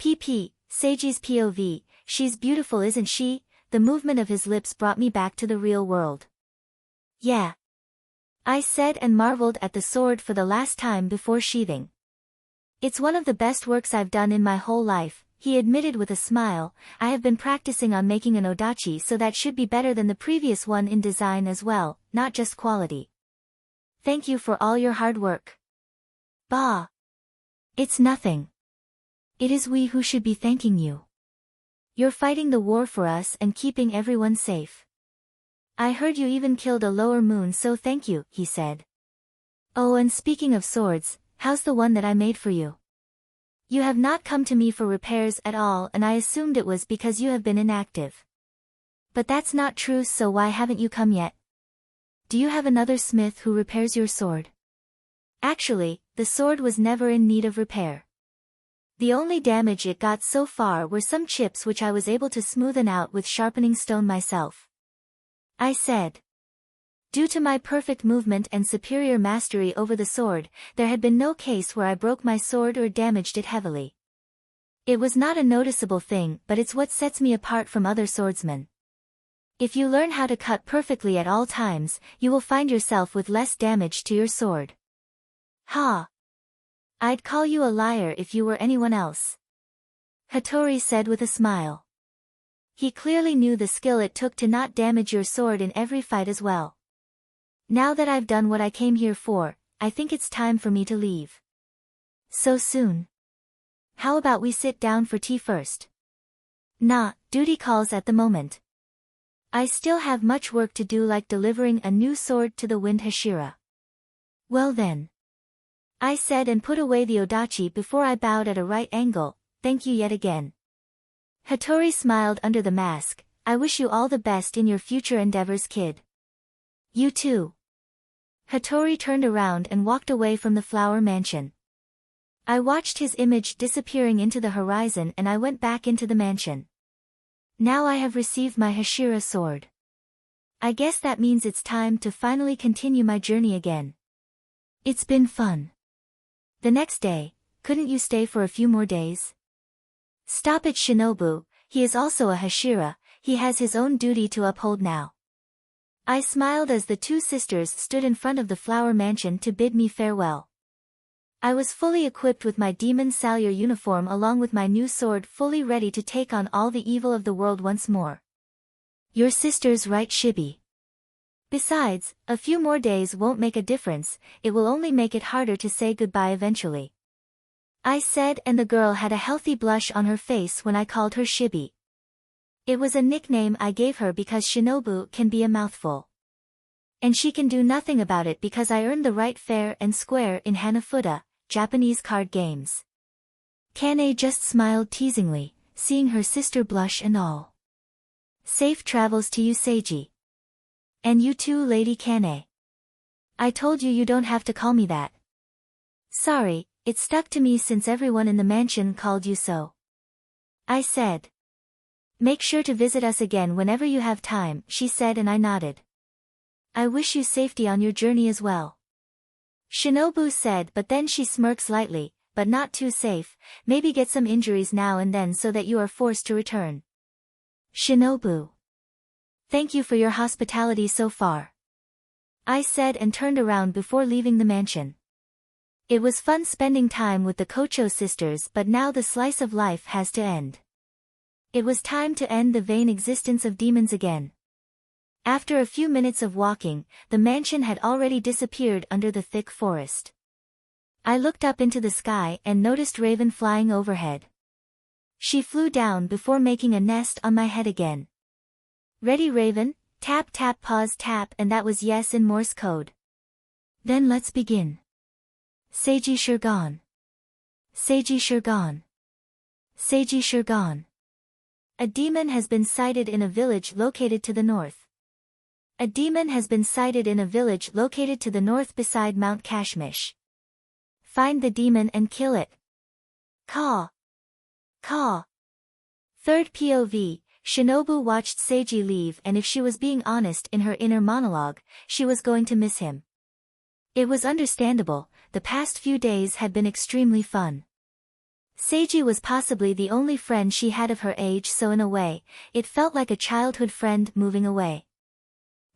PP, Seiji's POV, she's beautiful isn't she? The movement of his lips brought me back to the real world. Yeah. I said and marveled at the sword for the last time before sheathing. It's one of the best works I've done in my whole life, he admitted with a smile. I have been practicing on making an odachi, so that should be better than the previous one in design as well, not just quality. Thank you for all your hard work. Bah. It's nothing. It is we who should be thanking you. You're fighting the war for us and keeping everyone safe. I heard you even killed a lower moon, so thank you, he said. Oh, and speaking of swords, how's the one that I made for you? You have not come to me for repairs at all, and I assumed it was because you have been inactive. But that's not true, so why haven't you come yet? Do you have another smith who repairs your sword? Actually, the sword was never in need of repair. The only damage it got so far were some chips which I was able to smoothen out with sharpening stone myself. I said. Due to my perfect movement and superior mastery over the sword, there had been no case where I broke my sword or damaged it heavily. It was not a noticeable thing, but it's what sets me apart from other swordsmen. If you learn how to cut perfectly at all times, you will find yourself with less damage to your sword. Ha! I'd call you a liar if you were anyone else. Hattori said with a smile. He clearly knew the skill it took to not damage your sword in every fight as well. Now that I've done what I came here for, I think it's time for me to leave. So soon? How about we sit down for tea first? Nah, duty calls at the moment. I still have much work to do, like delivering a new sword to the Wind Hashira. Well then. I said and put away the odachi before I bowed at a right angle. Thank you yet again. Hattori smiled under the mask. I wish you all the best in your future endeavors, kid. You too. Hattori turned around and walked away from the flower mansion. I watched his image disappearing into the horizon and I went back into the mansion. Now I have received my Hashira sword. I guess that means it's time to finally continue my journey again. It's been fun. The next day, couldn't you stay for a few more days? Stop it, Shinobu, he is also a Hashira, he has his own duty to uphold now. I smiled as the two sisters stood in front of the flower mansion to bid me farewell. I was fully equipped with my Demon Slayer uniform along with my new sword, fully ready to take on all the evil of the world once more. Your sister's right, Shibi. Besides, a few more days won't make a difference, it will only make it harder to say goodbye eventually. I said, and the girl had a healthy blush on her face when I called her Shibi. It was a nickname I gave her because Shinobu can be a mouthful. And she can do nothing about it because I earned the right fair and square in Hanafuda, Japanese card games. Kane just smiled teasingly, seeing her sister blush and all. Safe travels to you, Seiji. And you too, Lady Kane. I told you don't have to call me that. Sorry, it stuck to me since everyone in the mansion called you so. I said. Make sure to visit us again whenever you have time, she said, and I nodded. I wish you safety on your journey as well. Shinobu said, but then she smirked slightly, but not too safe, maybe get some injuries now and then so that you are forced to return. Shinobu. Thank you for your hospitality so far. I said and turned around before leaving the mansion. It was fun spending time with the Kocho sisters, but now the slice of life has to end. It was time to end the vain existence of demons again. After a few minutes of walking, the mansion had already disappeared under the thick forest. I looked up into the sky and noticed Raven flying overhead. She flew down before making a nest on my head again. Ready, Raven? Tap tap pause tap, and that was yes in Morse code. Then let's begin. Seiji sure gone. Seiji sure gone. Seiji sure gone. A demon has been sighted in a village located to the north. A demon has been sighted in a village located to the north beside Mount Kashmish. Find the demon and kill it. Caw. Caw. Third POV, Shinobu watched Seiji leave, and if she was being honest in her inner monologue, she was going to miss him. It was understandable, the past few days had been extremely fun. Seiji was possibly the only friend she had of her age, so in a way, it felt like a childhood friend moving away.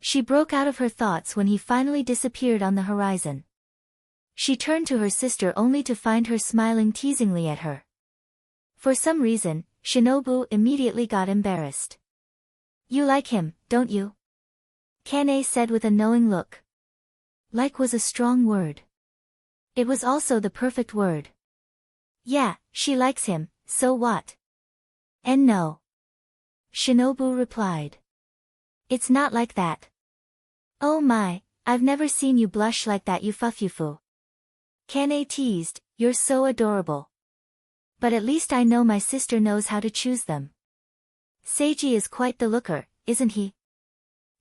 She broke out of her thoughts when he finally disappeared on the horizon. She turned to her sister only to find her smiling teasingly at her. For some reason, Shinobu immediately got embarrassed. "You like him, don't you?" Kane said with a knowing look. Like was a strong word. It was also the perfect word. Yeah, she likes him, so what? And no. Shinobu replied. It's not like that. Oh my, I've never seen you blush like that, you fufufu. Kane teased, you're so adorable. But at least I know my sister knows how to choose them. Seiji is quite the looker, isn't he?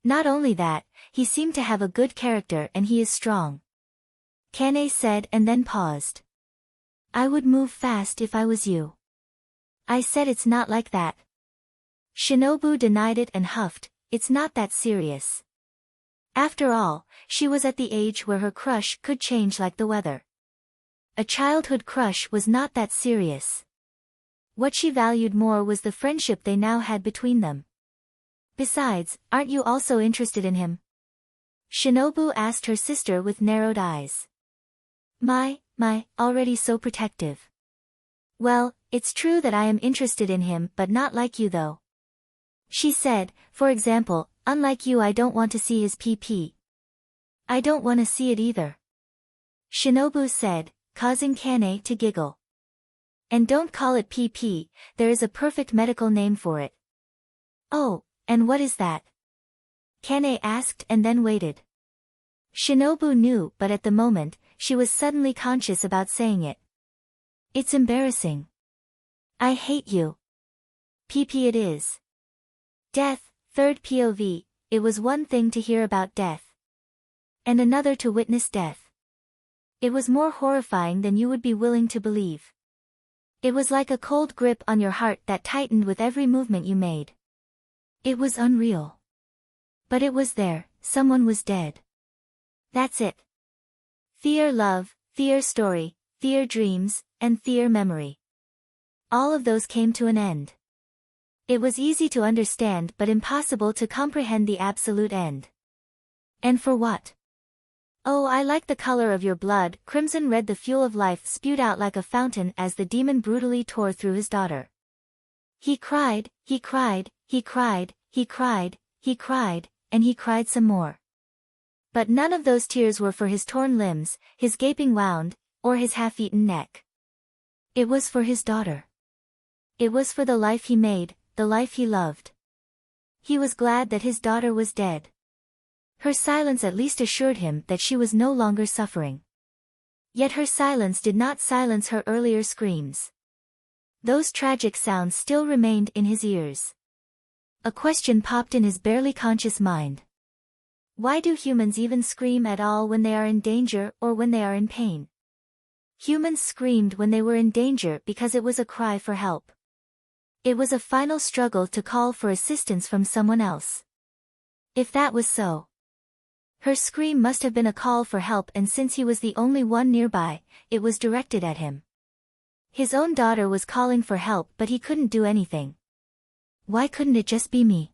Not only that, he seemed to have a good character and he is strong. Kane said and then paused. I would move fast if I was you. I said it's not like that. Shinobu denied it and huffed, it's not that serious. After all, she was at the age where her crush could change like the weather. A childhood crush was not that serious. What she valued more was the friendship they now had between them. Besides, aren't you also interested in him? Shinobu asked her sister with narrowed eyes. My, already so protective. Well, it's true that I am interested in him but not like you though. She said, for example, unlike you I don't want to see his PP. I don't want to see it either. Shinobu said, causing Kane to giggle. And don't call it PP, there is a perfect medical name for it. Oh, and what is that? Kane asked and then waited. Shinobu knew but at the moment, she was suddenly conscious about saying it. It's embarrassing. I hate you. PP it is. Death, third POV, it was one thing to hear about death. And another to witness death. It was more horrifying than you would be willing to believe. It was like a cold grip on your heart that tightened with every movement you made. It was unreal. But it was there, someone was dead. That's it. Fear love, fear story, fear dreams, and fear memory. All of those came to an end. It was easy to understand but impossible to comprehend the absolute end. And for what? Oh, I like the color of your blood, crimson red, the fuel of life spewed out like a fountain as the demon brutally tore through his daughter. He cried, he cried, he cried, he cried, he cried, and he cried some more. But none of those tears were for his torn limbs, his gaping wound, or his half-eaten neck. It was for his daughter. It was for the life he made, the life he loved. He was glad that his daughter was dead. Her silence at least assured him that she was no longer suffering. Yet her silence did not silence her earlier screams. Those tragic sounds still remained in his ears. A question popped in his barely conscious mind. Why do humans even scream at all when they are in danger or when they are in pain? Humans screamed when they were in danger because it was a cry for help. It was a final struggle to call for assistance from someone else. If that was so, her scream must have been a call for help, and since he was the only one nearby, it was directed at him. His own daughter was calling for help but he couldn't do anything. Why couldn't it just be me?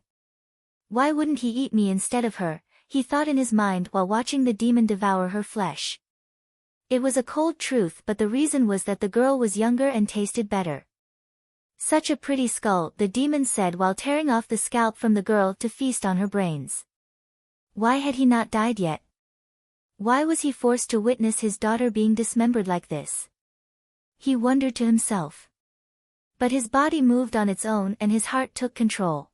Why wouldn't he eat me instead of her? He thought in his mind while watching the demon devour her flesh. It was a cold truth, but the reason was that the girl was younger and tasted better. Such a pretty skull, the demon said while tearing off the scalp from the girl to feast on her brains. Why had he not died yet? Why was he forced to witness his daughter being dismembered like this? He wondered to himself. But his body moved on its own and his heart took control.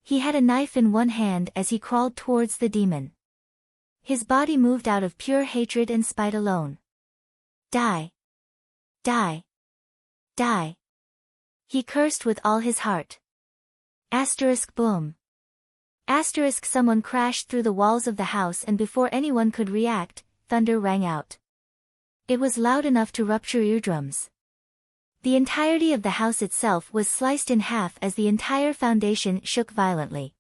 He had a knife in one hand as he crawled towards the demon. His body moved out of pure hatred and spite alone. Die. Die. Die. He cursed with all his heart. Asterisk boom. Asterisk someone crashed through the walls of the house and before anyone could react, thunder rang out. It was loud enough to rupture eardrums. The entirety of the house itself was sliced in half as the entire foundation shook violently.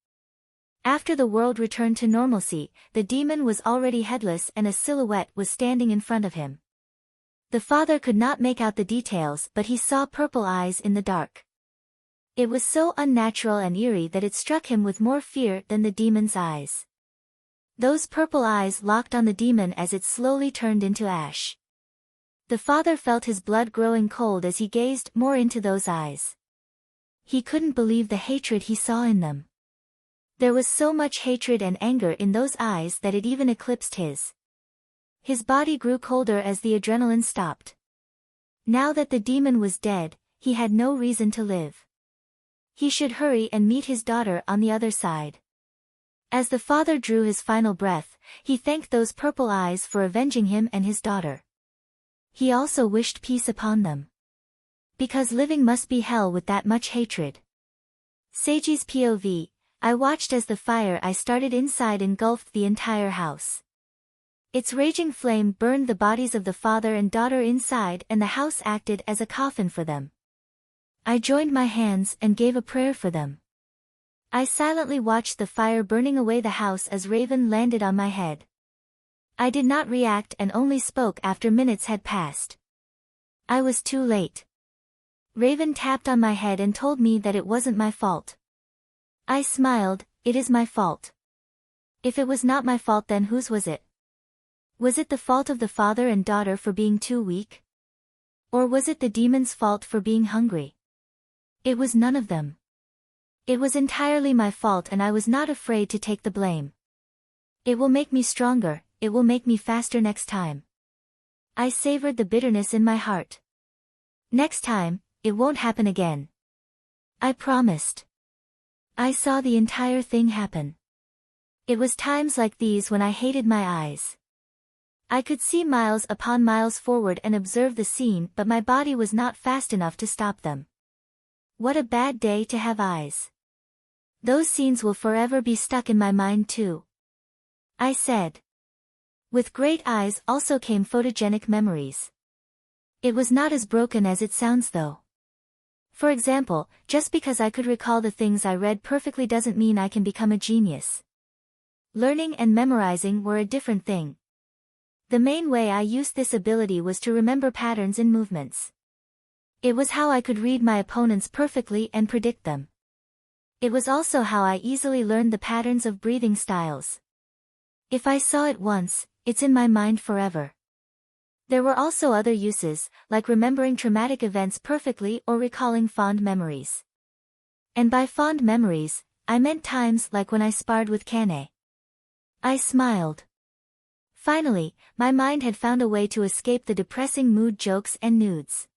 After the world returned to normalcy, the demon was already headless and a silhouette was standing in front of him. The father could not make out the details, but he saw purple eyes in the dark. It was so unnatural and eerie that it struck him with more fear than the demon's eyes. Those purple eyes locked on the demon as it slowly turned into ash. The father felt his blood growing cold as he gazed more into those eyes. He couldn't believe the hatred he saw in them. There was so much hatred and anger in those eyes that it even eclipsed his. His body grew colder as the adrenaline stopped. Now that the demon was dead, he had no reason to live. He should hurry and meet his daughter on the other side. As the father drew his final breath, he thanked those purple eyes for avenging him and his daughter. He also wished peace upon them. Because living must be hell with that much hatred. Seiji's POV, I watched as the fire I started inside engulfed the entire house. Its raging flame burned the bodies of the father and daughter inside, and the house acted as a coffin for them. I joined my hands and gave a prayer for them. I silently watched the fire burning away the house as Raven landed on my head. I did not react and only spoke after minutes had passed. I was too late. Raven tapped on my head and told me that it wasn't my fault. I smiled, it is my fault. If it was not my fault, then whose was it? Was it the fault of the father and daughter for being too weak? Or was it the demon's fault for being hungry? It was none of them. It was entirely my fault, and I was not afraid to take the blame. It will make me stronger, it will make me faster next time. I savored the bitterness in my heart. Next time, it won't happen again. I promised. I saw the entire thing happen. It was times like these when I hated my eyes. I could see miles upon miles forward and observe the scene, but my body was not fast enough to stop them. What a bad day to have eyes. Those scenes will forever be stuck in my mind too. I said. With great eyes also came photogenic memories. It was not as broken as it sounds though. For example, just because I could recall the things I read perfectly doesn't mean I can become a genius. Learning and memorizing were a different thing. The main way I used this ability was to remember patterns in movements. It was how I could read my opponents perfectly and predict them. It was also how I easily learned the patterns of breathing styles. If I saw it once, it's in my mind forever. There were also other uses, like remembering traumatic events perfectly or recalling fond memories. And by fond memories, I meant times like when I sparred with Kane. I smiled. Finally, my mind had found a way to escape the depressing mood jokes and nudes.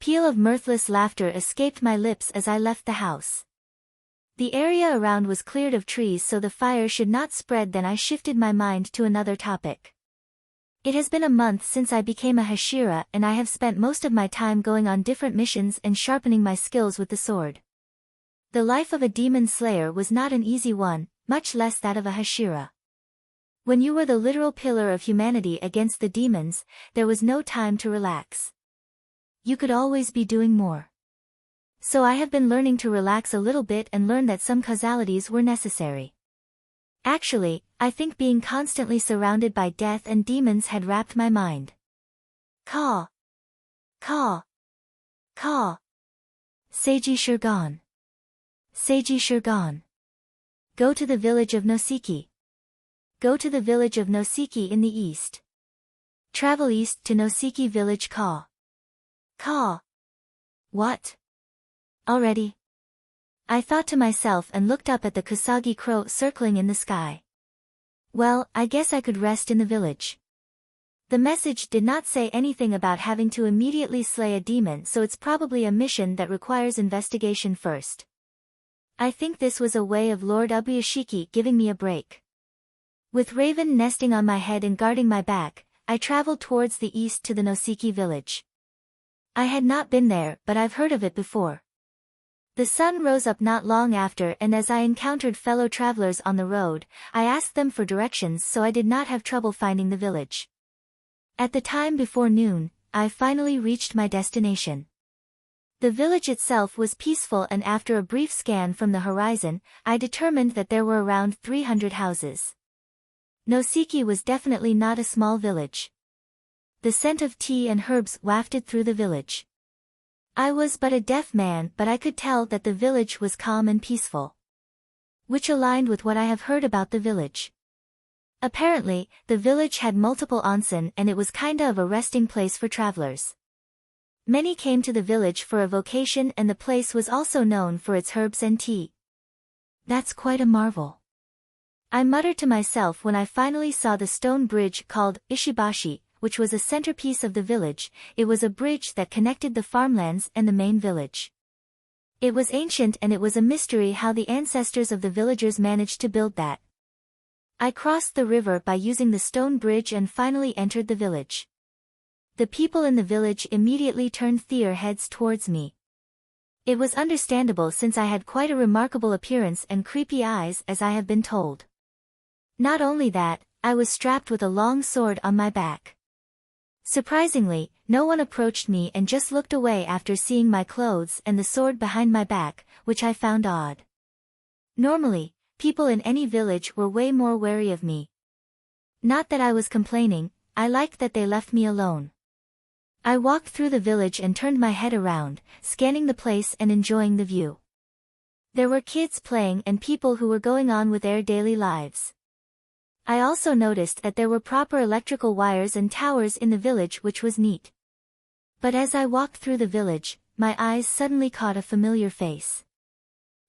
Peal of mirthless laughter escaped my lips as I left the house. The area around was cleared of trees so the fire should not spread. Then I shifted my mind to another topic. It has been a month since I became a Hashira, and I have spent most of my time going on different missions and sharpening my skills with the sword. The life of a demon slayer was not an easy one, much less that of a Hashira. When you were the literal pillar of humanity against the demons, there was no time to relax. You could always be doing more. So I have been learning to relax a little bit and learn that some causalities were necessary. Actually, I think being constantly surrounded by death and demons had wrapped my mind. Caw. Caw. Caw. Seiji Shurgon. Seiji Shurgon. Go to the village of Noseki. Go to the village of Noseki in the east. Travel east to Noseki village. Caw. Caw. What? Already? I thought to myself and looked up at the Kusagi crow circling in the sky. Well, I guess I could rest in the village. The message did not say anything about having to immediately slay a demon, so it's probably a mission that requires investigation first. I think this was a way of Lord Ubuyashiki giving me a break. With Raven nesting on my head and guarding my back, I traveled towards the east to the Noseki village. I had not been there, but I've heard of it before. The sun rose up not long after, and as I encountered fellow travelers on the road, I asked them for directions so I did not have trouble finding the village. At the time before noon, I finally reached my destination. The village itself was peaceful, and after a brief scan from the horizon, I determined that there were around 300 houses. Noseki was definitely not a small village. The scent of tea and herbs wafted through the village. I was but a deaf man, but I could tell that the village was calm and peaceful, which aligned with what I have heard about the village. Apparently, the village had multiple onsen and it was kinda of a resting place for travelers. Many came to the village for a vacation and the place was also known for its herbs and tea. That's quite a marvel, I muttered to myself when I finally saw the stone bridge called Ishibashi, which was a centerpiece of the village. It was a bridge that connected the farmlands and the main village. It was ancient and it was a mystery how the ancestors of the villagers managed to build that. I crossed the river by using the stone bridge and finally entered the village. The people in the village immediately turned their heads towards me. It was understandable since I had quite a remarkable appearance and creepy eyes, as I have been told. Not only that, I was strapped with a long sword on my back. Surprisingly, no one approached me and just looked away after seeing my clothes and the sword behind my back, which I found odd. Normally, people in any village were way more wary of me. Not that I was complaining, I liked that they left me alone. I walked through the village and turned my head around, scanning the place and enjoying the view. There were kids playing and people who were going on with their daily lives. I also noticed that there were proper electrical wires and towers in the village, which was neat. But as I walked through the village, my eyes suddenly caught a familiar face.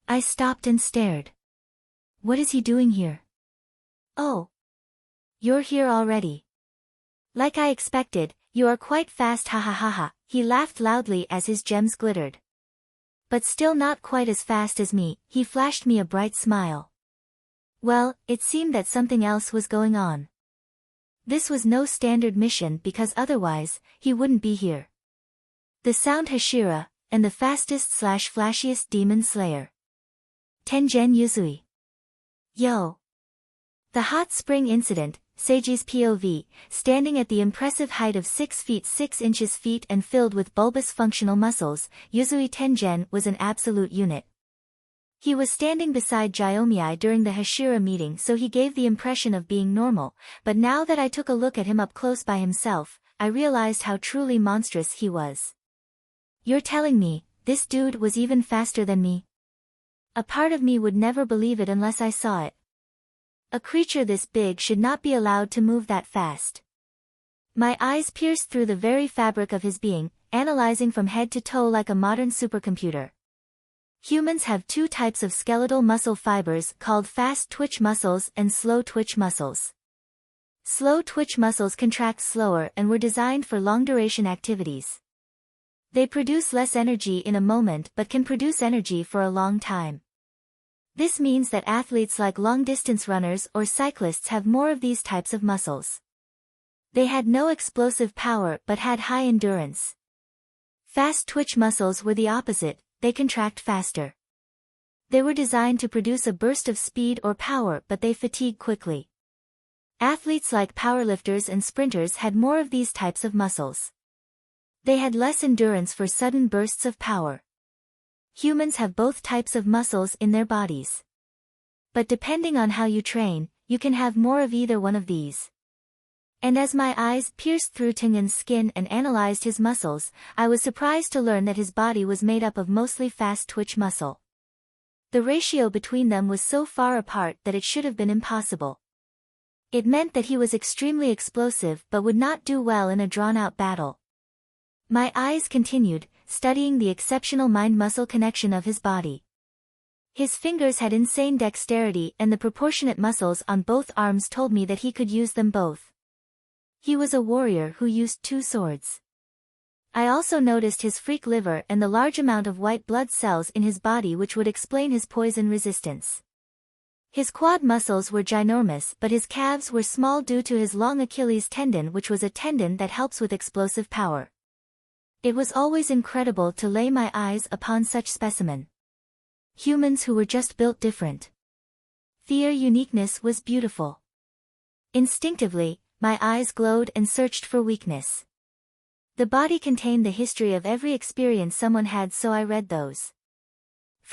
I stopped and stared. What is he doing here? Oh. You're here already. Like I expected, you are quite fast, ha ha ha ha. He laughed loudly as his gems glittered. But still not quite as fast as me, he flashed me a bright smile. Well, it seemed that something else was going on. This was no standard mission because otherwise, he wouldn't be here. The sound Hashira, and the fastest/flashiest demon slayer. Tengen Yuzui. Yo. The hot spring incident, Seiji's POV, standing at the impressive height of 6 feet 6 inches and filled with bulbous functional muscles, Yuzui Tengen was an absolute unit. He was standing beside Jyomiai during the Hashira meeting, so he gave the impression of being normal, but now that I took a look at him up close by himself, I realized how truly monstrous he was. You're telling me, this dude was even faster than me? A part of me would never believe it unless I saw it. A creature this big should not be allowed to move that fast. My eyes pierced through the very fabric of his being, analyzing from head to toe like a modern supercomputer. Humans have 2 types of skeletal muscle fibers called fast twitch muscles and slow twitch muscles. Slow twitch muscles contract slower and were designed for long-duration activities. They produce less energy in a moment but can produce energy for a long time. This means that athletes like long-distance runners or cyclists have more of these types of muscles. They had no explosive power but had high endurance. Fast twitch muscles were the opposite, they contract faster. They were designed to produce a burst of speed or power but they fatigue quickly. Athletes like powerlifters and sprinters had more of these types of muscles. They had less endurance for sudden bursts of power. Humans have both types of muscles in their bodies. But depending on how you train, you can have more of either one of these. And as my eyes pierced through Tengen's skin and analyzed his muscles, I was surprised to learn that his body was made up of mostly fast twitch muscle. The ratio between them was so far apart that it should have been impossible. It meant that he was extremely explosive but would not do well in a drawn-out battle. My eyes continued, studying the exceptional mind-muscle connection of his body. His fingers had insane dexterity and the proportionate muscles on both arms told me that he could use them both. He was a warrior who used 2 swords. I also noticed his freak liver and the large amount of white blood cells in his body, which would explain his poison resistance. His quad muscles were ginormous but his calves were small due to his long Achilles tendon, which was a tendon that helps with explosive power. It was always incredible to lay my eyes upon such specimen. Humans who were just built different. Their uniqueness was beautiful. Instinctively, my eyes glowed and searched for weakness. The body contained the history of every experience someone had, so I read those.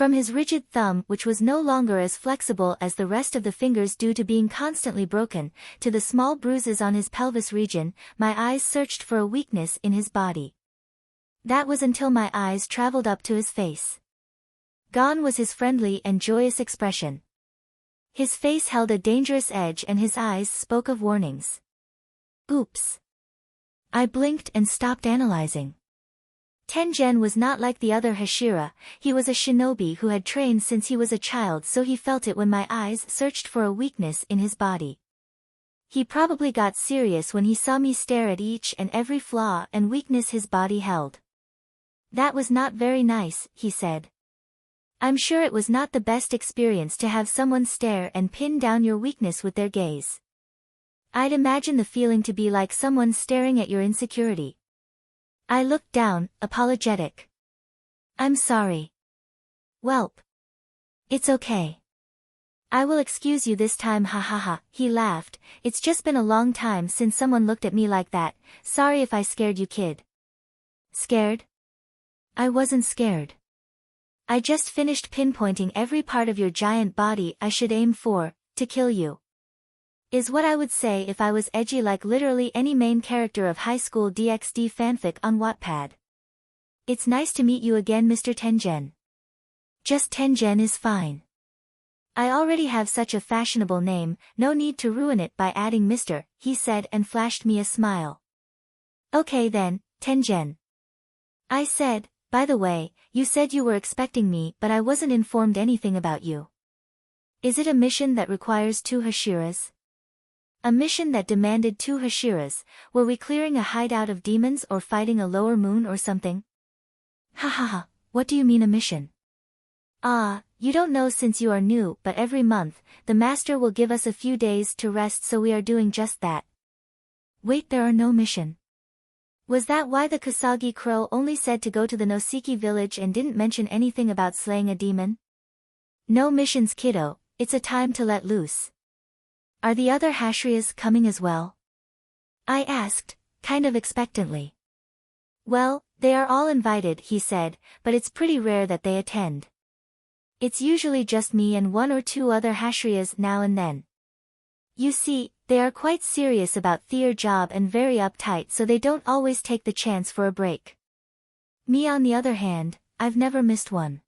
From his rigid thumb, which was no longer as flexible as the rest of the fingers due to being constantly broken, to the small bruises on his pelvis region, my eyes searched for a weakness in his body. That was until my eyes traveled up to his face. Gone was his friendly and joyous expression. His face held a dangerous edge and his eyes spoke of warnings. Oops. I blinked and stopped analyzing. Tengen was not like the other Hashira, he was a shinobi who had trained since he was a child, so he felt it when my eyes searched for a weakness in his body. He probably got serious when he saw me stare at each and every flaw and weakness his body held. That was not very nice, he said. I'm sure it was not the best experience to have someone stare and pin down your weakness with their gaze. I'd imagine the feeling to be like someone staring at your insecurity. I looked down, apologetic. I'm sorry. Welp. It's okay. I will excuse you this time, ha ha ha, he laughed. It's just been a long time since someone looked at me like that. Sorry if I scared you, kid. Scared? I wasn't scared. I just finished pinpointing every part of your giant body I should aim for, to kill you. Is what I would say if I was edgy like literally any main character of high school DxD fanfic on Wattpad. It's nice to meet you again, Mr. Tengen. Just Tengen is fine. I already have such a fashionable name, no need to ruin it by adding Mr., he said and flashed me a smile. Okay then, Tengen. I said, by the way, you said you were expecting me but I wasn't informed anything about you. Is it a mission that requires 2 Hashiras? A mission that demanded 2 Hashiras, were we clearing a hideout of demons or fighting a lower moon or something? Ha ha ha, what do you mean a mission? Ah, you don't know since you are new, but every month, the master will give us a few days to rest, so we are doing just that. Wait, there are no mission. Was that why the Kasagi Crow only said to go to the Noseki village and didn't mention anything about slaying a demon? No missions, kiddo, it's a time to let loose. Are the other Hashiras coming as well? I asked, kind of expectantly. Well, they are all invited, he said, but it's pretty rare that they attend. It's usually just me and 1 or 2 other Hashiras now and then. You see, they are quite serious about their job and very uptight, so they don't always take the chance for a break. Me on the other hand, I've never missed one.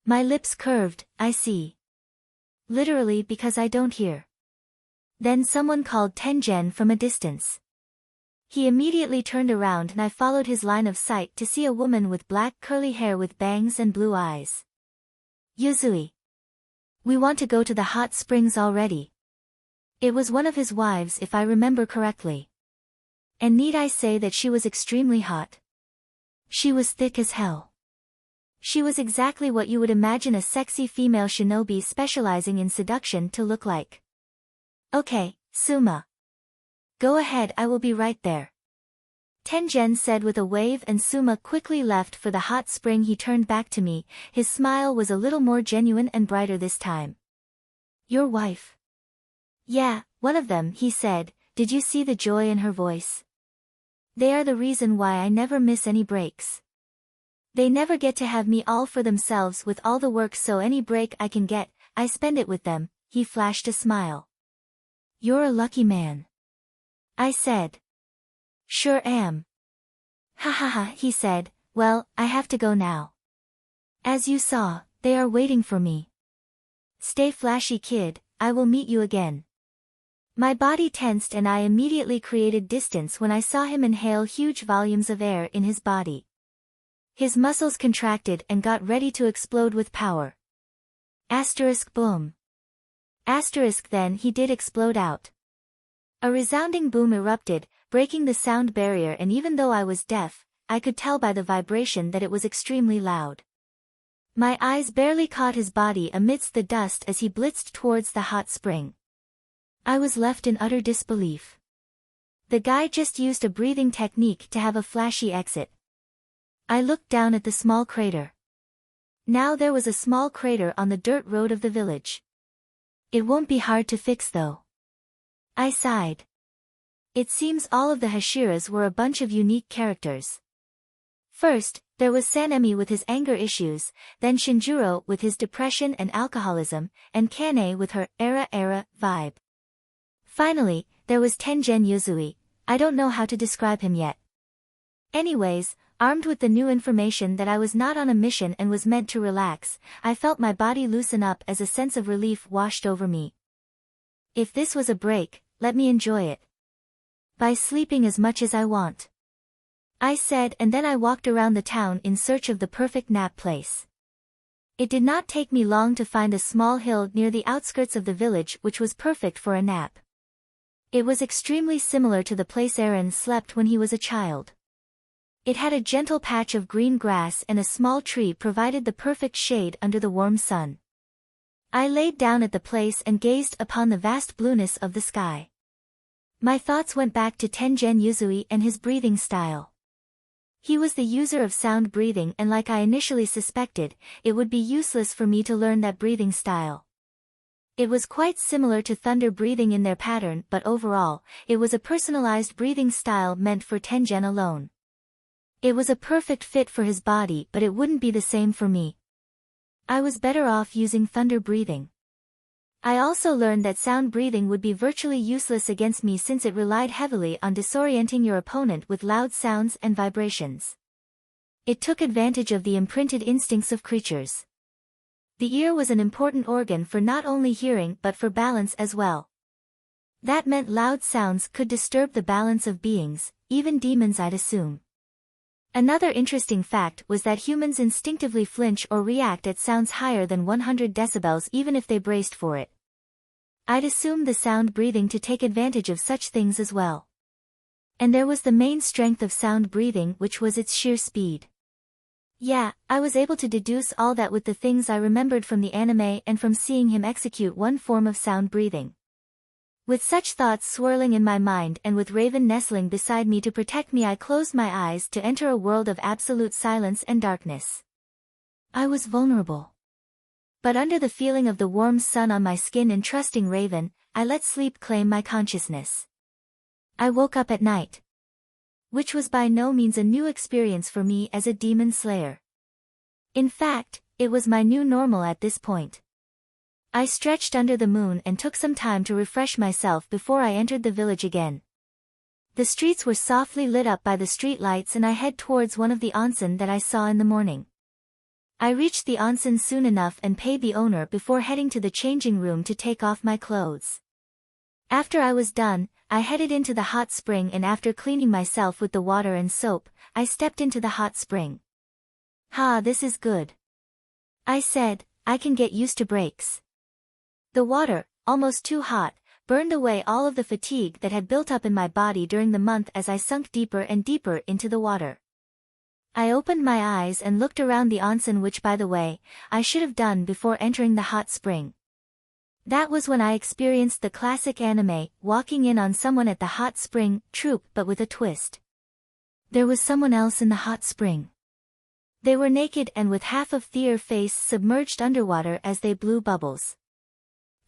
My lips curved, I see. Literally because I don't hear. Then someone called Tengen from a distance. He immediately turned around and I followed his line of sight to see a woman with black curly hair with bangs and blue eyes. Yuzui. We want to go to the hot springs already. It was one of his wives if I remember correctly. And need I say that she was extremely hot? She was thick as hell. She was exactly what you would imagine a sexy female shinobi specializing in seduction to look like. Okay, Suma. Go ahead, I will be right there. Tengen said with a wave, and Suma quickly left for the hot spring. He turned back to me, his smile was a little more genuine and brighter this time. Your wife? Yeah, one of them, he said. Did you see the joy in her voice? They are the reason why I never miss any breaks. They never get to have me all for themselves with all the work, so any break I can get, I spend it with them. He flashed a smile. You're a lucky man. I said. Sure am. Ha ha ha, he said. Well, I have to go now. As you saw, they are waiting for me. Stay flashy, kid, I will meet you again. My body tensed and I immediately created distance when I saw him inhale huge volumes of air in his body. His muscles contracted and got ready to explode with power. Asterisk boom. Asterisk then he did explode out. A resounding boom erupted, breaking the sound barrier, and even though I was deaf, I could tell by the vibration that it was extremely loud. My eyes barely caught his body amidst the dust as he blitzed towards the hot spring. I was left in utter disbelief. The guy just used a breathing technique to have a flashy exit. I looked down at the small crater. Now there was a small crater on the dirt road of the village. It won't be hard to fix though. I sighed. It seems all of the Hashiras were a bunch of unique characters. First, There was Sanemi with his anger issues, then Shinjuro with his depression and alcoholism, and Kane with her era vibe. Finally, there was Tengen Yuzui. I don't know how to describe him yet. Anyways, armed with the new information that I was not on a mission and was meant to relax, I felt my body loosen up as a sense of relief washed over me. If this was a break, let me enjoy it. By sleeping as much as I want, I said, and then I walked around the town in search of the perfect nap place. It did not take me long to find a small hill near the outskirts of the village which was perfect for a nap. It was extremely similar to the place Eren slept when he was a child. It had a gentle patch of green grass and a small tree provided the perfect shade under the warm sun. I laid down at the place and gazed upon the vast blueness of the sky. My thoughts went back to Tengen Yuzui and his breathing style. He was the user of sound breathing, and like I initially suspected, it would be useless for me to learn that breathing style. It was quite similar to thunder breathing in their pattern, but overall, it was a personalized breathing style meant for Tengen alone. It was a perfect fit for his body, but it wouldn't be the same for me. I was better off using thunder breathing. I also learned that sound breathing would be virtually useless against me since it relied heavily on disorienting your opponent with loud sounds and vibrations. It took advantage of the imprinted instincts of creatures. The ear was an important organ for not only hearing but for balance as well. That meant loud sounds could disturb the balance of beings, even demons I'd assume. Another interesting fact was that humans instinctively flinch or react at sounds higher than 100 decibels even if they braced for it. I'd assumed the sound breathing to take advantage of such things as well. And there was the main strength of sound breathing, which was its sheer speed. Yeah, I was able to deduce all that with the things I remembered from the anime and from seeing him execute one form of sound breathing. With such thoughts swirling in my mind and with Raven nestling beside me to protect me, I closed my eyes to enter a world of absolute silence and darkness. I was vulnerable. But under the feeling of the warm sun on my skin and trusting Raven, I let sleep claim my consciousness. I woke up at night. Which was by no means a new experience for me as a demon slayer. In fact, it was my new normal at this point. I stretched under the moon and took some time to refresh myself before I entered the village again. The streets were softly lit up by the street lights and I head towards one of the onsen that I saw in the morning. I reached the onsen soon enough and paid the owner before heading to the changing room to take off my clothes. After I was done, I headed into the hot spring, and after cleaning myself with the water and soap, I stepped into the hot spring. This is good. I said, I can get used to breaks. The water, almost too hot, burned away all of the fatigue that had built up in my body during the month as I sunk deeper and deeper into the water. I opened my eyes and looked around the onsen, which, by the way, I should have done before entering the hot spring. That was when I experienced the classic anime, walking in on someone at the hot spring troop, but with a twist. There was someone else in the hot spring. They were naked and with half of their face submerged underwater as they blew bubbles.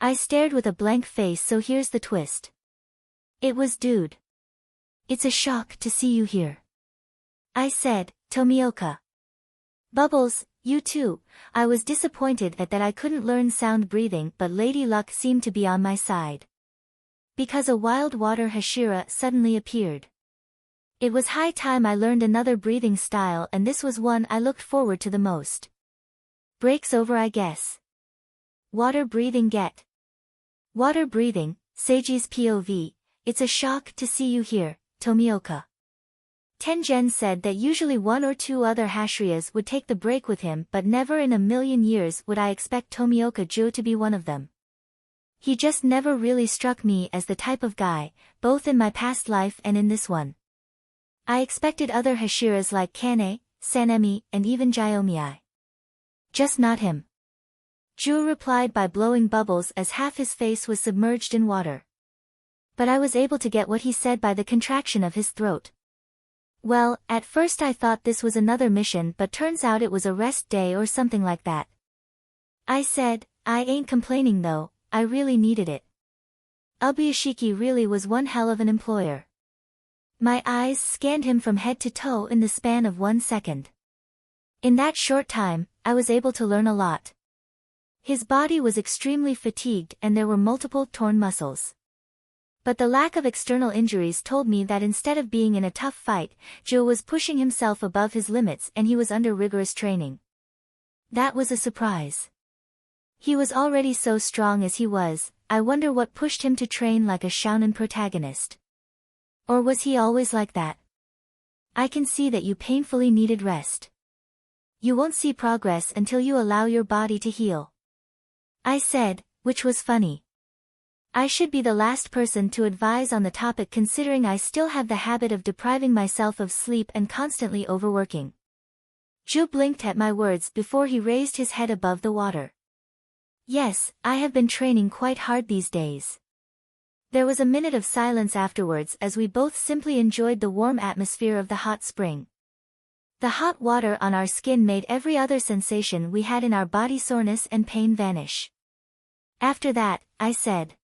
I stared with a blank face, so here's the twist. It was dude. It's a shock to see you here. I said, Tomioka. Bubbles, you too. I was disappointed at that I couldn't learn sound breathing, but Lady Luck seemed to be on my side. Because a wild water Hashira suddenly appeared. It was high time I learned another breathing style, and this was one I looked forward to the most. Breaks over, I guess. Water breathing get. Water breathing, Seiji's POV, it's a shock to see you here, Tomioka. Tengen said that usually one or two other Hashiras would take the break with him, but never in a million years would I expect Tomioka Ju to be one of them. He just never really struck me as the type of guy, both in my past life and in this one. I expected other Hashiras like Kane, Sanemi, and even Jyomiai. Just not him. Ju replied by blowing bubbles as half his face was submerged in water. But I was able to get what he said by the contraction of his throat. Well, at first I thought this was another mission, but turns out it was a rest day or something like that. I said, I ain't complaining though, I really needed it. Ubuyashiki really was one hell of an employer. My eyes scanned him from head to toe in the span of 1 second. In that short time, I was able to learn a lot. His body was extremely fatigued and there were multiple torn muscles. But the lack of external injuries told me that instead of being in a tough fight, Joe was pushing himself above his limits and he was under rigorous training. That was a surprise. He was already so strong as he was. I wonder what pushed him to train like a shounen protagonist. Or was he always like that? I can see that you painfully needed rest. You won't see progress until you allow your body to heal. I said, which was funny. I should be the last person to advise on the topic considering I still have the habit of depriving myself of sleep and constantly overworking. Zhu blinked at my words before he raised his head above the water. Yes, I have been training quite hard these days. There was a minute of silence afterwards as we both simply enjoyed the warm atmosphere of the hot spring. The hot water on our skin made every other sensation we had in our body, soreness and pain, vanish. After that, I said,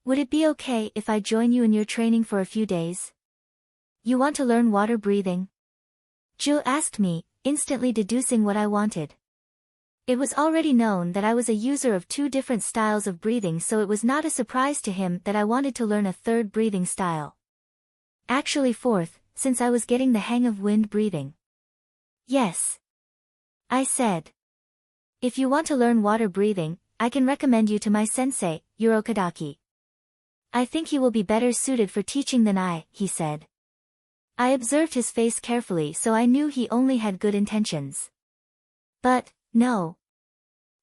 would it be okay if I join you in your training for a few days? You want to learn water breathing? Zhu asked me, instantly deducing what I wanted. It was already known that I was a user of 2 different styles of breathing, so it was not a surprise to him that I wanted to learn a 3rd breathing style. Actually 4th, since I was getting the hang of wind breathing. Yes. I said. If you want to learn water breathing, I can recommend you to my sensei, Urokadaki. I think he will be better suited for teaching than I, he said. I observed his face carefully, so I knew he only had good intentions. But, no.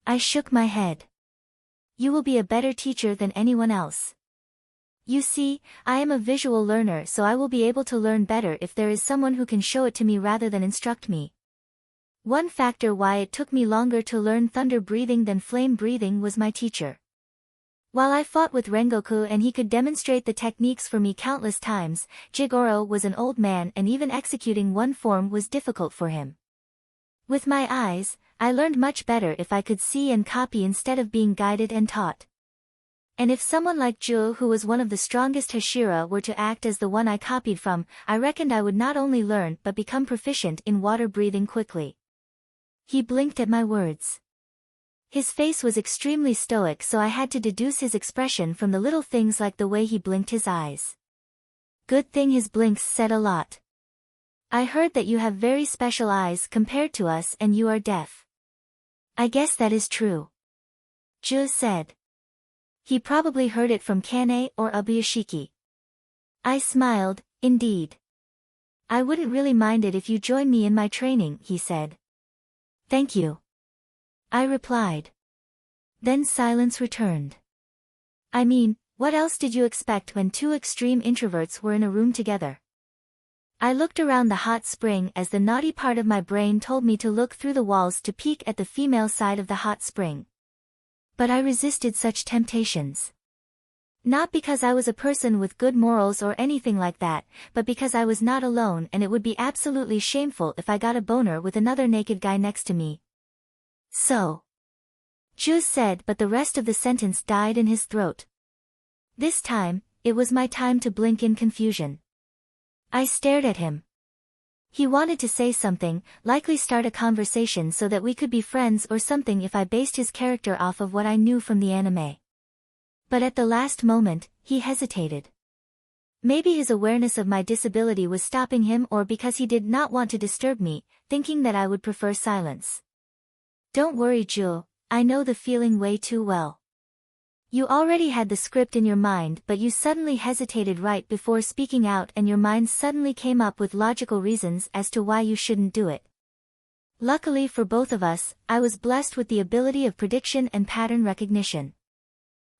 I shook my head. You will be a better teacher than anyone else. You see, I am a visual learner, so I will be able to learn better if there is someone who can show it to me rather than instruct me. One factor why it took me longer to learn thunder breathing than flame breathing was my teacher. While I fought with Rengoku and he could demonstrate the techniques for me countless times, Jigoro was an old man and even executing one form was difficult for him. With my eyes, I learned much better if I could see and copy instead of being guided and taught. And if someone like Zhu, who was one of the strongest Hashira, were to act as the one I copied from, I reckoned I would not only learn but become proficient in water breathing quickly. He blinked at my words. His face was extremely stoic, so I had to deduce his expression from the little things like the way he blinked his eyes. Good thing his blinks said a lot. I heard that you have very special eyes compared to us and you are deaf. I guess that is true. Zhu said. He probably heard it from Kane or Abuyashiki. I smiled, indeed. I wouldn't really mind it if you join me in my training, he said. Thank you. I replied. Then silence returned. I mean, what else did you expect when 2 extreme introverts were in a room together? I looked around the hot spring as the naughty part of my brain told me to look through the walls to peek at the female side of the hot spring. But I resisted such temptations. Not because I was a person with good morals or anything like that, but because I was not alone and it would be absolutely shameful if I got a boner with another naked guy next to me. So. Zhu said, but the rest of the sentence died in his throat. This time, it was my time to blink in confusion. I stared at him. He wanted to say something, likely start a conversation so that we could be friends or something if I based his character off of what I knew from the anime. But at the last moment, he hesitated. Maybe his awareness of my disability was stopping him, or because he did not want to disturb me, thinking that I would prefer silence. Don't worry, Zhu, I know the feeling way too well. You already had the script in your mind, but you suddenly hesitated right before speaking out and your mind suddenly came up with logical reasons as to why you shouldn't do it. Luckily for both of us, I was blessed with the ability of prediction and pattern recognition.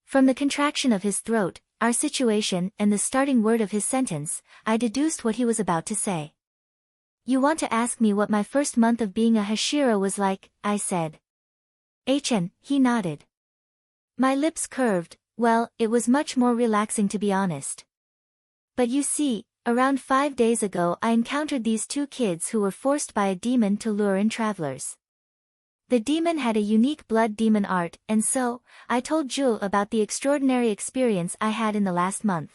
From the contraction of his throat, our situation, and the starting word of his sentence, I deduced what he was about to say. You want to ask me what my first month of being a Hashira was like, I said. He nodded. My lips curved. Well, it was much more relaxing to be honest. But you see, around 5 days ago I encountered these 2 kids who were forced by a demon to lure in travelers. The demon had a unique blood demon art, and so, I told Zhu about the extraordinary experience I had in the last month.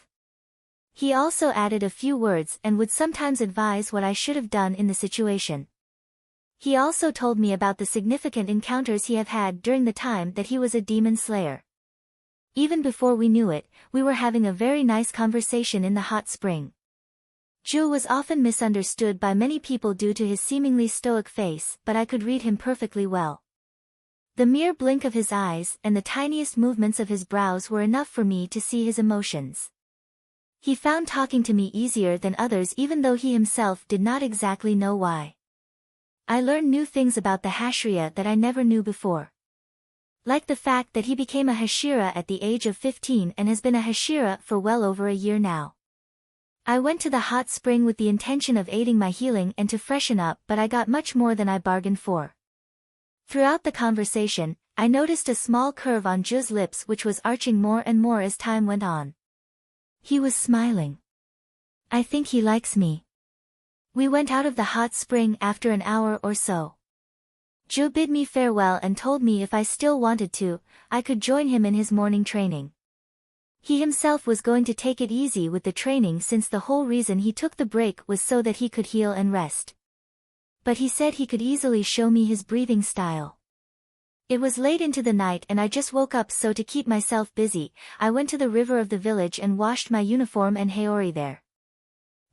He also added a few words and would sometimes advise what I should have done in the situation. He also told me about the significant encounters he have had during the time that he was a demon slayer. Even before we knew it, we were having a very nice conversation in the hot spring. Ju was often misunderstood by many people due to his seemingly stoic face, but I could read him perfectly well. The mere blink of his eyes and the tiniest movements of his brows were enough for me to see his emotions. He found talking to me easier than others even though he himself did not exactly know why. I learned new things about the Hashira that I never knew before. Like the fact that he became a Hashira at the age of 15 and has been a Hashira for well over a year now. I went to the hot spring with the intention of aiding my healing and to freshen up, but I got much more than I bargained for. Throughout the conversation, I noticed a small curve on Ju's lips which was arching more and more as time went on. He was smiling. I think he likes me. We went out of the hot spring after an hour or so. Ju bid me farewell and told me if I still wanted to, I could join him in his morning training. He himself was going to take it easy with the training since the whole reason he took the break was so that he could heal and rest. But he said he could easily show me his breathing style. It was late into the night and I just woke up, so to keep myself busy, I went to the river of the village and washed my uniform and haori there.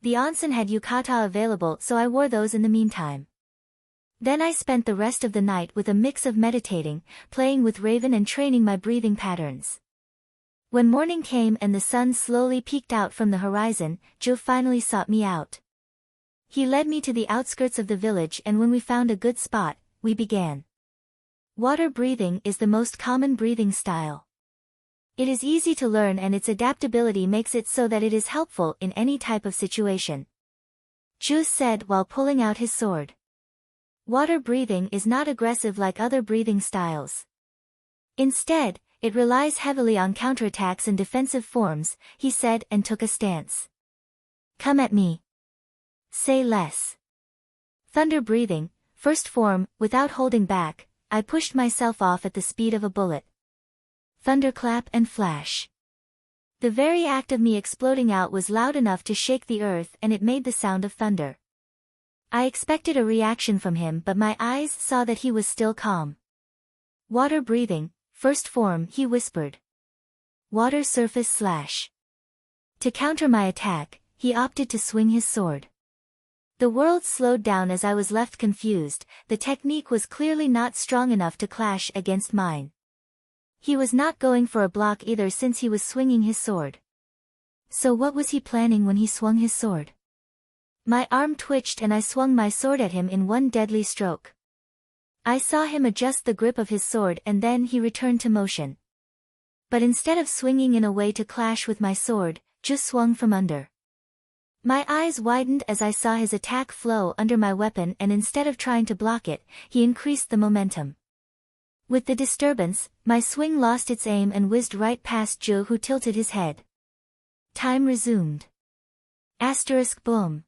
The onsen had yukata available, so I wore those in the meantime. Then I spent the rest of the night with a mix of meditating, playing with Raven and training my breathing patterns. When morning came and the sun slowly peeked out from the horizon, Ju finally sought me out. He led me to the outskirts of the village, and when we found a good spot, we began. Water breathing is the most common breathing style. It is easy to learn and its adaptability makes it so that it is helpful in any type of situation. Ju said while pulling out his sword. Water breathing is not aggressive like other breathing styles. Instead, it relies heavily on counterattacks and defensive forms, he said, and took a stance. Come at me. Say less. Thunder breathing, first form, without holding back, I pushed myself off at the speed of a bullet. Thunderclap and flash. The very act of me exploding out was loud enough to shake the earth, and it made the sound of thunder. I expected a reaction from him, but my eyes saw that he was still calm. Water breathing, first form, he whispered. Water surface slash. To counter my attack, he opted to swing his sword. The world slowed down as I was left confused. The technique was clearly not strong enough to clash against mine. He was not going for a block either since he was swinging his sword. So what was he planning when he swung his sword? My arm twitched and I swung my sword at him in one deadly stroke. I saw him adjust the grip of his sword and then he returned to motion. But instead of swinging in a way to clash with my sword, just swung from under. My eyes widened as I saw his attack flow under my weapon, and instead of trying to block it, he increased the momentum. With the disturbance, my swing lost its aim and whizzed right past Ju, who tilted his head. Time resumed. Asterisk boom.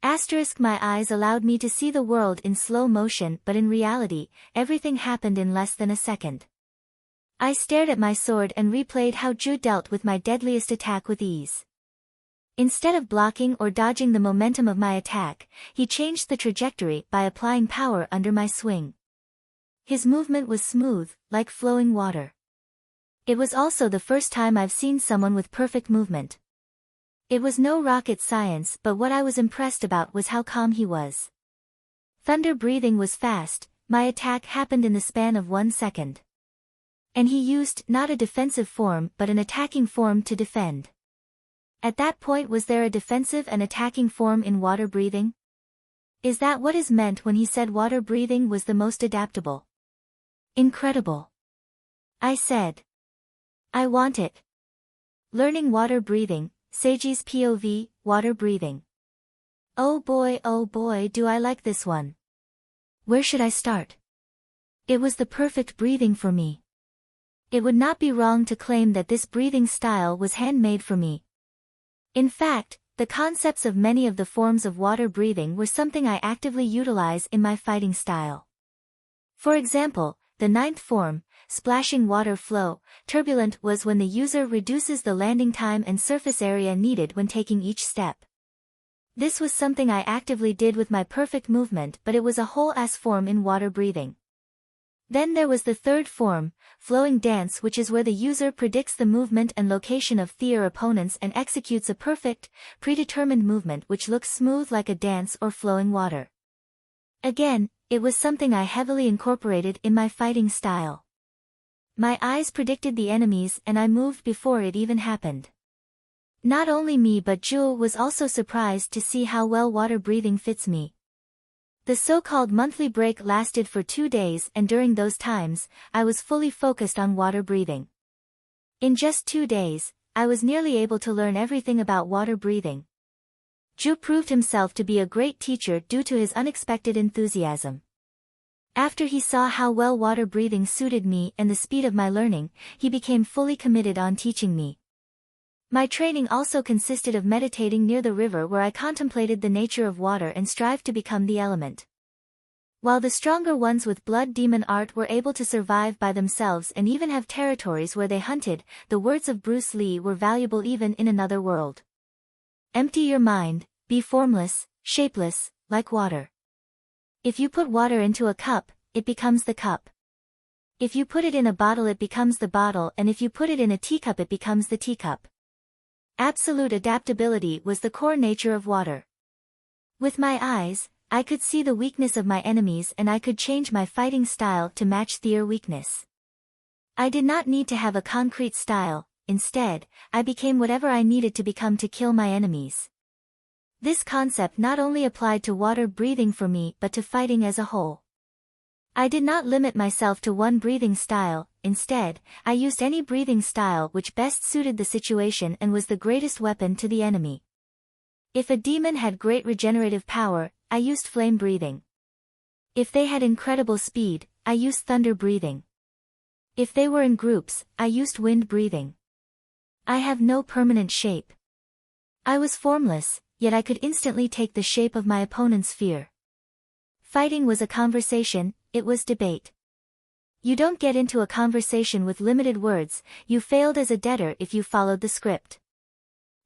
Asterisk my eyes allowed me to see the world in slow motion, but in reality, everything happened in less than a second. I stared at my sword and replayed how Ju dealt with my deadliest attack with ease. Instead of blocking or dodging the momentum of my attack, he changed the trajectory by applying power under my swing. His movement was smooth, like flowing water. It was also the first time I've seen someone with perfect movement. It was no rocket science, but what I was impressed about was how calm he was. Thunder breathing was fast. My attack happened in the span of 1 second. And he used not a defensive form but an attacking form to defend. At that point, was there a defensive and attacking form in water breathing? Is that what is meant when he said water breathing was the most adaptable? Incredible. I said. I want it. Learning water breathing, Seiji's POV, water breathing. Oh boy, do I like this one. Where should I start? It was the perfect breathing for me. It would not be wrong to claim that this breathing style was handmade for me. In fact, the concepts of many of the forms of water breathing were something I actively utilize in my fighting style. For example, the 9th form, splashing water flow, turbulent, was when the user reduces the landing time and surface area needed when taking each step. This was something I actively did with my perfect movement, but it was a whole ass form in water breathing. Then there was the third form, flowing dance, which is where the user predicts the movement and location of their opponents and executes a perfect, predetermined movement which looks smooth like a dance or flowing water. Again, it was something I heavily incorporated in my fighting style. My eyes predicted the enemies and I moved before it even happened. Not only me but Jewel was also surprised to see how well water breathing fits me. The so-called monthly break lasted for 2 days, and during those times, I was fully focused on water breathing. In just 2 days, I was nearly able to learn everything about water breathing. Ju proved himself to be a great teacher due to his unexpected enthusiasm. After he saw how well water breathing suited me and the speed of my learning, he became fully committed on teaching me. My training also consisted of meditating near the river where I contemplated the nature of water and strived to become the element. While the stronger ones with blood demon art were able to survive by themselves and even have territories where they hunted, the words of Bruce Lee were valuable even in another world. Empty your mind, be formless, shapeless, like water. If you put water into a cup, it becomes the cup. If you put it in a bottle it becomes the bottle, and if you put it in a teacup it becomes the teacup. Absolute adaptability was the core nature of water. With my eyes, I could see the weakness of my enemies and I could change my fighting style to match their weakness. I did not need to have a concrete style, instead, I became whatever I needed to become to kill my enemies. This concept not only applied to water breathing for me but to fighting as a whole. I did not limit myself to one breathing style, instead, I used any breathing style which best suited the situation and was the greatest weapon to the enemy. If a demon had great regenerative power, I used flame breathing. If they had incredible speed, I used thunder breathing. If they were in groups, I used wind breathing. I have no permanent shape. I was formless, yet I could instantly take the shape of my opponent's fear. Fighting was a conversation, it was debate. You don't get into a conversation with limited words, you failed as a debtor if you followed the script.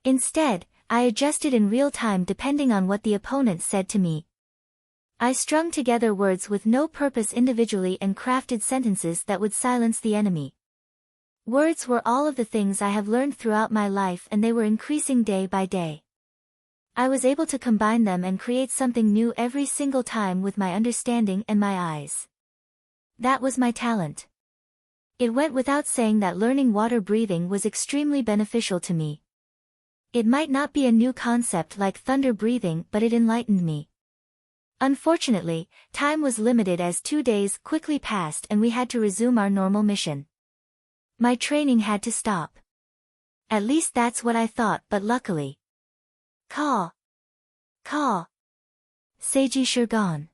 Instead, I adjusted in real time depending on what the opponent said to me. I strung together words with no purpose individually and crafted sentences that would silence the enemy. Words were all of the things I have learned throughout my life and they were increasing day by day. I was able to combine them and create something new every single time with my understanding and my eyes. That was my talent. It went without saying that learning water breathing was extremely beneficial to me. It might not be a new concept like thunder breathing, but it enlightened me. Unfortunately, time was limited as 2 days quickly passed and we had to resume our normal mission. My training had to stop. At least that's what I thought, but luckily. Ka. Seiji Shirgan.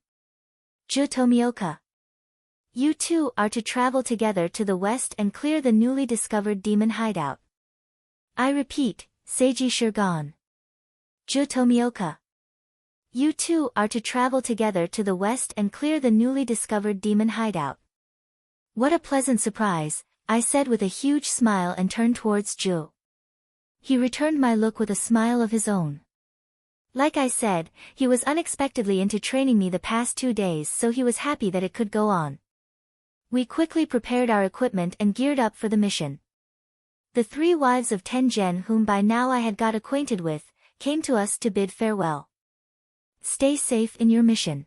Ju Tomioka. You two are to travel together to the west and clear the newly discovered demon hideout. I repeat, Seiji Shirgan. Ju Tomioka. You two are to travel together to the west and clear the newly discovered demon hideout. What a pleasant surprise, I said with a huge smile and turned towards Ju. He returned my look with a smile of his own. Like I said, he was unexpectedly into training me the past 2 days, so he was happy that it could go on. We quickly prepared our equipment and geared up for the mission. The 3 wives of Tengen, whom by now I had got acquainted with, came to us to bid farewell. Stay safe in your mission.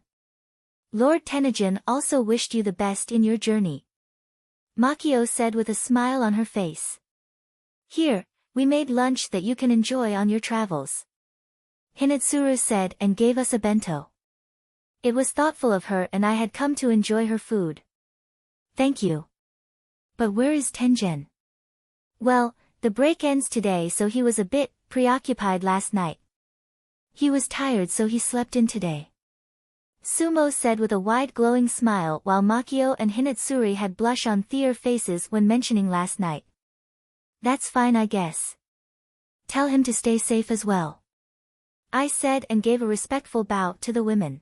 Lord Tengen also wished you the best in your journey. Makio said with a smile on her face. Here, we made lunch that you can enjoy on your travels. Hinetsuru said and gave us a bento. It was thoughtful of her and I had come to enjoy her food. Thank you. But where is Tengen? Well, the break ends today so he was a bit preoccupied last night. He was tired so he slept in today. Sumo said with a wide glowing smile while Makio and Hinetsuri had blush on their faces when mentioning last night. That's fine I guess. Tell him to stay safe as well. I said and gave a respectful bow to the women.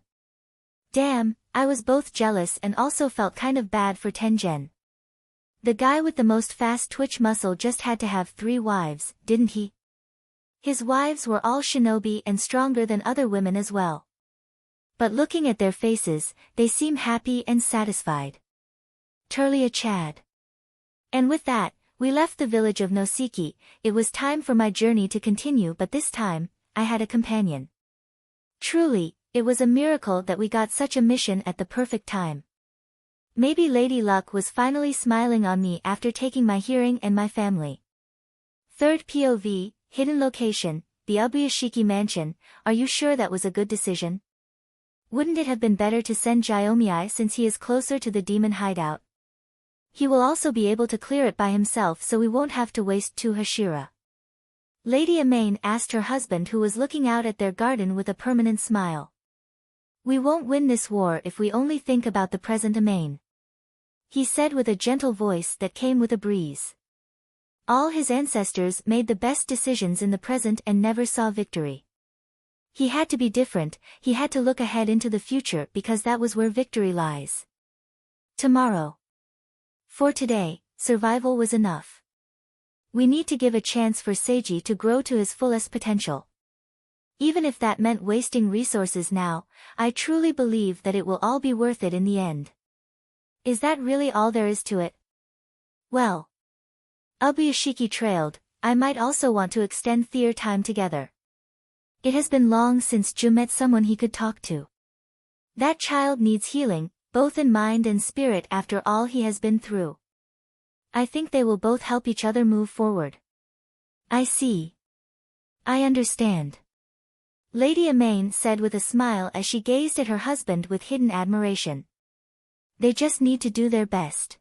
Damn, I was both jealous and also felt kind of bad for Tengen. The guy with the most fast twitch muscle just had to have 3 wives, didn't he? His wives were all shinobi and stronger than other women as well. But looking at their faces, they seem happy and satisfied. Turlia Chad. And with that, we left the village of Noseki. It was time for my journey to continue, but this time, I had a companion. Truly, it was a miracle that we got such a mission at the perfect time. Maybe Lady Luck was finally smiling on me after taking my hearing and my family. Third POV, hidden location, the Ubuyashiki mansion. Are you sure that was a good decision? Wouldn't it have been better to send Jyomiai since he is closer to the demon hideout? He will also be able to clear it by himself, so we won't have to waste 2 Hashira. Lady Amain asked her husband, who was looking out at their garden with a permanent smile. We won't win this war if we only think about the present, Amain. He said with a gentle voice that came with a breeze. All his ancestors made the best decisions in the present and never saw victory. He had to be different, he had to look ahead into the future because that was where victory lies. Tomorrow. For today, survival was enough. We need to give a chance for Seiji to grow to his fullest potential. Even if that meant wasting resources now, I truly believe that it will all be worth it in the end. Is that really all there is to it? Well. Ubuyashiki trailed, I might also want to extend their time together. It has been long since Ju met someone he could talk to. That child needs healing, both in mind and spirit after all he has been through. I think they will both help each other move forward. I see. I understand. Lady Amain said with a smile as she gazed at her husband with hidden admiration. They just need to do their best.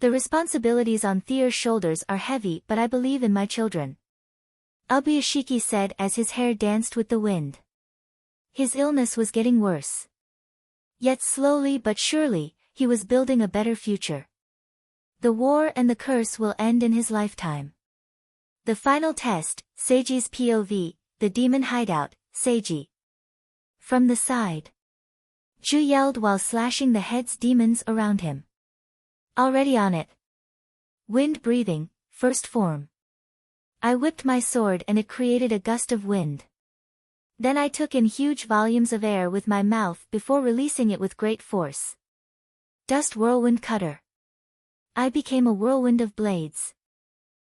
The responsibilities on Thea's shoulders are heavy, but I believe in my children. Ubuyashiki said as his hair danced with the wind. His illness was getting worse. Yet slowly but surely, he was building a better future. The war and the curse will end in his lifetime. The final test, Seiji's POV, the demon hideout, Seiji. From the side. Ju yelled while slashing the heads demons around him. Already on it. Wind breathing, first form. I whipped my sword and it created a gust of wind. Then I took in huge volumes of air with my mouth before releasing it with great force. Dust whirlwind cutter. I became a whirlwind of blades.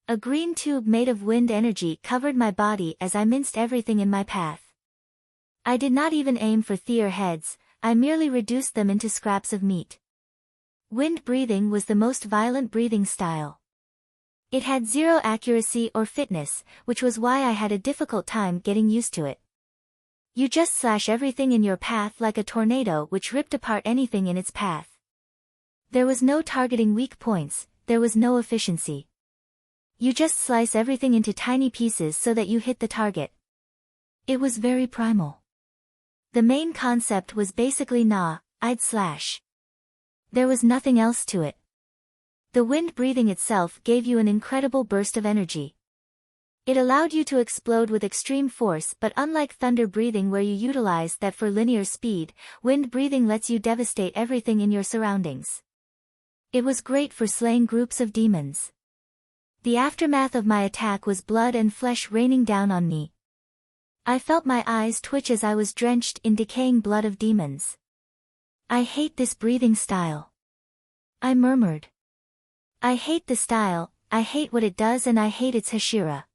A green tube made of wind energy covered my body as I minced everything in my path. I did not even aim for their heads, I merely reduced them into scraps of meat. Wind breathing was the most violent breathing style. It had zero accuracy or fitness, which was why I had a difficult time getting used to it. You just slash everything in your path like a tornado which ripped apart anything in its path. There was no targeting weak points, there was no efficiency. You just slice everything into tiny pieces so that you hit the target. It was very primal. The main concept was basically I'd slash. There was nothing else to it. The wind breathing itself gave you an incredible burst of energy. It allowed you to explode with extreme force, but unlike thunder breathing where you utilize that for linear speed, wind breathing lets you devastate everything in your surroundings. It was great for slaying groups of demons. The aftermath of my attack was blood and flesh raining down on me. I felt my eyes twitch as I was drenched in decaying blood of demons. I hate this breathing style. I murmured. I hate the style, I hate what it does, and I hate its Hashira.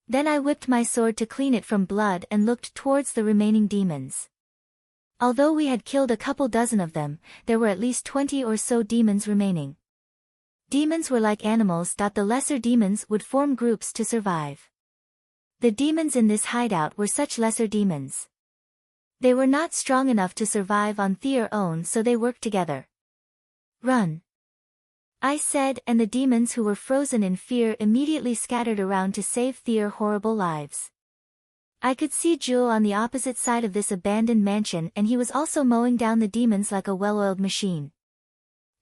Then I whipped my sword to clean it from blood and looked towards the remaining demons. Although we had killed a couple dozen of them, there were at least 20 or so demons remaining. Demons were like animals. The lesser demons would form groups to survive. The demons in this hideout were such lesser demons. They were not strong enough to survive on their own, so they worked together. Run! I said, and the demons who were frozen in fear immediately scattered around to save their horrible lives. I could see Jewel on the opposite side of this abandoned mansion, and he was also mowing down the demons like a well-oiled machine.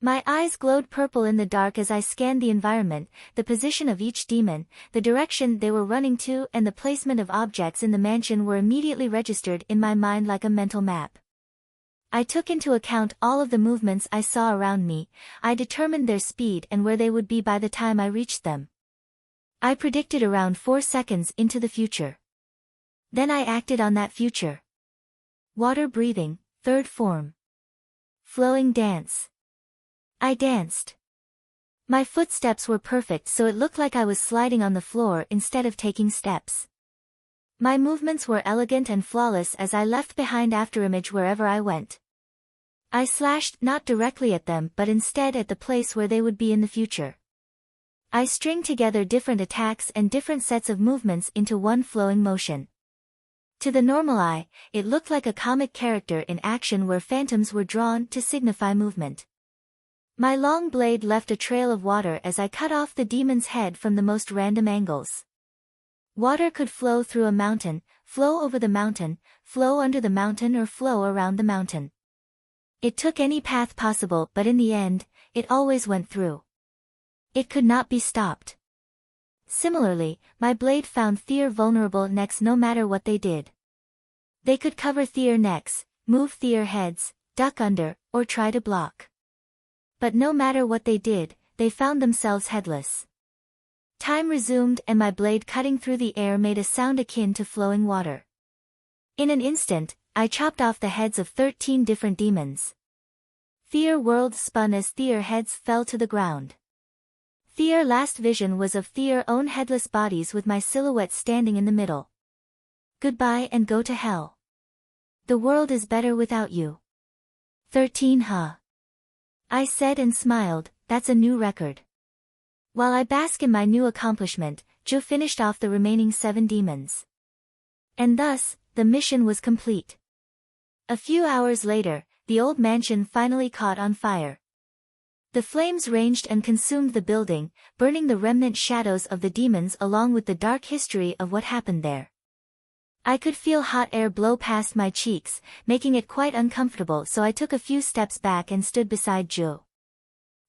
My eyes glowed purple in the dark as I scanned the environment, the position of each demon, the direction they were running to, and the placement of objects in the mansion were immediately registered in my mind like a mental map. I took into account all of the movements I saw around me, I determined their speed and where they would be by the time I reached them. I predicted around 4 seconds into the future. Then I acted on that future. Water breathing, third form. Flowing dance. I danced. My footsteps were perfect, so it looked like I was sliding on the floor instead of taking steps. My movements were elegant and flawless as I left behind afterimage wherever I went. I slashed not directly at them but instead at the place where they would be in the future. I stringed together different attacks and different sets of movements into one flowing motion. To the normal eye, it looked like a comic character in action where phantoms were drawn to signify movement. My long blade left a trail of water as I cut off the demon's head from the most random angles. Water could flow through a mountain, flow over the mountain, flow under the mountain or flow around the mountain. It took any path possible but in the end, it always went through. It could not be stopped. Similarly, my blade found Thier vulnerable necks no matter what they did. They could cover Thier necks, move Thier heads, duck under, or try to block. But no matter what they did, they found themselves headless. Time resumed and my blade cutting through the air made a sound akin to flowing water. In an instant, I chopped off the heads of 13 different demons. Thier world spun as Thier heads fell to the ground. Thier last vision was of Thier own headless bodies with my silhouette standing in the middle. Goodbye and go to hell. The world is better without you. 13 huh? I said and smiled, that's a new record. While I bask in my new accomplishment, Zhu finished off the remaining 7 demons. And thus, the mission was complete. A few hours later, the old mansion finally caught on fire. The flames ranged and consumed the building, burning the remnant shadows of the demons along with the dark history of what happened there. I could feel hot air blow past my cheeks, making it quite uncomfortable, so I took a few steps back and stood beside Zhu.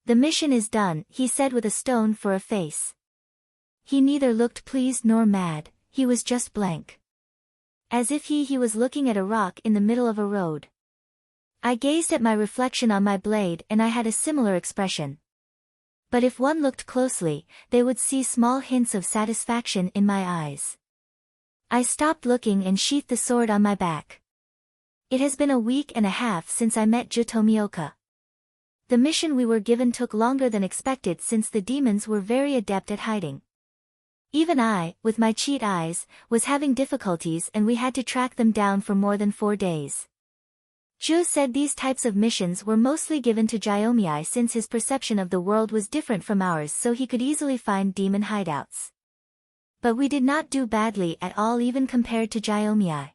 The mission is done, he said with a stone for a face. He neither looked pleased nor mad, he was just blank. As if he was looking at a rock in the middle of a road. I gazed at my reflection on my blade and I had a similar expression. But if one looked closely, they would see small hints of satisfaction in my eyes. I stopped looking and sheathed the sword on my back. It has been a week and a half since I met Zhu Tomioka. The mission we were given took longer than expected since the demons were very adept at hiding. Even I, with my cheat eyes, was having difficulties and we had to track them down for more than 4 days. Zhu said these types of missions were mostly given to Jyomiai since his perception of the world was different from ours, so he could easily find demon hideouts. But we did not do badly at all even compared to Jyomiai.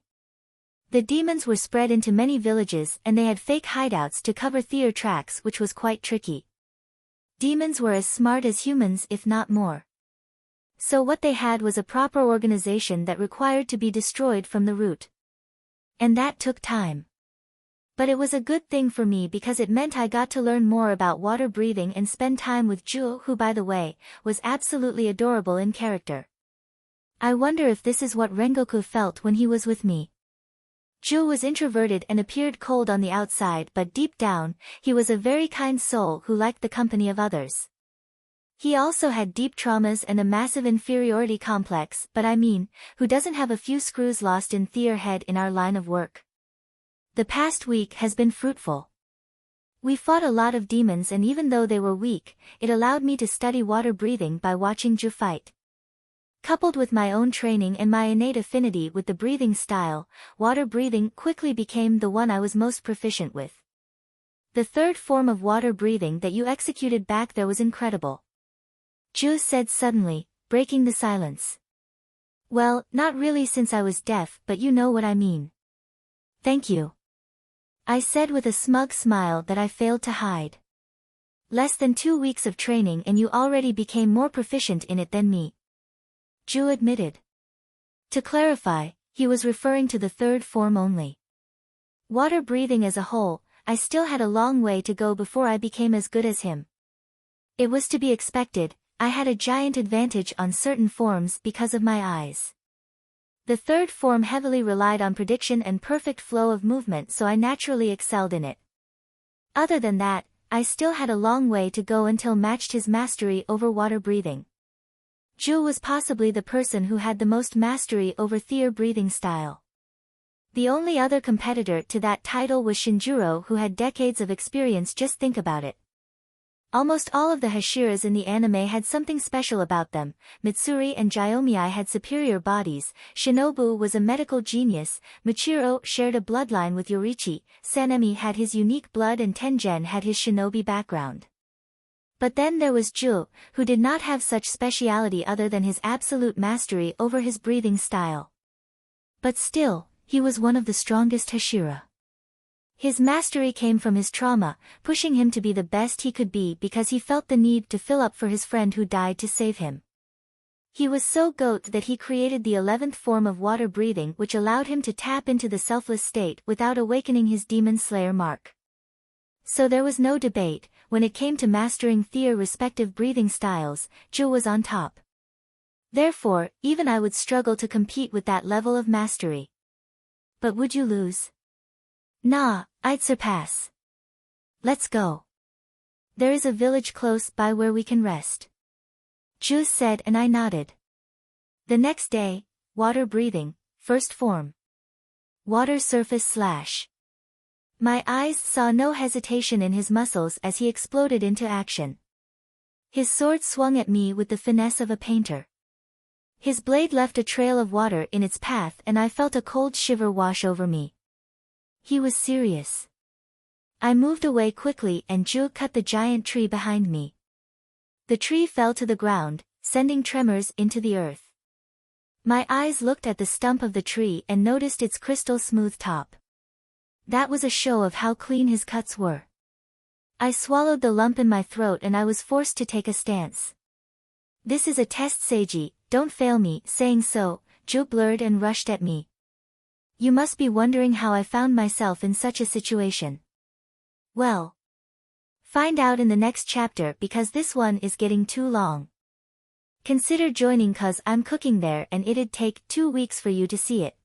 The demons were spread into many villages and they had fake hideouts to cover Thier tracks, which was quite tricky. Demons were as smart as humans if not more. So what they had was a proper organization that required to be destroyed from the root. And that took time. But it was a good thing for me because it meant I got to learn more about water breathing and spend time with Zhu, who by the way, was absolutely adorable in character. I wonder if this is what Rengoku felt when he was with me. Zhu was introverted and appeared cold on the outside, but deep down, he was a very kind soul who liked the company of others. He also had deep traumas and a massive inferiority complex, but I mean, who doesn't have a few screws lost in Thier head in our line of work? The past week has been fruitful. We fought a lot of demons and even though they were weak, it allowed me to study water breathing by watching Zhu fight. Coupled with my own training and my innate affinity with the breathing style, water breathing quickly became the one I was most proficient with. The third form of water breathing that you executed back there was incredible. Zhu said suddenly, breaking the silence. Well, not really since I was deaf, but you know what I mean. Thank you. I said with a smug smile that I failed to hide. Less than 2 weeks of training and you already became more proficient in it than me. Zhu admitted. To clarify, he was referring to the third form only. Water breathing as a whole, I still had a long way to go before I became as good as him. It was to be expected, I had a giant advantage on certain forms because of my eyes. The third form heavily relied on prediction and perfect flow of movement, so I naturally excelled in it. Other than that, I still had a long way to go until matched his mastery over water breathing. Ju was possibly the person who had the most mastery over their breathing style. The only other competitor to that title was Shinjuro, who had decades of experience. Just think about it. Almost all of the Hashiras in the anime had something special about them. Mitsuri and Gyomii had superior bodies, Shinobu was a medical genius, Michiro shared a bloodline with Yorichi, Sanemi had his unique blood and Tengen had his shinobi background. But then there was Ju, who did not have such speciality other than his absolute mastery over his breathing style. But still, he was one of the strongest Hashira. His mastery came from his trauma, pushing him to be the best he could be because he felt the need to fill up for his friend who died to save him. He was so goat that he created the 11th form of water breathing, which allowed him to tap into the selfless state without awakening his Demon Slayer mark. So there was no debate, when it came to mastering their respective breathing styles, Ju was on top. Therefore, even I would struggle to compete with that level of mastery. But would you lose? Nah, I'd surpass. Let's go. There is a village close by where we can rest. Ju said and I nodded. The next day, water breathing, first form. Water surface slash. My eyes saw no hesitation in his muscles as he exploded into action. His sword swung at me with the finesse of a painter. His blade left a trail of water in its path and I felt a cold shiver wash over me. He was serious. I moved away quickly and Ju cut the giant tree behind me. The tree fell to the ground, sending tremors into the earth. My eyes looked at the stump of the tree and noticed its crystal smooth top. That was a show of how clean his cuts were. I swallowed the lump in my throat and I was forced to take a stance. This is a test, Seiji, don't fail me. Saying so, Ju blurred and rushed at me. You must be wondering how I found myself in such a situation. Well, find out in the next chapter because this one is getting too long. Consider joining cause I'm cooking there and it'd take 2 weeks for you to see it.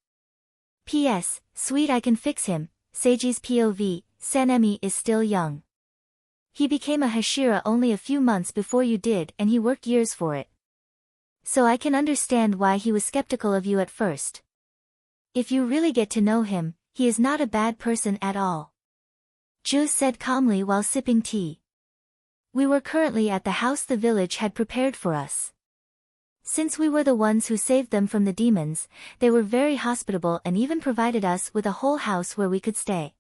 P.S. Sweet, I can fix him. Seiji's POV, Sanemi is still young. He became a Hashira only a few months before you did and he worked years for it. So I can understand why he was skeptical of you at first. If you really get to know him, he is not a bad person at all. Ju said calmly while sipping tea. We were currently at the house the village had prepared for us. Since we were the ones who saved them from the demons, they were very hospitable and even provided us with a whole house where we could stay.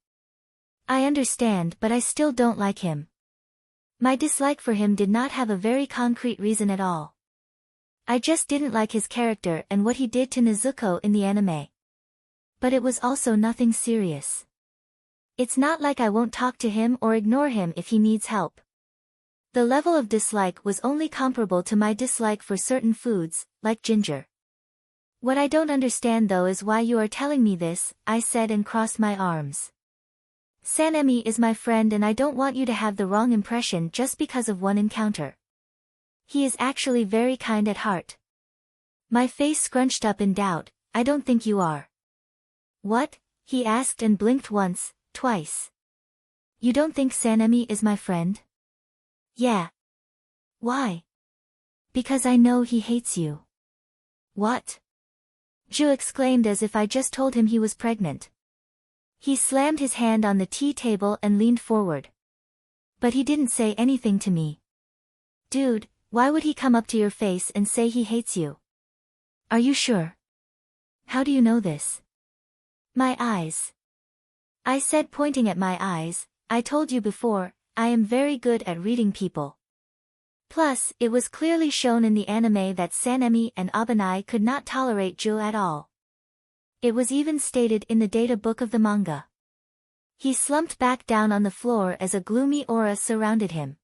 I understand, but I still don't like him. My dislike for him did not have a very concrete reason at all. I just didn't like his character and what he did to Nezuko in the anime. But it was also nothing serious. It's not like I won't talk to him or ignore him if he needs help. The level of dislike was only comparable to my dislike for certain foods, like ginger. What I don't understand though is why you are telling me this, I said and crossed my arms. Sanemi is my friend and I don't want you to have the wrong impression just because of one encounter. He is actually very kind at heart. My face scrunched up in doubt. I don't think you are. What? He asked and blinked once, twice. You don't think Sanemi is my friend? Yeah. Why? Because I know he hates you. What? Ju exclaimed as if I just told him he was pregnant. He slammed his hand on the tea table and leaned forward. But he didn't say anything to me. Dude, why would he come up to your face and say he hates you? Are you sure? How do you know this? My eyes. I said, pointing at my eyes. I told you before, I am very good at reading people. Plus, it was clearly shown in the anime that Sanemi and Abanai could not tolerate Ju at all. It was even stated in the data book of the manga. He slumped back down on the floor as a gloomy aura surrounded him.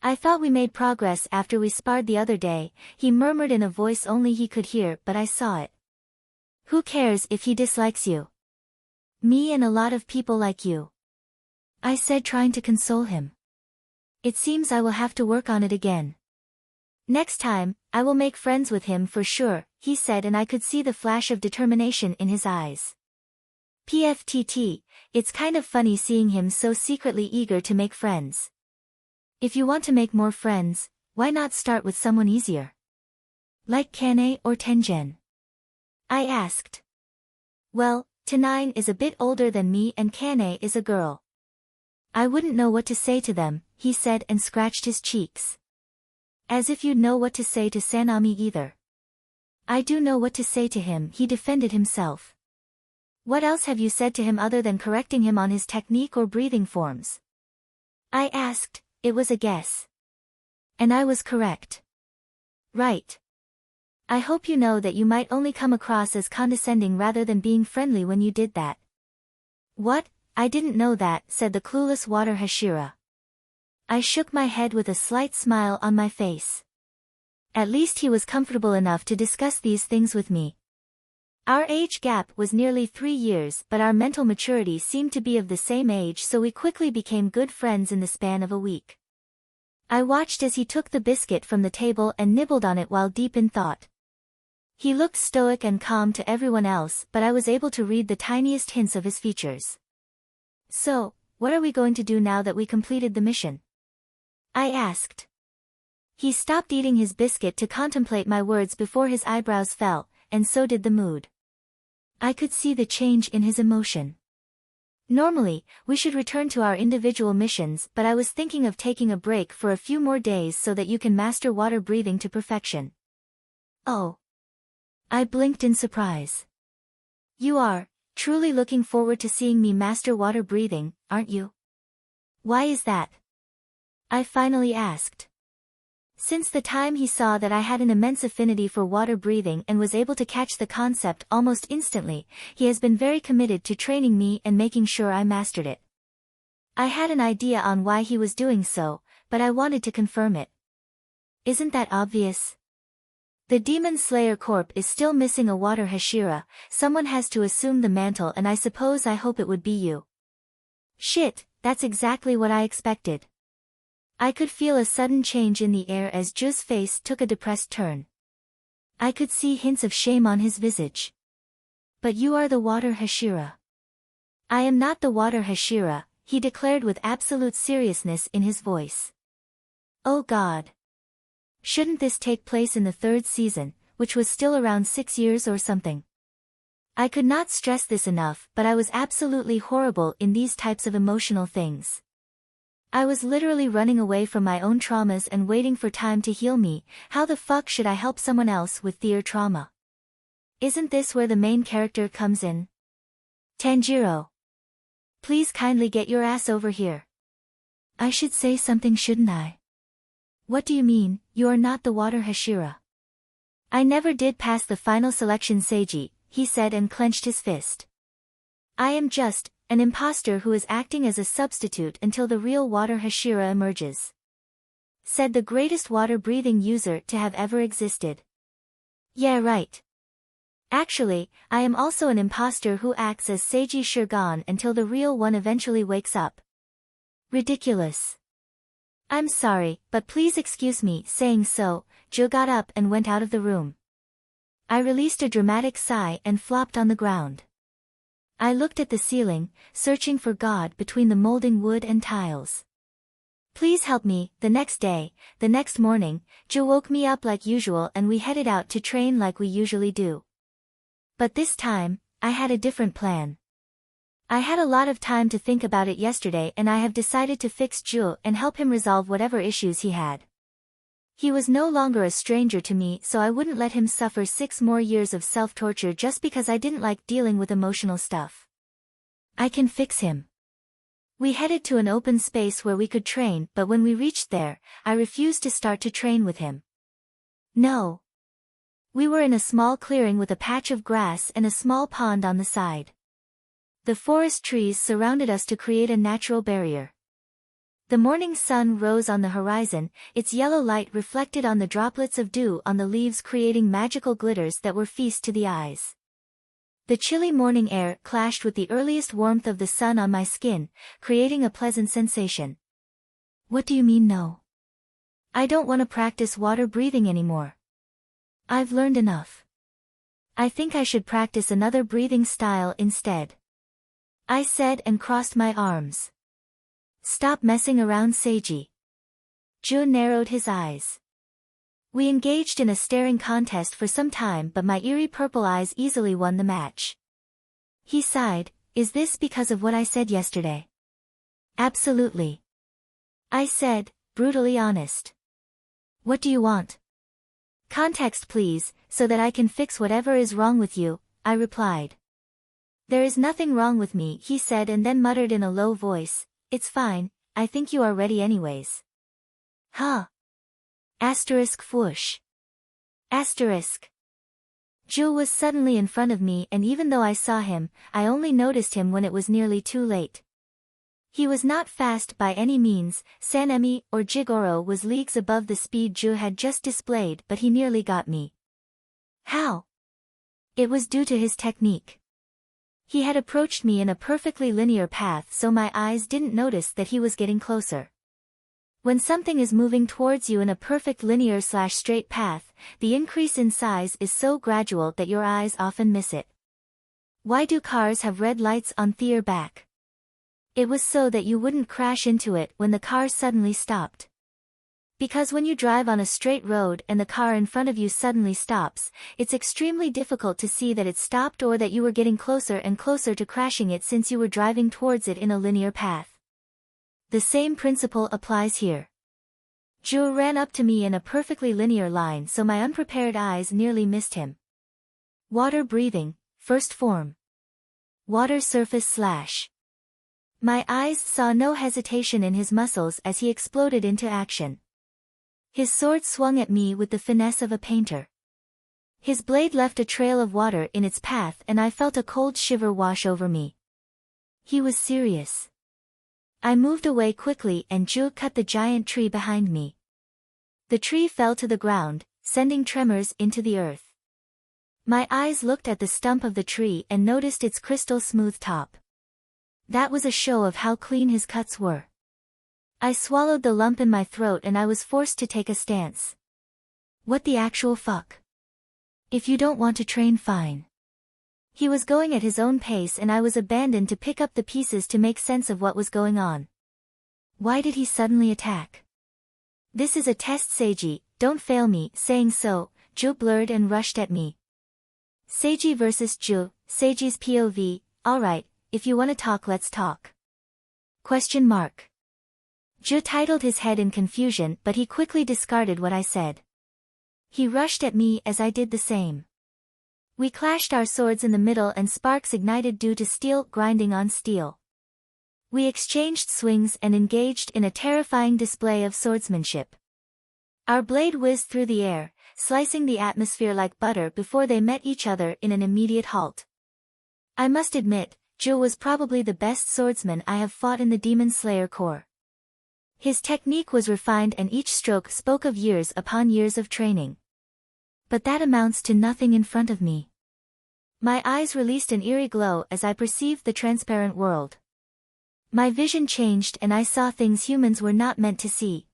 I thought we made progress after we sparred the other day, he murmured in a voice only he could hear, but I saw it. Who cares if he dislikes you? Me and a lot of people like you. I said, trying to console him. It seems I will have to work on it again. Next time, I will make friends with him for sure, he said, and I could see the flash of determination in his eyes. PFTT, it's kind of funny seeing him so secretly eager to make friends. If you want to make more friends, why not start with someone easier? Like Kane or Tengen? I asked. Well, Tenine is a bit older than me and Kane is a girl. I wouldn't know what to say to them, he said and scratched his cheeks. As if you'd know what to say to Sanami either. I do know what to say to him, he defended himself. What else have you said to him other than correcting him on his technique or breathing forms? I asked. It was a guess. And I was correct. Right. I hope you know that you might only come across as condescending rather than being friendly when you did that. What? I didn't know that, said the clueless water Hashira. I shook my head with a slight smile on my face. At least he was comfortable enough to discuss these things with me. Our age gap was nearly 3 years, but our mental maturity seemed to be of the same age, so we quickly became good friends in the span of a week. I watched as he took the biscuit from the table and nibbled on it while deep in thought. He looked stoic and calm to everyone else, but I was able to read the tiniest hints of his features. So, what are we going to do now that we completed the mission? I asked. He stopped eating his biscuit to contemplate my words before his eyebrows fell, and so did the mood. I could see the change in his emotion. Normally, we should return to our individual missions, but I was thinking of taking a break for a few more days so that you can master water breathing to perfection. Oh. I blinked in surprise. You are truly looking forward to seeing me master water breathing, aren't you? Why is that? I finally asked. Since the time he saw that I had an immense affinity for water breathing and was able to catch the concept almost instantly, he has been very committed to training me and making sure I mastered it. I had an idea on why he was doing so, but I wanted to confirm it. Isn't that obvious? The Demon Slayer Corp is still missing a water Hashira, someone has to assume the mantle and I hope it would be you. Shit, that's exactly what I expected. I could feel a sudden change in the air as Ju's face took a depressed turn. I could see hints of shame on his visage. But you are the water Hashira. I am not the water Hashira, he declared with absolute seriousness in his voice. Oh God. Shouldn't this take place in the 3rd season, which was still around 6 years or something? I could not stress this enough, but I was absolutely horrible in these types of emotional things. I was literally running away from my own traumas and waiting for time to heal me. How the fuck should I help someone else with their trauma? Isn't this where the main character comes in? Tanjiro. Please kindly get your ass over here. I should say something, shouldn't I? What do you mean, you are not the water Hashira? I never did pass the final selection Seiji, he said and clenched his fist. I am just an imposter who is acting as a substitute until the real water Hashira emerges. Said the greatest water-breathing user to have ever existed. Yeah, right. Actually, I am also an imposter who acts as Seiji Shirgan until the real one eventually wakes up. Ridiculous. I'm sorry, but please excuse me. Saying so, Jo got up and went out of the room. I released a dramatic sigh and flopped on the ground. I looked at the ceiling, searching for God between the molding wood and tiles. Please help me. The next morning, Jo woke me up like usual and we headed out to train like we usually do. But this time, I had a different plan. I had a lot of time to think about it yesterday and I have decided to fix Jo and help him resolve whatever issues he had. He was no longer a stranger to me, so I wouldn't let him suffer 6 more years of self-torture just because I didn't like dealing with emotional stuff. I can fix him. We headed to an open space where we could train, but when we reached there, I refused to start to train with him. No. We were in a small clearing with a patch of grass and a small pond on the side. The forest trees surrounded us to create a natural barrier. The morning sun rose on the horizon, its yellow light reflected on the droplets of dew on the leaves creating magical glitters that were feast to the eyes. The chilly morning air clashed with the earliest warmth of the sun on my skin, creating a pleasant sensation. What do you mean no? I don't want to practice water breathing anymore. I've learned enough. I think I should practice another breathing style instead. I said and crossed my arms. Stop messing around, Seiji. Jo narrowed his eyes. We engaged in a staring contest for some time, but my eerie purple eyes easily won the match. He sighed, "Is this because of what I said yesterday?" "Absolutely," I said, brutally honest. "What do you want?" "Context please, so that I can fix whatever is wrong with you," I replied. "There is nothing wrong with me," he said, and then muttered in a low voice, "It's fine, I think you are ready anyways." Huh. Asterisk whoosh. Asterisk. Jewel was suddenly in front of me, and even though I saw him, I only noticed him when it was nearly too late. He was not fast by any means, Sanemi or Jigoro was leagues above the speed Ju had just displayed, but he nearly got me. How? It was due to his technique. He had approached me in a perfectly linear path, so my eyes didn't notice that he was getting closer. When something is moving towards you in a perfect linear/straight path, the increase in size is so gradual that your eyes often miss it. Why do cars have red lights on their back? It was so that you wouldn't crash into it when the car suddenly stopped. Because when you drive on a straight road and the car in front of you suddenly stops, it's extremely difficult to see that it stopped or that you were getting closer and closer to crashing it since you were driving towards it in a linear path. The same principle applies here. Ju ran up to me in a perfectly linear line, so my unprepared eyes nearly missed him. Water breathing, first form. Water surface slash. My eyes saw no hesitation in his muscles as he exploded into action. His sword swung at me with the finesse of a painter. His blade left a trail of water in its path, and I felt a cold shiver wash over me. He was serious. I moved away quickly and Ju cut the giant tree behind me. The tree fell to the ground, sending tremors into the earth. My eyes looked at the stump of the tree and noticed its crystal smooth top. That was a show of how clean his cuts were. I swallowed the lump in my throat and I was forced to take a stance. What the actual fuck? If you don't want to train, fine. He was going at his own pace and I was abandoned to pick up the pieces to make sense of what was going on. Why did he suddenly attack? This is a test, Seiji, don't fail me. Saying so, Ju blurred and rushed at me. Seiji versus Ju, Seiji's POV, alright, if you wanna talk let's talk. Question mark. Ju titled his head in confusion, but he quickly discarded what I said. He rushed at me as I did the same. We clashed our swords in the middle and sparks ignited due to steel grinding on steel. We exchanged swings and engaged in a terrifying display of swordsmanship. Our blade whizzed through the air, slicing the atmosphere like butter before they met each other in an immediate halt. I must admit, Ju was probably the best swordsman I have fought in the Demon Slayer Corps. His technique was refined and each stroke spoke of years upon years of training. But that amounts to nothing in front of me. My eyes released an eerie glow as I perceived the transparent world. My vision changed and I saw things humans were not meant to see.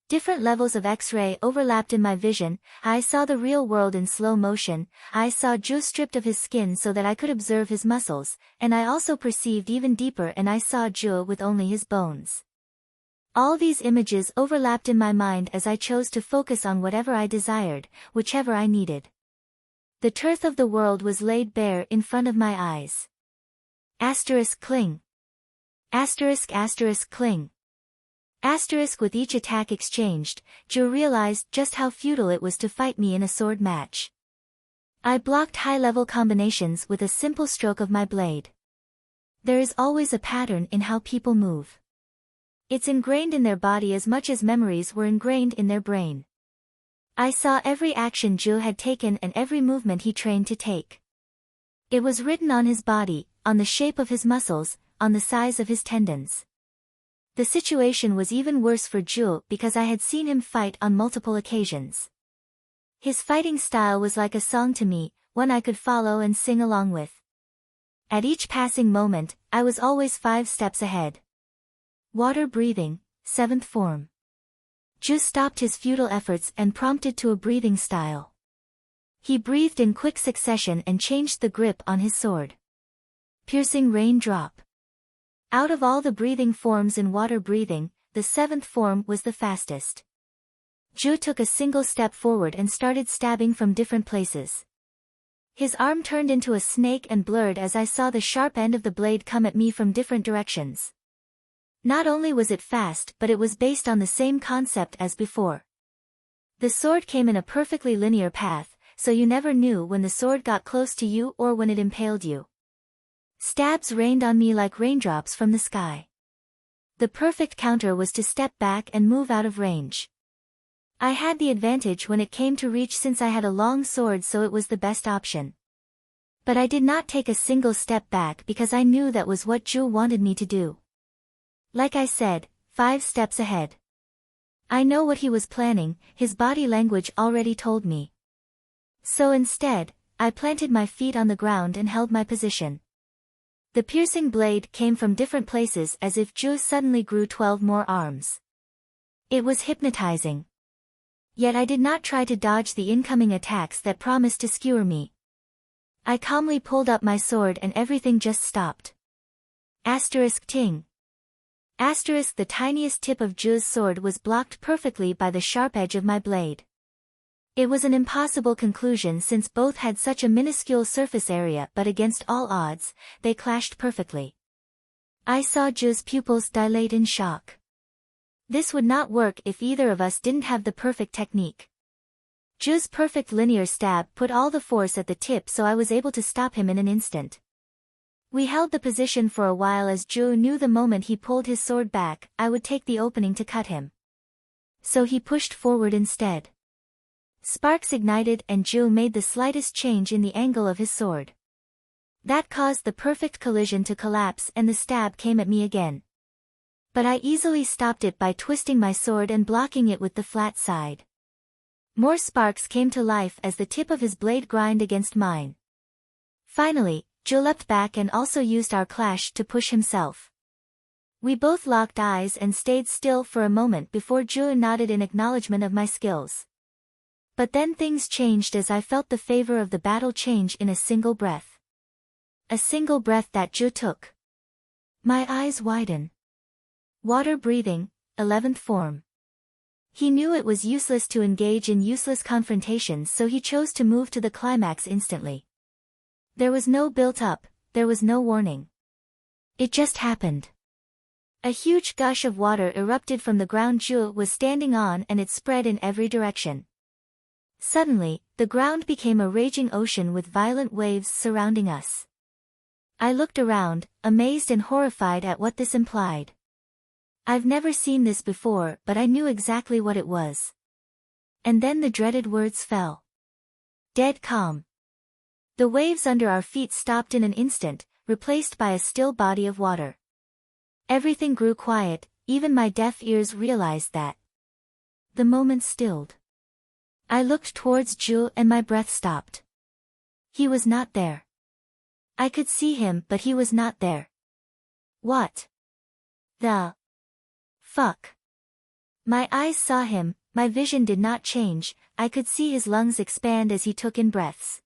Different levels of X-ray overlapped in my vision. I saw the real world in slow motion. I saw Ju stripped of his skin so that I could observe his muscles, and I also perceived even deeper and I saw Ju with only his bones. All these images overlapped in my mind as I chose to focus on whatever I desired, whichever I needed. The turf of the world was laid bare in front of my eyes. Asterisk cling. Asterisk cling. Asterisk with each attack exchanged, Ju realized just how futile it was to fight me in a sword match. I blocked high-level combinations with a simple stroke of my blade. There is always a pattern in how people move. It's ingrained in their body as much as memories were ingrained in their brain. I saw every action Ju had taken and every movement he trained to take. It was written on his body, on the shape of his muscles, on the size of his tendons. The situation was even worse for Ju because I had seen him fight on multiple occasions. His fighting style was like a song to me, one I could follow and sing along with. At each passing moment, I was always 5 steps ahead. Water breathing, 7th form. Ju stopped his futile efforts and prompted to a breathing style. He breathed in quick succession and changed the grip on his sword. Piercing rain drop. Out of all the breathing forms in water breathing, the 7th form was the fastest. Zhu took a single step forward and started stabbing from different places. His arm turned into a snake and blurred as I saw the sharp end of the blade come at me from different directions. Not only was it fast, but it was based on the same concept as before. The sword came in a perfectly linear path, so you never knew when the sword got close to you or when it impaled you. Stabs rained on me like raindrops from the sky. The perfect counter was to step back and move out of range. I had the advantage when it came to reach since I had a long sword, so it was the best option. But I did not take a single step back because I knew that was what Zhu wanted me to do. Like I said, 5 steps ahead. I know what he was planning, his body language already told me. So instead, I planted my feet on the ground and held my position. The piercing blade came from different places as if Zhu suddenly grew 12 more arms. It was hypnotizing. Yet I did not try to dodge the incoming attacks that promised to skewer me. I calmly pulled up my sword and everything just stopped. Ting. The tiniest tip of Zhu's sword was blocked perfectly by the sharp edge of my blade. It was an impossible conclusion since both had such a minuscule surface area, but against all odds, they clashed perfectly. I saw Zhu's pupils dilate in shock. This would not work if either of us didn't have the perfect technique. Zhu's perfect linear stab put all the force at the tip, so I was able to stop him in an instant. We held the position for a while as Zhu knew the moment he pulled his sword back, I would take the opening to cut him. So he pushed forward instead. Sparks ignited and Zhu made the slightest change in the angle of his sword. That caused the perfect collision to collapse and the stab came at me again. But I easily stopped it by twisting my sword and blocking it with the flat side. More sparks came to life as the tip of his blade grind against mine. Finally, Zhu leapt back and also used our clash to push himself. We both locked eyes and stayed still for a moment before Zhu nodded in acknowledgement of my skills. But then things changed as I felt the favor of the battle change in a single breath. A single breath that Zhu took. My eyes widen. Water breathing, 11th form. He knew it was useless to engage in useless confrontations, so he chose to move to the climax instantly. There was no built-up, there was no warning. It just happened. A huge gush of water erupted from the ground Zhu was standing on and it spread in every direction. Suddenly, the ground became a raging ocean with violent waves surrounding us. I looked around, amazed and horrified at what this implied. I've never seen this before, but I knew exactly what it was. And then the dreaded words fell. Dead calm. The waves under our feet stopped in an instant, replaced by a still body of water. Everything grew quiet, even my deaf ears realized that. The moment stilled. I looked towards Zhu and my breath stopped. He was not there. I could see him, but he was not there. What the fuck? My eyes saw him, my vision did not change, I could see his lungs expand as he took in breaths.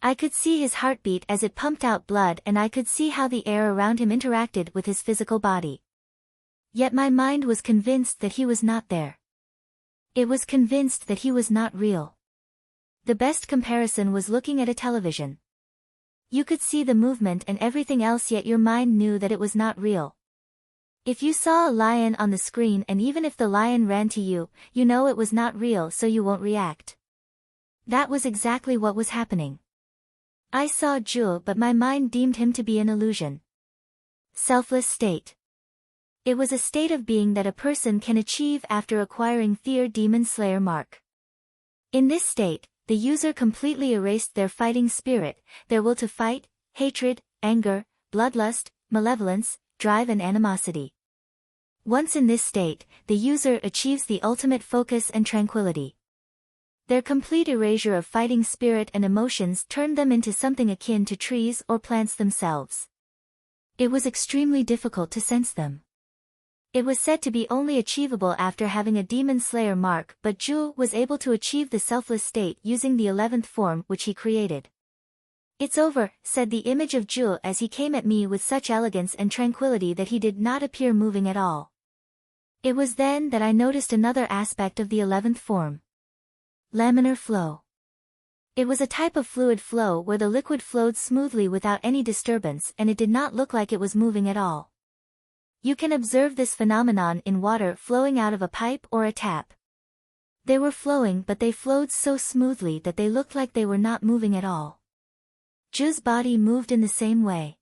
I could see his heartbeat as it pumped out blood and I could see how the air around him interacted with his physical body. Yet my mind was convinced that he was not there. It was convinced that he was not real. The best comparison was looking at a television. You could see the movement and everything else, yet your mind knew that it was not real. If you saw a lion on the screen and even if the lion ran to you, you know it was not real, so you won't react. That was exactly what was happening. I saw Zhu, but my mind deemed him to be an illusion. Selfless state. It was a state of being that a person can achieve after acquiring Fear Demon Slayer mark. In this state, the user completely erased their fighting spirit, their will to fight, hatred, anger, bloodlust, malevolence, drive and animosity. Once in this state, the user achieves the ultimate focus and tranquility. Their complete erasure of fighting spirit and emotions turned them into something akin to trees or plants themselves. It was extremely difficult to sense them. It was said to be only achievable after having a Demon Slayer mark, but Zhu was able to achieve the selfless state using the 11th form which he created. It's over, said the image of Zhu as he came at me with such elegance and tranquility that he did not appear moving at all. It was then that I noticed another aspect of the 11th form. Laminar flow. It was a type of fluid flow where the liquid flowed smoothly without any disturbance and it did not look like it was moving at all. You can observe this phenomenon in water flowing out of a pipe or a tap. They were flowing but they flowed so smoothly that they looked like they were not moving at all. Ju's body moved in the same way.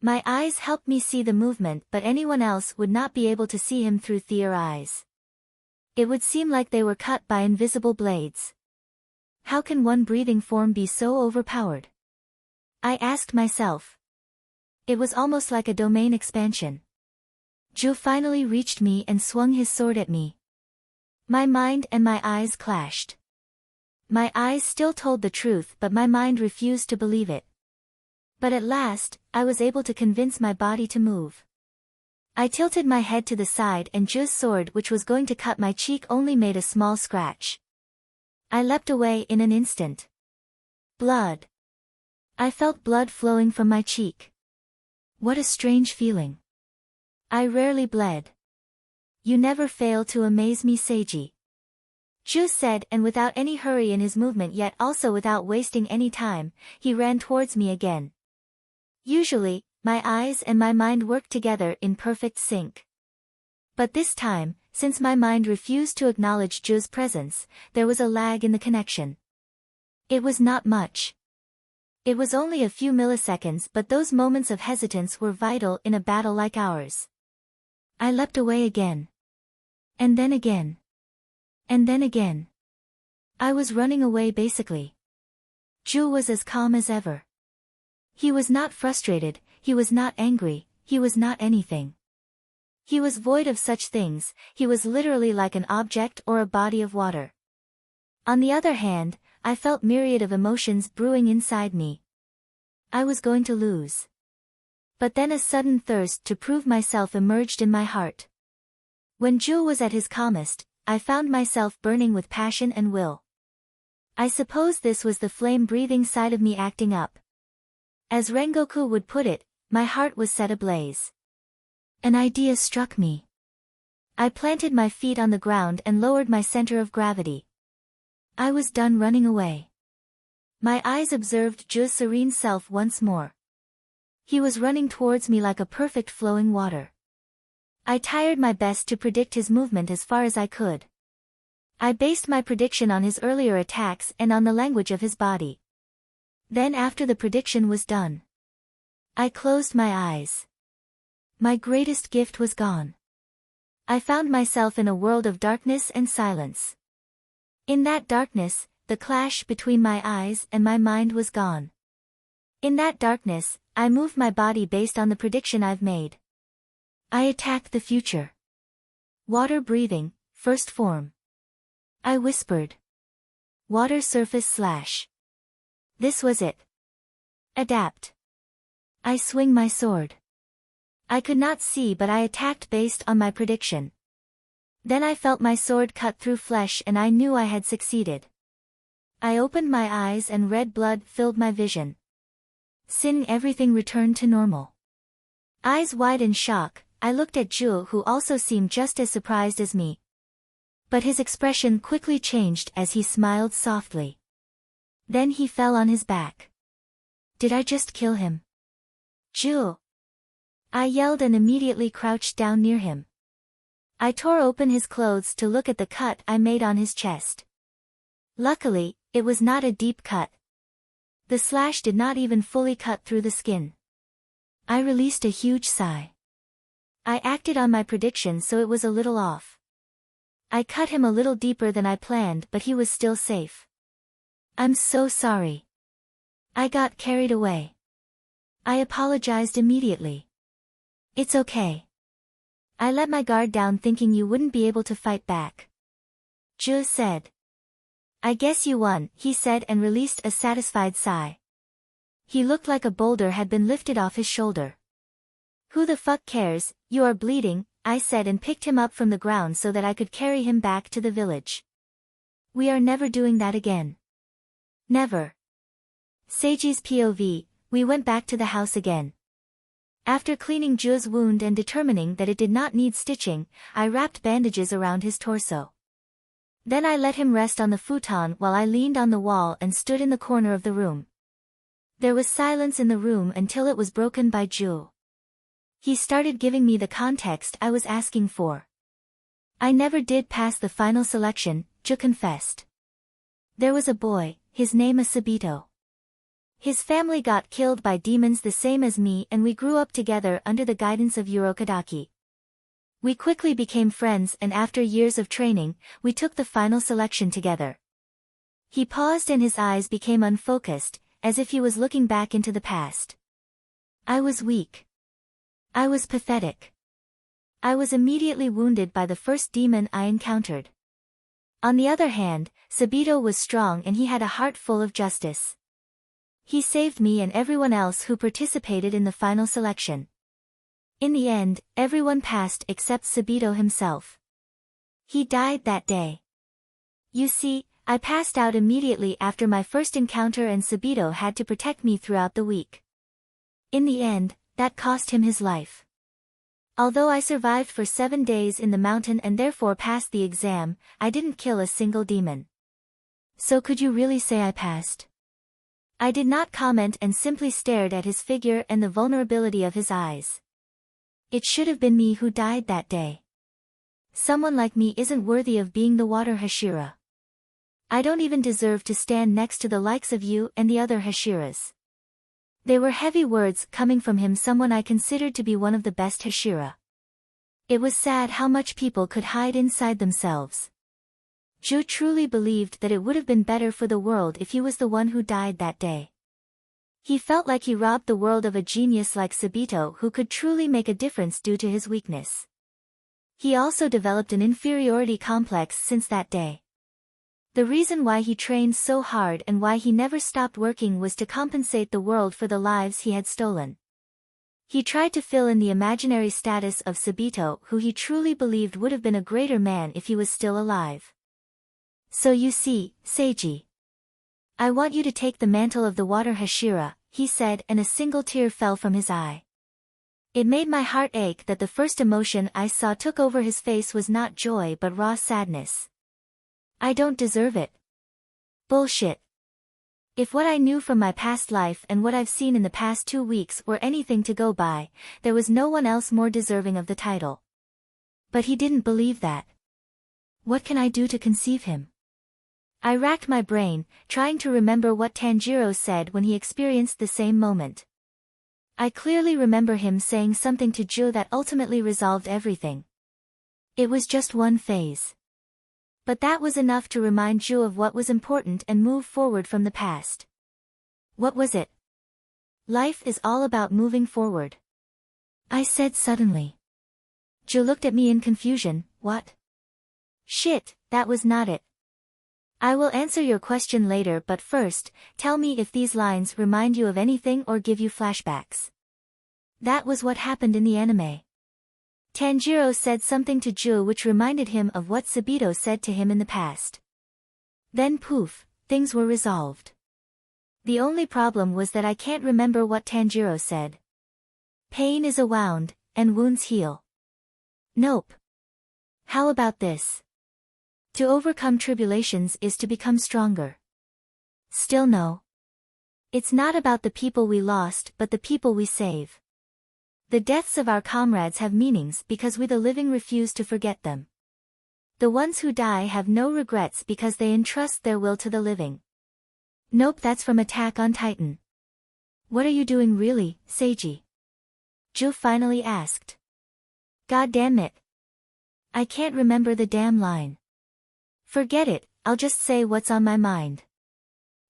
My eyes helped me see the movement but anyone else would not be able to see him through their eyes. It would seem like they were cut by invisible blades. How can one breathing form be so overpowered? I asked myself. It was almost like a domain expansion. Ju finally reached me and swung his sword at me. My mind and my eyes clashed. My eyes still told the truth but my mind refused to believe it. But at last, I was able to convince my body to move. I tilted my head to the side and Ju's sword which was going to cut my cheek only made a small scratch. I leapt away in an instant. Blood. I felt blood flowing from my cheek. What a strange feeling. I rarely bled. You never fail to amaze me, Seiji. Ju said, and without any hurry in his movement yet also without wasting any time, he ran towards me again. Usually, my eyes and my mind work together in perfect sync. But this time, since my mind refused to acknowledge Ju's presence, there was a lag in the connection. It was not much. It was only a few milliseconds but those moments of hesitance were vital in a battle like ours. I leapt away again. And then again. And then again. I was running away basically. Ju was as calm as ever. He was not frustrated, he was not angry, he was not anything. He was void of such things, he was literally like an object or a body of water. On the other hand, I felt myriad of emotions brewing inside me. I was going to lose. But then a sudden thirst to prove myself emerged in my heart. When Ju was at his calmest, I found myself burning with passion and will. I suppose this was the flame-breathing side of me acting up. As Rengoku would put it, my heart was set ablaze. An idea struck me. I planted my feet on the ground and lowered my center of gravity. I was done running away. My eyes observed Ju's serene self once more. He was running towards me like a perfect flowing water. I tried my best to predict his movement as far as I could. I based my prediction on his earlier attacks and on the language of his body. Then after the prediction was done, I closed my eyes. My greatest gift was gone. I found myself in a world of darkness and silence. In that darkness, the clash between my eyes and my mind was gone. In that darkness, I moved my body based on the prediction I've made. I attacked the future. Water breathing, first form. I whispered. Water surface slash. This was it. Adapt. I swing my sword. I could not see but I attacked based on my prediction. Then I felt my sword cut through flesh and I knew I had succeeded. I opened my eyes and red blood filled my vision. Seeing everything returned to normal. Eyes wide in shock, I looked at Ju who also seemed just as surprised as me. But his expression quickly changed as he smiled softly. Then he fell on his back. Did I just kill him? Ju! I yelled and immediately crouched down near him. I tore open his clothes to look at the cut I made on his chest. Luckily, it was not a deep cut. The slash did not even fully cut through the skin. I released a huge sigh. I acted on my prediction so it was a little off. I cut him a little deeper than I planned but he was still safe. I'm so sorry. I got carried away. I apologized immediately. It's okay. I let my guard down thinking you wouldn't be able to fight back. Ju said. I guess you won, he said and released a satisfied sigh. He looked like a boulder had been lifted off his shoulder. Who the fuck cares, you are bleeding, I said and picked him up from the ground so that I could carry him back to the village. We are never doing that again. Never. Seiji's POV, we went back to the house again. After cleaning Ju's wound and determining that it did not need stitching, I wrapped bandages around his torso. Then I let him rest on the futon while I leaned on the wall and stood in the corner of the room. There was silence in the room until it was broken by Ju. He started giving me the context I was asking for. I never did pass the final selection, Ju confessed. There was a boy, his name is Sabito. His family got killed by demons the same as me and we grew up together under the guidance of Urokadaki. We quickly became friends and after years of training, we took the final selection together. He paused and his eyes became unfocused, as if he was looking back into the past. I was weak. I was pathetic. I was immediately wounded by the first demon I encountered. On the other hand, Sabito was strong and he had a heart full of justice. He saved me and everyone else who participated in the final selection. In the end, everyone passed except Sabito himself. He died that day. You see, I passed out immediately after my first encounter and Sabito had to protect me throughout the week. In the end, that cost him his life. Although I survived for 7 days in the mountain and therefore passed the exam, I didn't kill a single demon. So could you really say I passed? I did not comment and simply stared at his figure and the vulnerability of his eyes. It should have been me who died that day. Someone like me isn't worthy of being the water Hashira. I don't even deserve to stand next to the likes of you and the other Hashiras. They were heavy words coming from him, someone I considered to be one of the best Hashira. It was sad how much people could hide inside themselves. Ju truly believed that it would have been better for the world if he was the one who died that day. He felt like he robbed the world of a genius like Sabito who could truly make a difference due to his weakness. He also developed an inferiority complex since that day. The reason why he trained so hard and why he never stopped working was to compensate the world for the lives he had stolen. He tried to fill in the imaginary status of Sabito, who he truly believed would have been a greater man if he was still alive. So you see, Seiji. I want you to take the mantle of the water Hashira, he said, and a single tear fell from his eye. It made my heart ache that the first emotion I saw took over his face was not joy but raw sadness. I don't deserve it. Bullshit. If what I knew from my past life and what I've seen in the past 2 weeks were anything to go by, there was no one else more deserving of the title. But he didn't believe that. What can I do to conceive him? I racked my brain, trying to remember what Tanjiro said when he experienced the same moment. I clearly remember him saying something to Ju that ultimately resolved everything. It was just one phase. But that was enough to remind Ju of what was important and move forward from the past. What was it? Life is all about moving forward. I said suddenly. Ju looked at me in confusion. What? Shit, that was not it. I will answer your question later, but first, tell me if these lines remind you of anything or give you flashbacks. That was what happened in the anime. Tanjiro said something to Ju which reminded him of what Sabito said to him in the past. Then poof, things were resolved. The only problem was that I can't remember what Tanjiro said. Pain is a wound, and wounds heal. Nope. How about this? To overcome tribulations is to become stronger. Still no. It's not about the people we lost but the people we save. The deaths of our comrades have meanings because we the living refuse to forget them. The ones who die have no regrets because they entrust their will to the living. Nope, that's from Attack on Titan. What are you doing really, Seiji? Ju finally asked. God damn it. I can't remember the damn line. Forget it, I'll just say what's on my mind.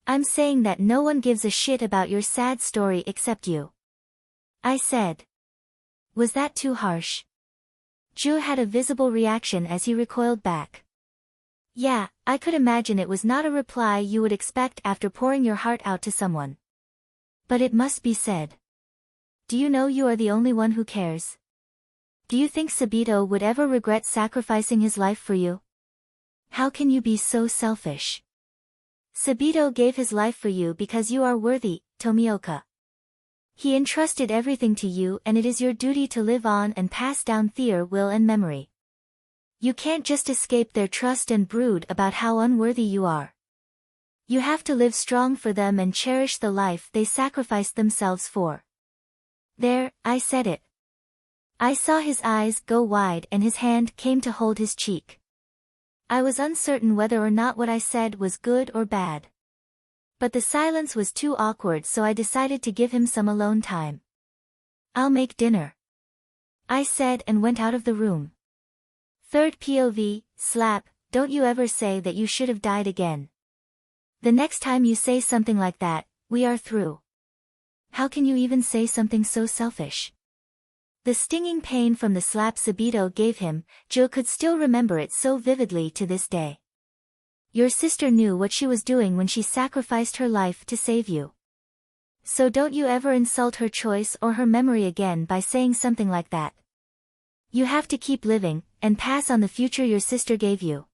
I'm saying that no one gives a shit about your sad story except you. I said. Was that too harsh? Ju had a visible reaction as he recoiled back. Yeah, I could imagine it was not a reply you would expect after pouring your heart out to someone. But it must be said. Do you know you are the only one who cares? Do you think Sabito would ever regret sacrificing his life for you? How can you be so selfish? Sabito gave his life for you because you are worthy, Tomioka. He entrusted everything to you and it is your duty to live on and pass down their will and memory. You can't just escape their trust and brood about how unworthy you are. You have to live strong for them and cherish the life they sacrificed themselves for. There, I said it. I saw his eyes go wide and his hand came to hold his cheek. I was uncertain whether or not what I said was good or bad. But the silence was too awkward, so I decided to give him some alone time. I'll make dinner, I said and went out of the room. Third POV, slap, don't you ever say that you should have died again. The next time you say something like that, we are through. How can you even say something so selfish? The stinging pain from the slap Sabito gave him, Joe could still remember it so vividly to this day. Your sister knew what she was doing when she sacrificed her life to save you. So don't you ever insult her choice or her memory again by saying something like that. You have to keep living, and pass on the future your sister gave you.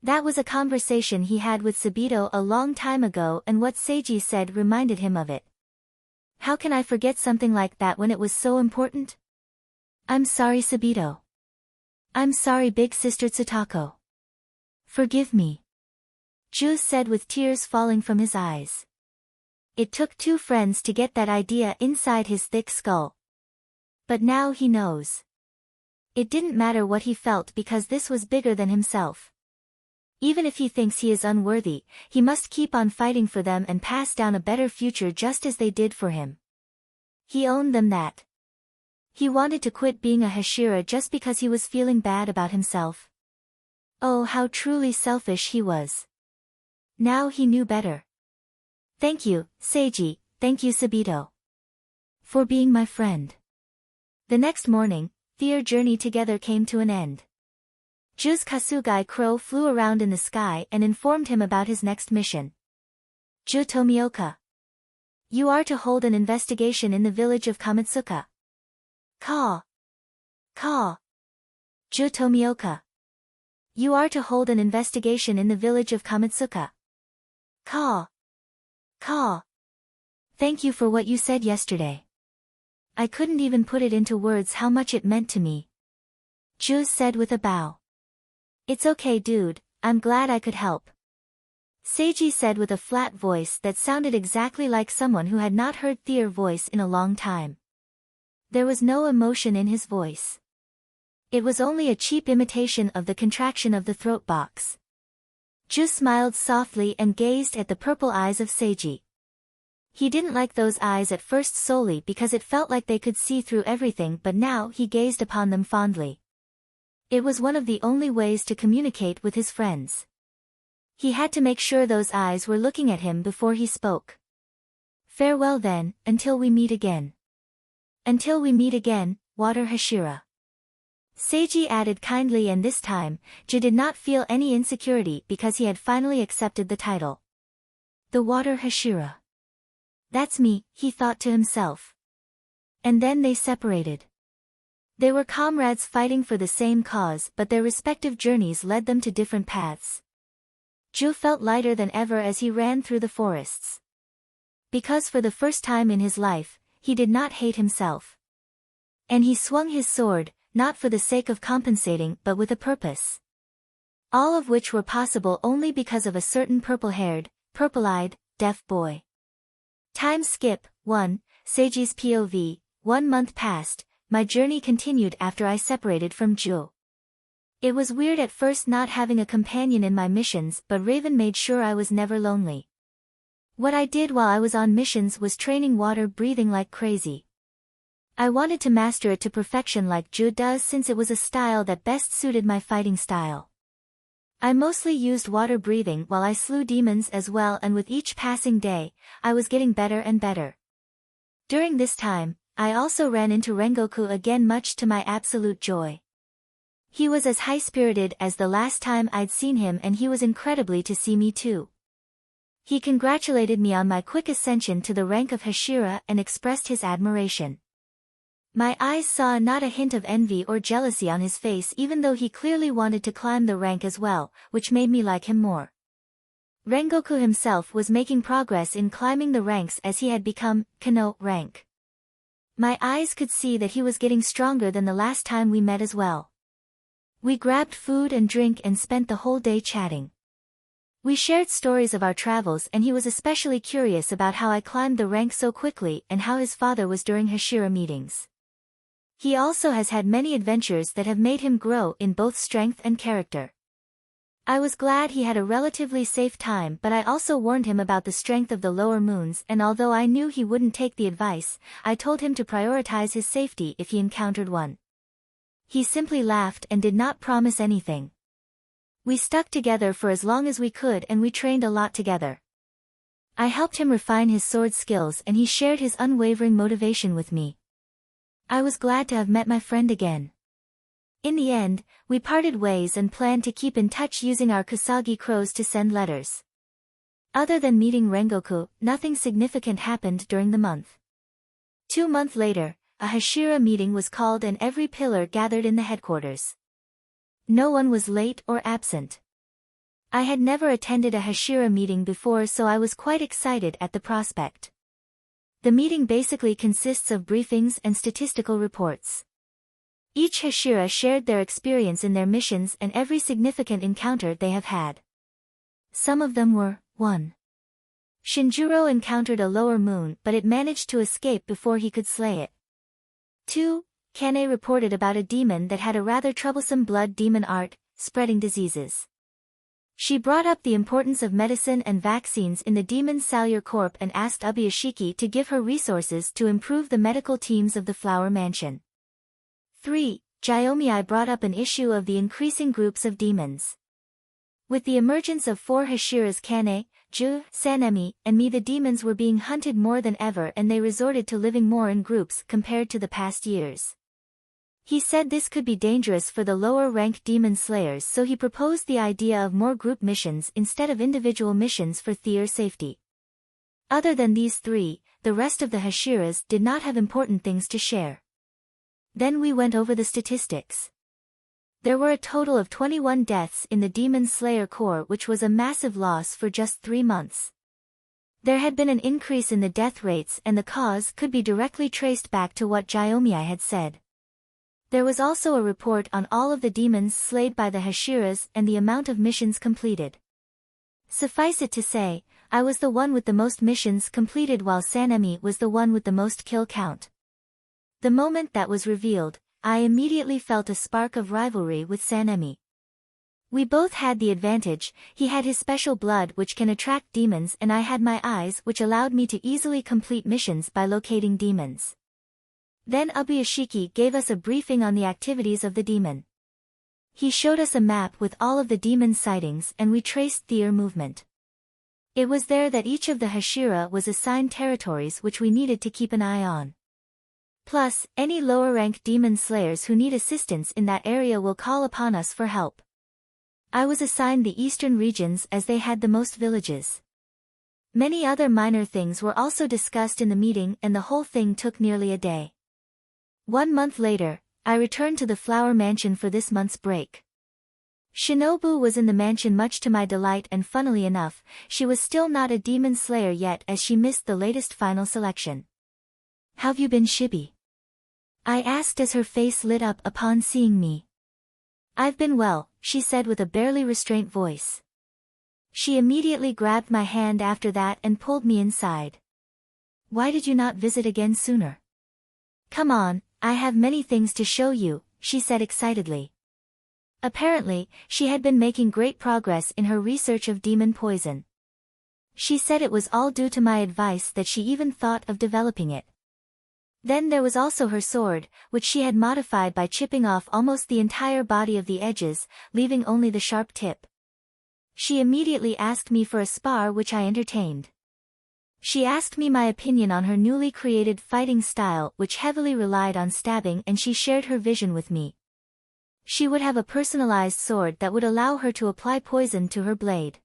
That was a conversation he had with Sabito a long time ago, and what Seiji said reminded him of it. How can I forget something like that when it was so important? I'm sorry, Sabito. I'm sorry, big sister Tsutako. Forgive me, Ju said with tears falling from his eyes. It took two friends to get that idea inside his thick skull. But now he knows. It didn't matter what he felt because this was bigger than himself. Even if he thinks he is unworthy, he must keep on fighting for them and pass down a better future just as they did for him. He owned them that. He wanted to quit being a Hashira just because he was feeling bad about himself. Oh, how truly selfish he was. Now he knew better. Thank you, Seiji, thank you Sabito. For being my friend. The next morning, their journey together came to an end. Ju's Kasugai crow flew around in the sky and informed him about his next mission. Ju Tomioka. You are to hold an investigation in the village of Kamatsuka. Ka. Ju Tomioka. You are to hold an investigation in the village of Kamatsuka. Ka. Thank you for what you said yesterday. I couldn't even put it into words how much it meant to me. Ju said with a bow. It's okay, dude, I'm glad I could help. Seiji said with a flat voice that sounded exactly like someone who had not heard their voice in a long time. There was no emotion in his voice. It was only a cheap imitation of the contraction of the throat box. Ju smiled softly and gazed at the purple eyes of Seiji. He didn't like those eyes at first solely because it felt like they could see through everything, but now he gazed upon them fondly. It was one of the only ways to communicate with his friends. He had to make sure those eyes were looking at him before he spoke. Farewell then, until we meet again. Until we meet again, Water Hashira. Seiji added kindly, and this time, Ju did not feel any insecurity because he had finally accepted the title. The Water Hashira. That's me, he thought to himself. And then they separated. They were comrades fighting for the same cause, but their respective journeys led them to different paths. Ju felt lighter than ever as he ran through the forests. Because for the first time in his life, he did not hate himself. And he swung his sword, not for the sake of compensating but with a purpose. All of which were possible only because of a certain purple-haired, purple-eyed, deaf boy. Time skip, 1, Seiji's POV, 1 month passed, my journey continued after I separated from Ju. It was weird at first not having a companion in my missions, but Raven made sure I was never lonely. What I did while I was on missions was training water breathing like crazy. I wanted to master it to perfection like Ju does, since it was a style that best suited my fighting style. I mostly used water breathing while I slew demons as well, and with each passing day, I was getting better and better. During this time, I also ran into Rengoku again, much to my absolute joy. He was as high-spirited as the last time I'd seen him, and he was incredibly to see me too. He congratulated me on my quick ascension to the rank of Hashira and expressed his admiration. My eyes saw not a hint of envy or jealousy on his face, even though he clearly wanted to climb the rank as well, which made me like him more. Rengoku himself was making progress in climbing the ranks as he had become Kano rank. My eyes could see that he was getting stronger than the last time we met as well. We grabbed food and drink and spent the whole day chatting. We shared stories of our travels, and he was especially curious about how I climbed the rank so quickly and how his father was during Hashira meetings. He also has had many adventures that have made him grow in both strength and character. I was glad he had a relatively safe time, but I also warned him about the strength of the lower moons, and although I knew he wouldn't take the advice, I told him to prioritize his safety if he encountered one. He simply laughed and did not promise anything. We stuck together for as long as we could, and we trained a lot together. I helped him refine his sword skills, and he shared his unwavering motivation with me. I was glad to have met my friend again. In the end, we parted ways and planned to keep in touch using our Kasagi crows to send letters. Other than meeting Rengoku, nothing significant happened during the month. 2 months later, a Hashira meeting was called and every pillar gathered in the headquarters. No one was late or absent. I had never attended a Hashira meeting before, so I was quite excited at the prospect. The meeting basically consists of briefings and statistical reports. Each Hashira shared their experience in their missions and every significant encounter they have had. Some of them were: 1. Shinjuro encountered a lower moon, but it managed to escape before he could slay it. 2. Kane reported about a demon that had a rather troublesome blood demon art, spreading diseases. She brought up the importance of medicine and vaccines in the Demon Slayer Corp and asked Ubuyashiki to give her resources to improve the medical teams of the Flower Mansion. 3. Gyomii brought up an issue of the increasing groups of demons. With the emergence of 4 Hashiras, Kane, Ju, Sanemi, and me, the demons were being hunted more than ever, and they resorted to living more in groups compared to the past years. He said this could be dangerous for the lower-rank demon slayers, so he proposed the idea of more group missions instead of individual missions for their safety. Other than these 3, the rest of the Hashiras did not have important things to share. Then we went over the statistics. There were a total of 21 deaths in the Demon Slayer Corps, which was a massive loss for just 3 months. There had been an increase in the death rates, and the cause could be directly traced back to what Gyomii had said. There was also a report on all of the demons slayed by the Hashiras and the amount of missions completed. Suffice it to say, I was the one with the most missions completed while Sanemi was the one with the most kill count. The moment that was revealed, I immediately felt a spark of rivalry with Sanemi. We both had the advantage. He had his special blood which can attract demons, and I had my eyes which allowed me to easily complete missions by locating demons. Then Ubuyashiki gave us a briefing on the activities of the demon. He showed us a map with all of the demon sightings, and we traced their movement. It was there that each of the Hashira was assigned territories which we needed to keep an eye on. Plus, any lower-rank demon slayers who need assistance in that area will call upon us for help. I was assigned the eastern regions as they had the most villages. Many other minor things were also discussed in the meeting, and the whole thing took nearly a day. 1 month later, I returned to the Flower Mansion for this month's break. Shinobu was in the mansion much to my delight, and funnily enough, she was still not a demon slayer yet as she missed the latest final selection. "How've you been, Shibi?" I asked as her face lit up upon seeing me. "I've been well," she said with a barely restrained voice. She immediately grabbed my hand after that and pulled me inside. "Why did you not visit again sooner?" "Come on, I have many things to show you," she said excitedly. Apparently, she had been making great progress in her research of demon poison. She said it was all due to my advice that she even thought of developing it. Then there was also her sword, which she had modified by chipping off almost the entire body of the edges, leaving only the sharp tip. She immediately asked me for a spar, which I entertained. She asked me my opinion on her newly created fighting style, which heavily relied on stabbing, and she shared her vision with me. She would have a personalized sword that would allow her to apply poison to her blade.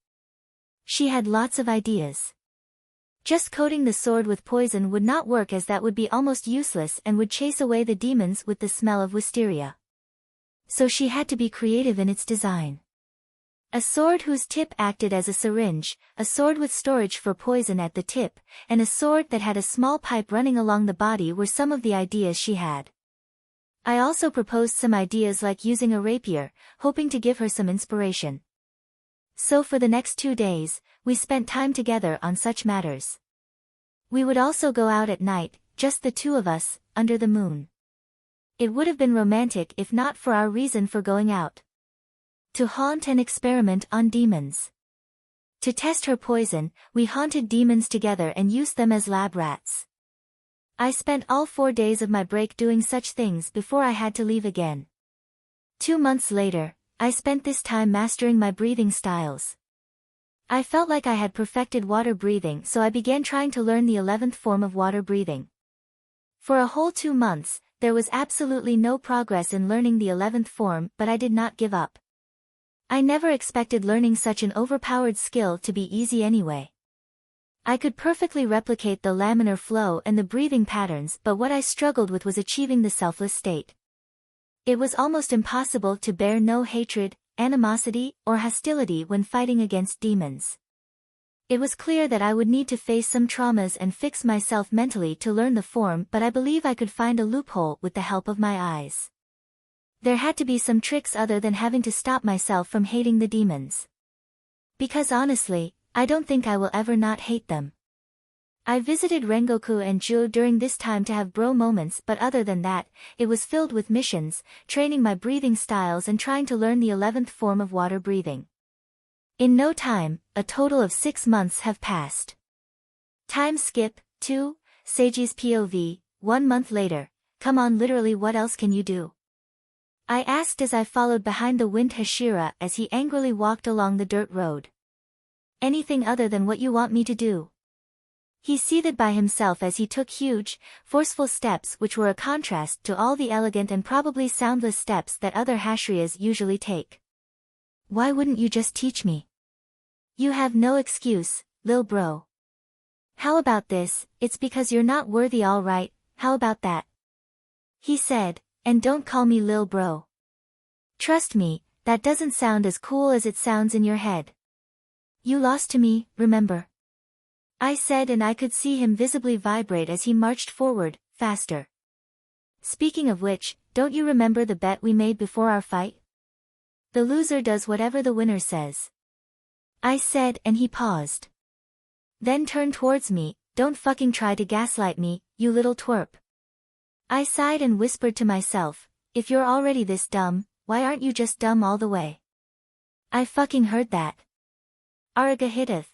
She had lots of ideas. Just coating the sword with poison would not work, as that would be almost useless and would chase away the demons with the smell of wisteria. So she had to be creative in its design. A sword whose tip acted as a syringe, a sword with storage for poison at the tip, and a sword that had a small pipe running along the body were some of the ideas she had. I also proposed some ideas like using a rapier, hoping to give her some inspiration. So for the next 2 days, we spent time together on such matters. We would also go out at night, just the two of us, under the moon. It would have been romantic if not for our reason for going out. To haunt and experiment on demons. To test her poison, we haunted demons together and used them as lab rats. I spent all 4 days of my break doing such things before I had to leave again. 2 months later, I spent this time mastering my breathing styles. I felt like I had perfected water breathing, so I began trying to learn the 11th form of water breathing. For a whole 2 months, there was absolutely no progress in learning the 11th form, but I did not give up. I never expected learning such an overpowered skill to be easy anyway. I could perfectly replicate the laminar flow and the breathing patterns, but what I struggled with was achieving the selfless state. It was almost impossible to bear no hatred, animosity, or hostility when fighting against demons. It was clear that I would need to face some traumas and fix myself mentally to learn the form, but I believe I could find a loophole with the help of my eyes. There had to be some tricks other than having to stop myself from hating the demons. Because honestly, I don't think I will ever not hate them. I visited Rengoku and Ju during this time to have bro moments, but other than that, it was filled with missions, training my breathing styles and trying to learn the 11th form of water breathing. In no time, a total of 6 months have passed. Time skip, 2, Seiji's POV, 1 month later. Come on, literally what else can you do? I asked as I followed behind the wind Hashira as he angrily walked along the dirt road. Anything other than what you want me to do? He seethed by himself as he took huge, forceful steps which were a contrast to all the elegant and probably soundless steps that other Hashiriyas usually take. Why wouldn't you just teach me? You have no excuse, lil bro. How about this? It's because you're not worthy, all right, how about that? He said, and don't call me lil bro. Trust me, that doesn't sound as cool as it sounds in your head. You lost to me, remember? I said, and I could see him visibly vibrate as he marched forward, faster. Speaking of which, don't you remember the bet we made before our fight? The loser does whatever the winner says. I said, and he paused. Then turned towards me, don't fucking try to gaslight me, you little twerp. I sighed and whispered to myself, if you're already this dumb, why aren't you just dumb all the way? I fucking heard that. Araga hitteth.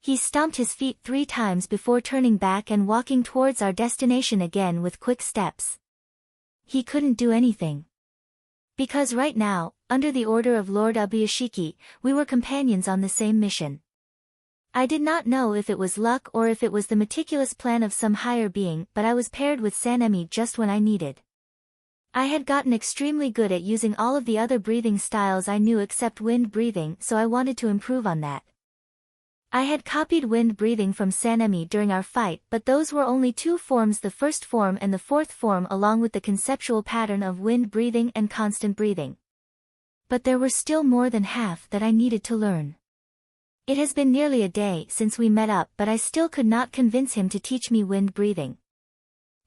He stomped his feet 3 times before turning back and walking towards our destination again with quick steps. He couldn't do anything. Because right now, under the order of Lord Ubuyashiki, we were companions on the same mission. I did not know if it was luck or if it was the meticulous plan of some higher being, but I was paired with Sanemi just when I needed. I had gotten extremely good at using all of the other breathing styles I knew except wind breathing, so I wanted to improve on that. I had copied wind breathing from Sanemi during our fight, but those were only 2 forms, the first form and the 4th form, along with the conceptual pattern of wind breathing and constant breathing. But there were still more than half that I needed to learn. It has been nearly a day since we met up, but I still could not convince him to teach me wind breathing.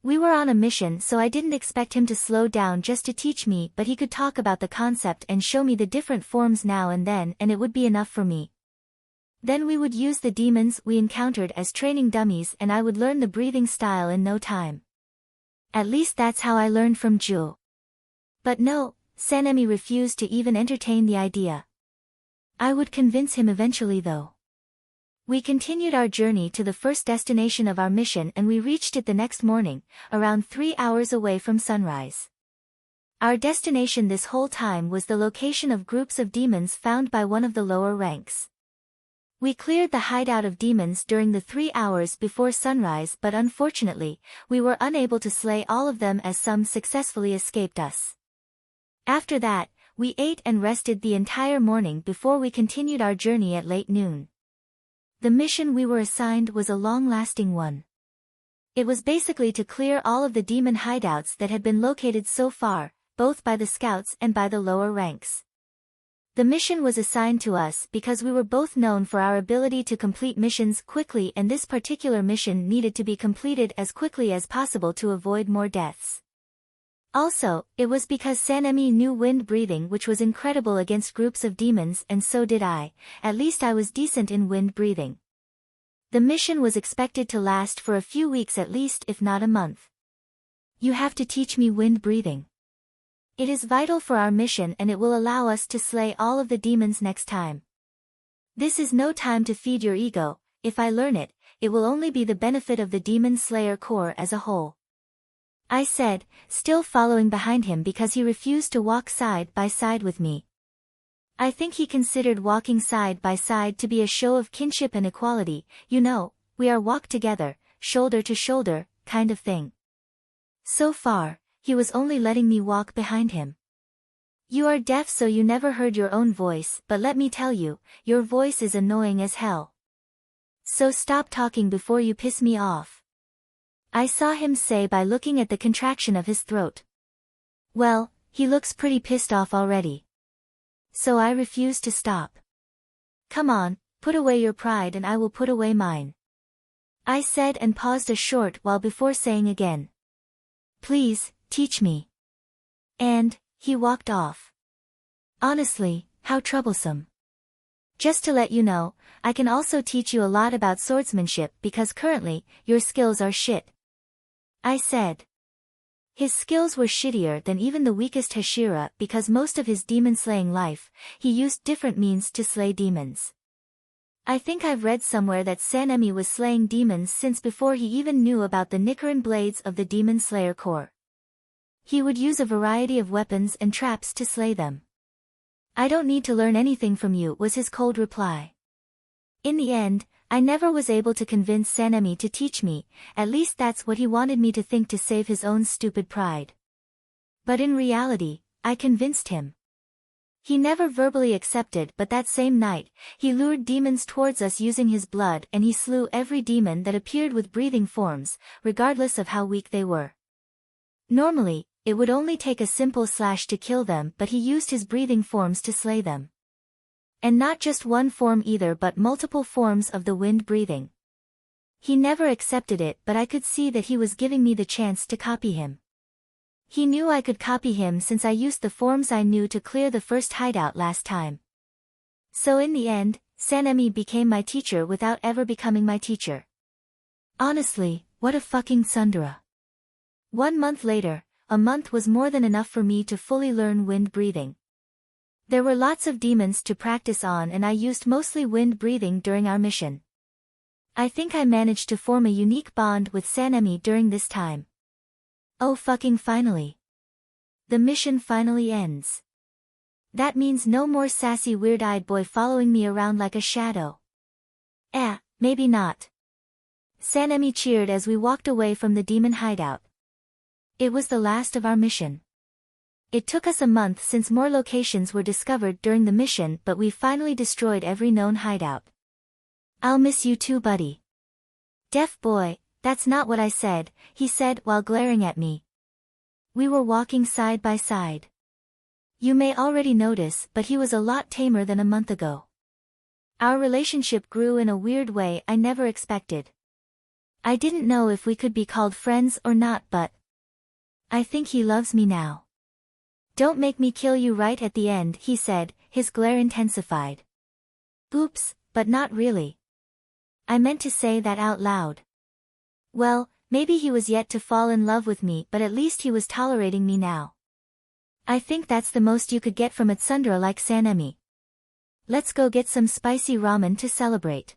We were on a mission, so I didn't expect him to slow down just to teach me, but he could talk about the concept and show me the different forms now and then, and it would be enough for me. Then we would use the demons we encountered as training dummies and I would learn the breathing style in no time. At least that's how I learned from Ju. But no, Sanemi refused to even entertain the idea. I would convince him eventually though. We continued our journey to the first destination of our mission and we reached it the next morning, around 3 hours away from sunrise. Our destination this whole time was the location of groups of demons found by one of the lower ranks. We cleared the hideout of demons during the 3 hours before sunrise, but unfortunately, we were unable to slay all of them as some successfully escaped us. After that, we ate and rested the entire morning before we continued our journey at late noon. The mission we were assigned was a long-lasting one. It was basically to clear all of the demon hideouts that had been located so far, both by the scouts and by the lower ranks. The mission was assigned to us because we were both known for our ability to complete missions quickly, and this particular mission needed to be completed as quickly as possible to avoid more deaths. Also, it was because Sanemi knew wind breathing, which was incredible against groups of demons, and so did I. At least I was decent in wind breathing. The mission was expected to last for a few weeks at least, if not a month. You have to teach me wind breathing. It is vital for our mission, and it will allow us to slay all of the demons next time. This is no time to feed your ego. If I learn it, it will only be the benefit of the Demon Slayer Corps as a whole. I said, still following behind him because he refused to walk side by side with me. I think he considered walking side by side to be a show of kinship and equality, you know, we are walk together, shoulder to shoulder, kind of thing. So far, he was only letting me walk behind him. You are deaf, so you never heard your own voice, but let me tell you, your voice is annoying as hell. So stop talking before you piss me off. I saw him say by looking at the contraction of his throat. Well, he looks pretty pissed off already. So I refused to stop. Come on, put away your pride and I will put away mine. I said, and paused a short while before saying again. Please, teach me. And he walked off. Honestly, how troublesome. Just to let you know, I can also teach you a lot about swordsmanship because currently, your skills are shit. I said. His skills were shittier than even the weakest Hashira because most of his demon-slaying life, he used different means to slay demons. I think I've read somewhere that Sanemi was slaying demons since before he even knew about the Nichiren blades of the Demon Slayer Corps. He would use a variety of weapons and traps to slay them. I don't need to learn anything from you, was his cold reply. In the end, I never was able to convince Sanemi to teach me, at least that's what he wanted me to think to save his own stupid pride. But in reality, I convinced him. He never verbally accepted, but that same night, he lured demons towards us using his blood, and he slew every demon that appeared with breathing forms, regardless of how weak they were. Normally, it would only take a simple slash to kill them, but he used his breathing forms to slay them. And not just one form either, but multiple forms of the wind breathing. He never accepted it, but I could see that he was giving me the chance to copy him. He knew I could copy him since I used the forms I knew to clear the first hideout last time. So in the end, Sanemi became my teacher without ever becoming my teacher. Honestly, what a fucking tsundere. 1 month later, a month was more than enough for me to fully learn wind breathing. There were lots of demons to practice on, and I used mostly wind breathing during our mission. I think I managed to form a unique bond with Sanemi during this time. Oh fucking finally. The mission finally ends. That means no more sassy weird-eyed boy following me around like a shadow. Maybe not. Sanemi cheered as we walked away from the demon hideout. It was the last of our mission. It took us a month since more locations were discovered during the mission, but we finally destroyed every known hideout. I'll miss you too, buddy. Deaf boy, that's not what I said, he said while glaring at me. We were walking side by side. You may already notice, but he was a lot tamer than a month ago. Our relationship grew in a weird way I never expected. I didn't know if we could be called friends or not, but I think he loves me now. Don't make me kill you right at the end, he said, his glare intensified. Oops, but not really. I meant to say that out loud. Well, maybe he was yet to fall in love with me, but at least he was tolerating me now. I think that's the most you could get from a tsundere like Sanemi. Let's go get some spicy ramen to celebrate.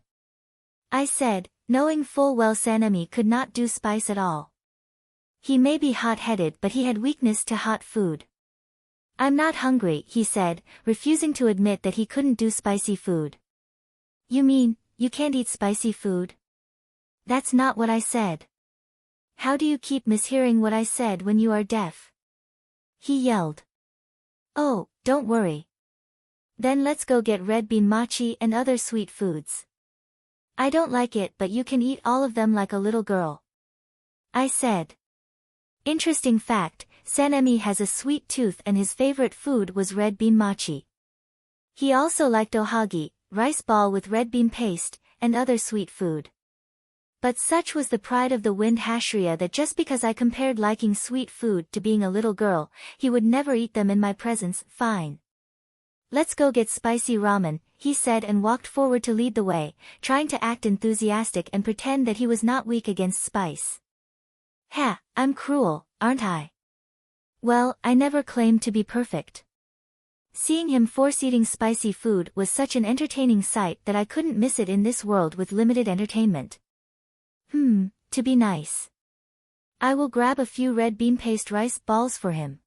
I said, knowing full well Sanemi could not do spice at all. He may be hot-headed, but he had weakness to hot food. I'm not hungry, he said, refusing to admit that he couldn't do spicy food. You mean, you can't eat spicy food? That's not what I said. How do you keep mishearing what I said when you are deaf? He yelled. Oh, don't worry. Then let's go get red bean mochi and other sweet foods. I don't like it, but you can eat all of them like a little girl. I said. Interesting fact, Sanemi has a sweet tooth and his favorite food was red bean mochi. He also liked ohagi, rice ball with red bean paste, and other sweet food. But such was the pride of the wind Hashria that just because I compared liking sweet food to being a little girl, he would never eat them in my presence. Fine. Let's go get spicy ramen, he said and walked forward to lead the way, trying to act enthusiastic and pretend that he was not weak against spice. Ha, I'm cruel, aren't I? Well, I never claimed to be perfect. Seeing him force-eating spicy food was such an entertaining sight that I couldn't miss it in this world with limited entertainment. To be nice. I will grab a few red bean paste rice balls for him.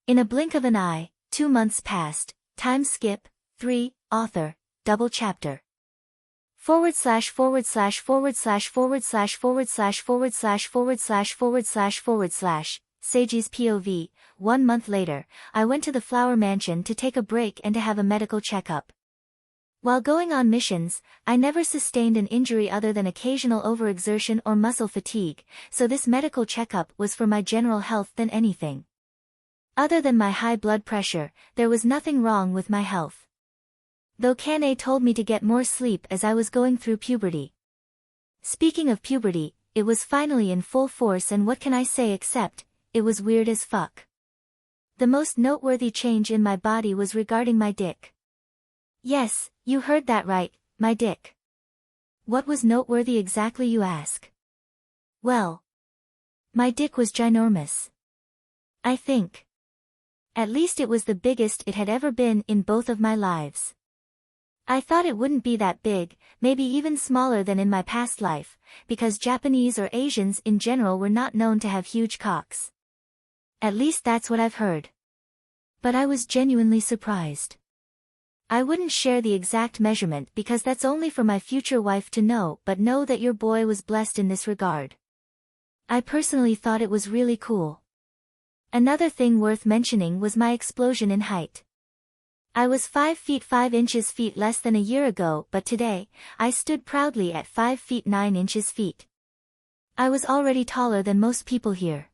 In a blink of an eye, 2 months passed, time skip, 3, author, double chapter. / Sage's POV, 1 month later, I went to the flower mansion to take a break and to have a medical checkup. While going on missions, I never sustained an injury other than occasional overexertion or muscle fatigue, so this medical checkup was for my general health than anything. Other than my high blood pressure, there was nothing wrong with my health. Though Kane told me to get more sleep as I was going through puberty. Speaking of puberty, it was finally in full force and what can I say except, it was weird as fuck. The most noteworthy change in my body was regarding my dick. Yes, you heard that right, my dick. What was noteworthy exactly, you ask? Well, my dick was ginormous. I think. At least it was the biggest it had ever been in both of my lives. I thought it wouldn't be that big, maybe even smaller than in my past life, because Japanese or Asians in general were not known to have huge cocks. At least that's what I've heard. But I was genuinely surprised. I wouldn't share the exact measurement because that's only for my future wife to know, but know that your boy was blessed in this regard. I personally thought it was really cool. Another thing worth mentioning was my explosion in height. I was 5 feet 5 inches feet less than a year ago, but today, I stood proudly at 5 feet 9 inches feet. I was already taller than most people here.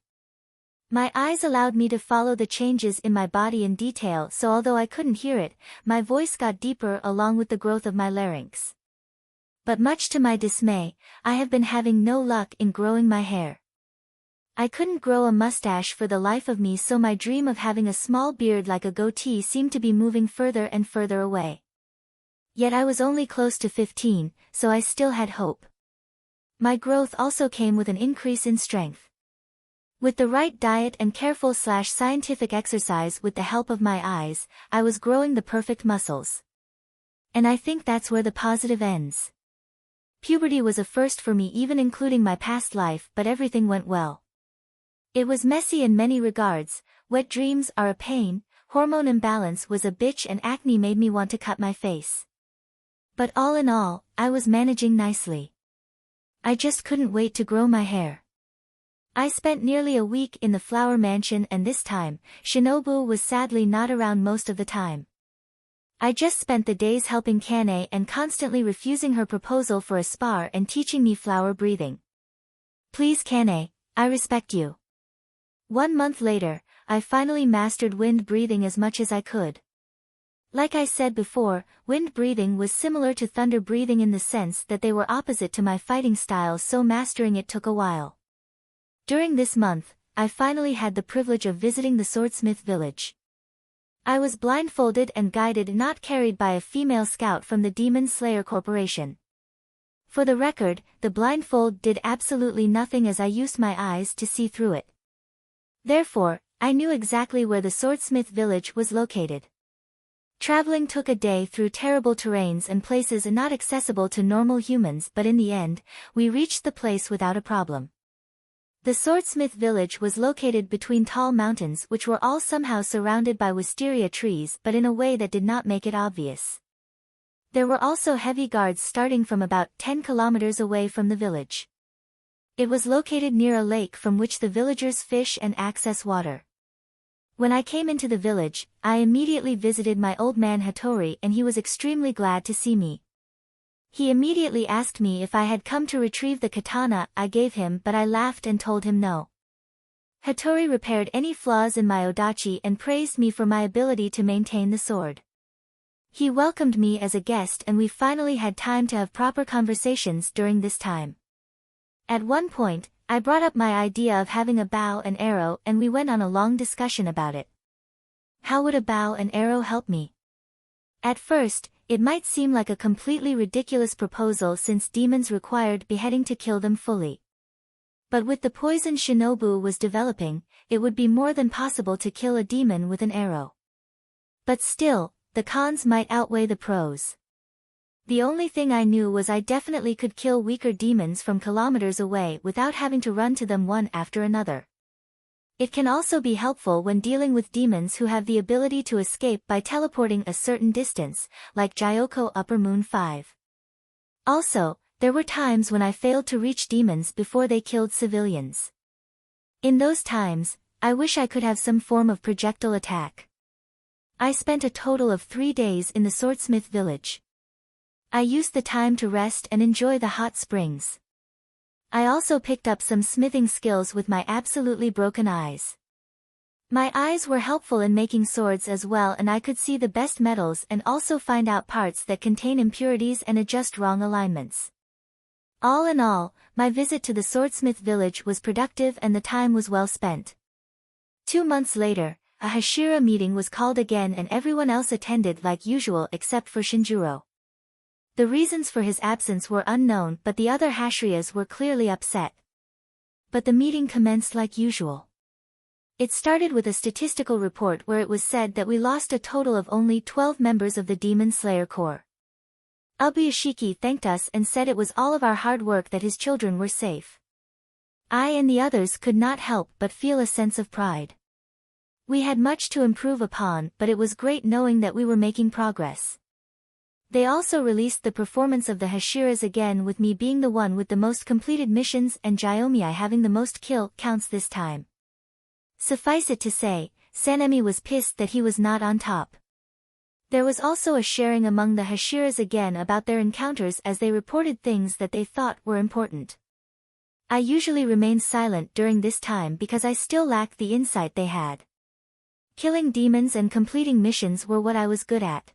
My eyes allowed me to follow the changes in my body in detail, so although I couldn't hear it, my voice got deeper along with the growth of my larynx. But much to my dismay, I have been having no luck in growing my hair. I couldn't grow a mustache for the life of me, so my dream of having a small beard like a goatee seemed to be moving further and further away. Yet I was only close to 15, so I still had hope. My growth also came with an increase in strength. With the right diet and careful / scientific exercise with the help of my eyes, I was growing the perfect muscles. And I think that's where the positive ends. Puberty was a first for me, even including my past life, but everything went well. It was messy in many regards, wet dreams are a pain, hormone imbalance was a bitch and acne made me want to cut my face. But all in all, I was managing nicely. I just couldn't wait to grow my hair. I spent nearly a week in the flower mansion and this time, Shinobu was sadly not around most of the time. I just spent the days helping Kane and constantly refusing her proposal for a spar and teaching me flower breathing. Please Kane, I respect you. 1 month later, I finally mastered wind breathing as much as I could. Like I said before, wind breathing was similar to thunder breathing in the sense that they were opposite to my fighting style, so mastering it took a while. During this month, I finally had the privilege of visiting the swordsmith village. I was blindfolded and guided, not carried by a female scout from the Demon Slayer Corporation. For the record, the blindfold did absolutely nothing as I used my eyes to see through it. Therefore, I knew exactly where the swordsmith village was located. Traveling took a day through terrible terrains and places not accessible to normal humans, but in the end, we reached the place without a problem. The swordsmith village was located between tall mountains which were all somehow surrounded by wisteria trees, but in a way that did not make it obvious. There were also heavy guards starting from about 10 kilometers away from the village. It was located near a lake from which the villagers fish and access water. When I came into the village, I immediately visited my old man Hattori and he was extremely glad to see me. He immediately asked me if I had come to retrieve the katana I gave him, but I laughed and told him no. Hattori repaired any flaws in my odachi and praised me for my ability to maintain the sword. He welcomed me as a guest and we finally had time to have proper conversations during this time. At one point, I brought up my idea of having a bow and arrow and we went on a long discussion about it. How would a bow and arrow help me? At first, it might seem like a completely ridiculous proposal since demons required beheading to kill them fully. But with the poison Shinobu was developing, it would be more than possible to kill a demon with an arrow. But still, the cons might outweigh the pros. The only thing I knew was I definitely could kill weaker demons from kilometers away without having to run to them one after another. It can also be helpful when dealing with demons who have the ability to escape by teleporting a certain distance, like Gyoko Upper Moon 5. Also, there were times when I failed to reach demons before they killed civilians. In those times, I wish I could have some form of projectile attack. I spent a total of 3 days in the swordsmith village. I used the time to rest and enjoy the hot springs. I also picked up some smithing skills with my absolutely broken eyes. My eyes were helpful in making swords as well and I could see the best metals and also find out parts that contain impurities and adjust wrong alignments. All in all, my visit to the swordsmith village was productive and the time was well spent. 2 months later, a Hashira meeting was called again and everyone else attended like usual except for Shinjuro. The reasons for his absence were unknown but the other Hashiras were clearly upset. But the meeting commenced like usual. It started with a statistical report where it was said that we lost a total of only 12 members of the Demon Slayer Corps. Ubuyashiki thanked us and said it was all of our hard work that his children were safe. I and the others could not help but feel a sense of pride. We had much to improve upon but it was great knowing that we were making progress. They also released the performance of the Hashiras again with me being the one with the most completed missions and Gyomii having the most kill counts this time. Suffice it to say, Sanemi was pissed that he was not on top. There was also a sharing among the Hashiras again about their encounters as they reported things that they thought were important. I usually remain silent during this time because I still lacked the insight they had. Killing demons and completing missions were what I was good at.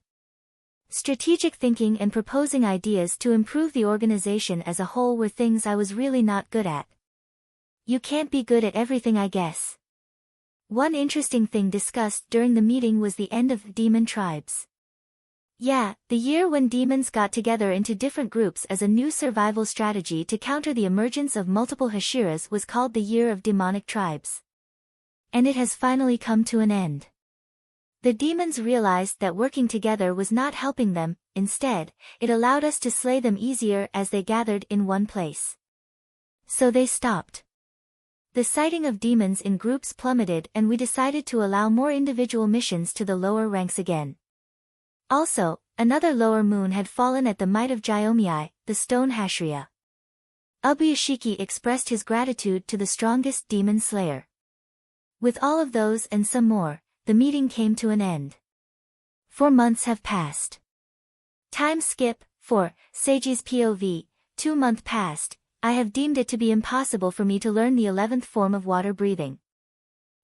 Strategic thinking and proposing ideas to improve the organization as a whole were things I was really not good at. You can't be good at everything, I guess. One interesting thing discussed during the meeting was the end of the demon tribes. Yeah, the year when demons got together into different groups as a new survival strategy to counter the emergence of multiple Hashiras was called the Year of Demonic Tribes. And it has finally come to an end. The demons realized that working together was not helping them, instead, it allowed us to slay them easier as they gathered in one place. So they stopped. The sighting of demons in groups plummeted and we decided to allow more individual missions to the lower ranks again. Also, another lower moon had fallen at the might of Gyomii, the stone Hashira. Ubuyashiki expressed his gratitude to the strongest demon slayer. With all of those and some more, the meeting came to an end. 4 months have passed. Time skip, 4, Seiji's POV, 2 months passed. I have deemed it to be impossible for me to learn the 11th form of water breathing.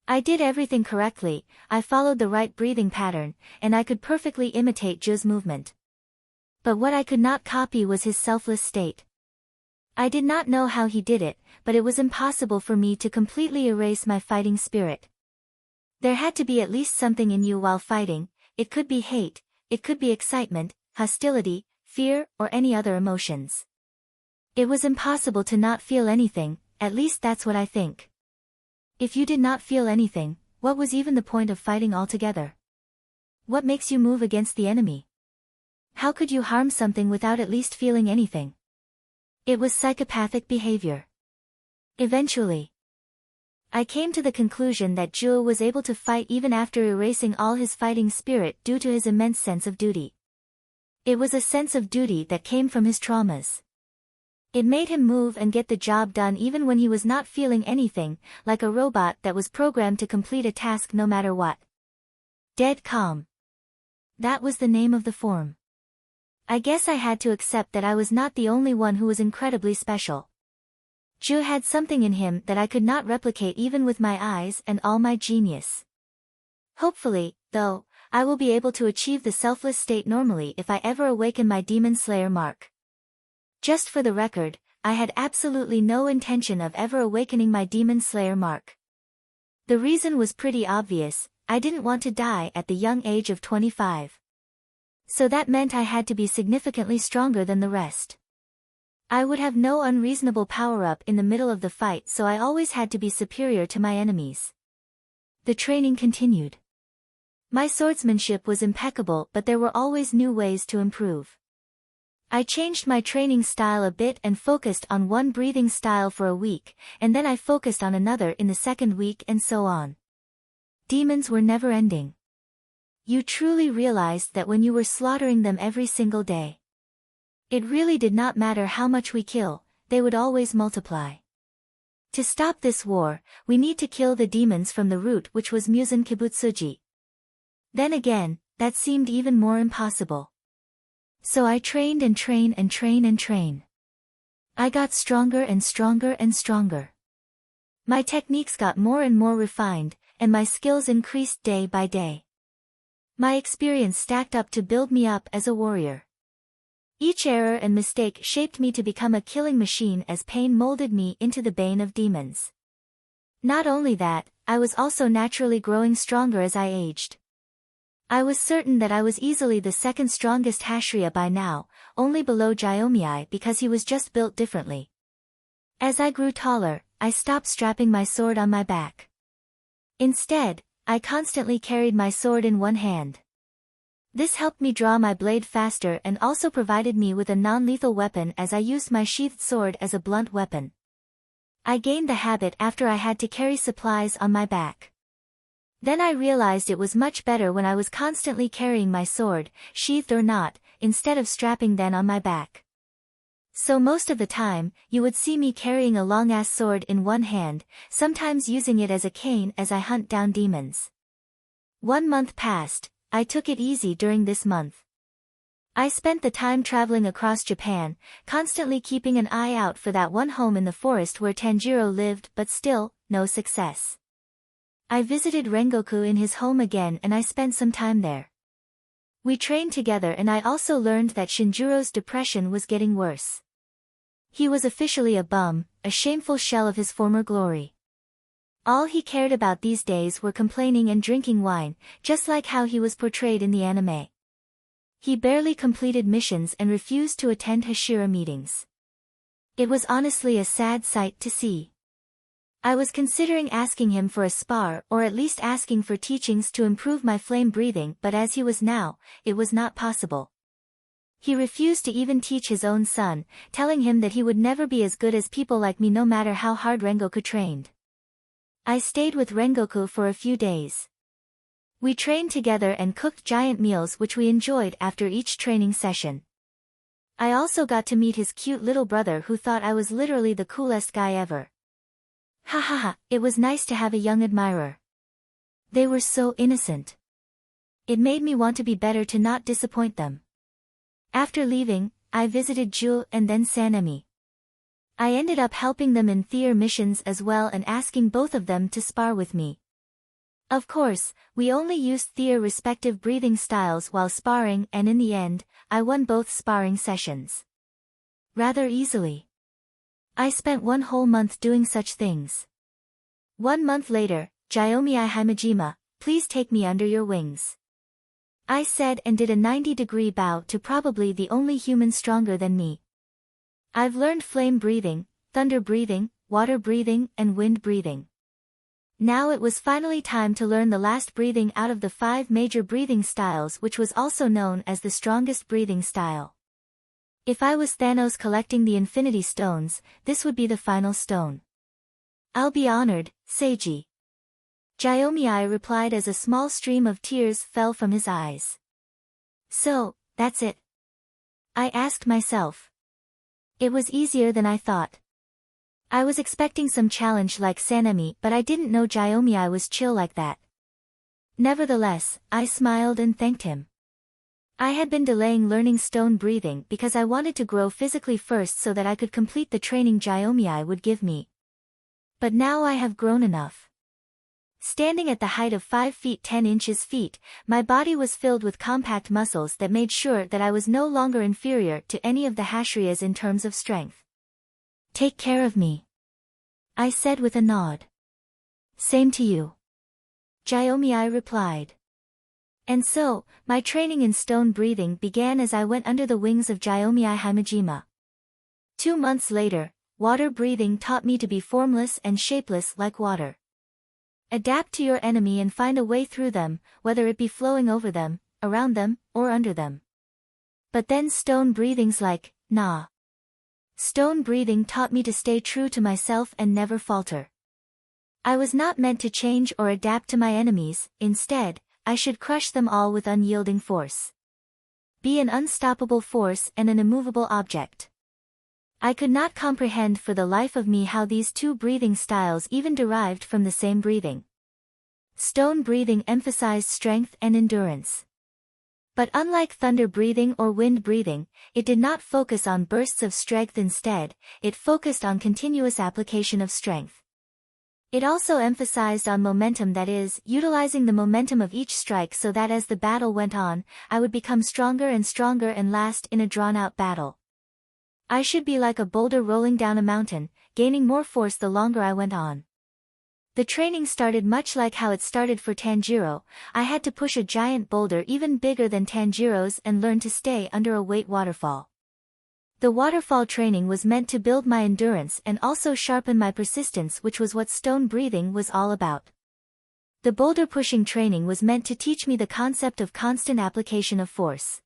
I did everything correctly, I followed the right breathing pattern, and I could perfectly imitate Ju's movement. But what I could not copy was his selfless state. I did not know how he did it, but it was impossible for me to completely erase my fighting spirit. There had to be at least something in you while fighting, it could be hate, it could be excitement, hostility, fear, or any other emotions. It was impossible to not feel anything, at least that's what I think. If you did not feel anything, what was even the point of fighting altogether? What makes you move against the enemy? How could you harm something without at least feeling anything? It was psychopathic behavior. Eventually, I came to the conclusion that Ju was able to fight even after erasing all his fighting spirit due to his immense sense of duty. It was a sense of duty that came from his traumas. It made him move and get the job done even when he was not feeling anything, like a robot that was programmed to complete a task no matter what. Dead calm. That was the name of the form. I guess I had to accept that I was not the only one who was incredibly special. Ju had something in him that I could not replicate even with my eyes and all my genius. Hopefully, though, I will be able to achieve the selfless state normally if I ever awaken my Demon Slayer mark. Just for the record, I had absolutely no intention of ever awakening my Demon Slayer mark. The reason was pretty obvious: I didn't want to die at the young age of 25. So that meant I had to be significantly stronger than the rest. I would have no unreasonable power-up in the middle of the fight, so I always had to be superior to my enemies. The training continued. My swordsmanship was impeccable, but there were always new ways to improve. I changed my training style a bit and focused on one breathing style for a week, and then I focused on another in the second week, and so on. Demons were never ending. You truly realized that when you were slaughtering them every single day. It really did not matter how much we kill, they would always multiply. To stop this war, we need to kill the demons from the root, which was Musen Kibutsuji. Then again, that seemed even more impossible. So I trained and trained and trained and trained. I got stronger and stronger and stronger. My techniques got more and more refined, and my skills increased day by day. My experience stacked up to build me up as a warrior. Each error and mistake shaped me to become a killing machine as pain molded me into the bane of demons. Not only that, I was also naturally growing stronger as I aged. I was certain that I was easily the second strongest Hashira by now, only below Gyomii because he was just built differently. As I grew taller, I stopped strapping my sword on my back. Instead, I constantly carried my sword in one hand. This helped me draw my blade faster and also provided me with a non-lethal weapon as I used my sheathed sword as a blunt weapon. I gained the habit after I had to carry supplies on my back. Then I realized it was much better when I was constantly carrying my sword, sheathed or not, instead of strapping them on my back. So most of the time, you would see me carrying a long-ass sword in one hand, sometimes using it as a cane as I hunt down demons. 1 month passed. I took it easy during this month. I spent the time traveling across Japan, constantly keeping an eye out for that one home in the forest where Tanjiro lived, but still, no success. I visited Rengoku in his home again and I spent some time there. We trained together and I also learned that Shinjuro's depression was getting worse. He was officially a bum, a shameful shell of his former glory. All he cared about these days were complaining and drinking wine, just like how he was portrayed in the anime. He barely completed missions and refused to attend Hashira meetings. It was honestly a sad sight to see. I was considering asking him for a spar or at least asking for teachings to improve my flame breathing, but as he was now, it was not possible. He refused to even teach his own son, telling him that he would never be as good as people like me no matter how hard Rengoku trained. I stayed with Rengoku for a few days. We trained together and cooked giant meals which we enjoyed after each training session. I also got to meet his cute little brother who thought I was literally the coolest guy ever. Ha ha ha, it was nice to have a young admirer. They were so innocent. It made me want to be better to not disappoint them. After leaving, I visited Jewel and then Sanemi. I ended up helping them in theater missions as well and asking both of them to spar with me. Of course, we only used their respective breathing styles while sparring and in the end, I won both sparring sessions. Rather easily. I spent 1 whole month doing such things. 1 month later, Gyomii Himejima, please take me under your wings. I said and did a 90-degree bow to probably the only human stronger than me. I've learned flame breathing, thunder breathing, water breathing, and wind breathing. Now it was finally time to learn the last breathing out of the 5 major breathing styles, which was also known as the strongest breathing style. If I was Thanos collecting the Infinity Stones, this would be the final stone. I'll be honored, Seiji. Gyomii replied as a small stream of tears fell from his eyes. So, that's it? I asked myself. It was easier than I thought. I was expecting some challenge like Sanemi, but I didn't know Gyomii was chill like that. Nevertheless, I smiled and thanked him. I had been delaying learning stone breathing because I wanted to grow physically first so that I could complete the training Gyomii would give me. But now I have grown enough. Standing at the height of 5 feet 10 inches feet, my body was filled with compact muscles that made sure that I was no longer inferior to any of the Hashriyas in terms of strength. Take care of me, I said with a nod. Same to you, Gyomii replied. And so, my training in stone breathing began as I went under the wings of Gyomii Himejima. 2 months later, water breathing taught me to be formless and shapeless like water. Adapt to your enemy and find a way through them, whether it be flowing over them, around them, or under them. But then stone breathing's like, nah. Stone breathing taught me to stay true to myself and never falter. I was not meant to change or adapt to my enemies, instead, I should crush them all with unyielding force. Be an unstoppable force and an immovable object. I could not comprehend for the life of me how these two breathing styles even derived from the same breathing. Stone breathing emphasized strength and endurance. But unlike thunder breathing or wind breathing, it did not focus on bursts of strength. Instead, it focused on continuous application of strength. It also emphasized on momentum, that is, utilizing the momentum of each strike so that as the battle went on, I would become stronger and last in a drawn-out battle. I should be like a boulder rolling down a mountain, gaining more force the longer I went on. The training started much like how it started for Tanjiro. I had to push a giant boulder even bigger than Tanjiro's and learn to stay under a weight waterfall. The waterfall training was meant to build my endurance and also sharpen my persistence, which was what stone breathing was all about. The boulder pushing training was meant to teach me the concept of constant application of force.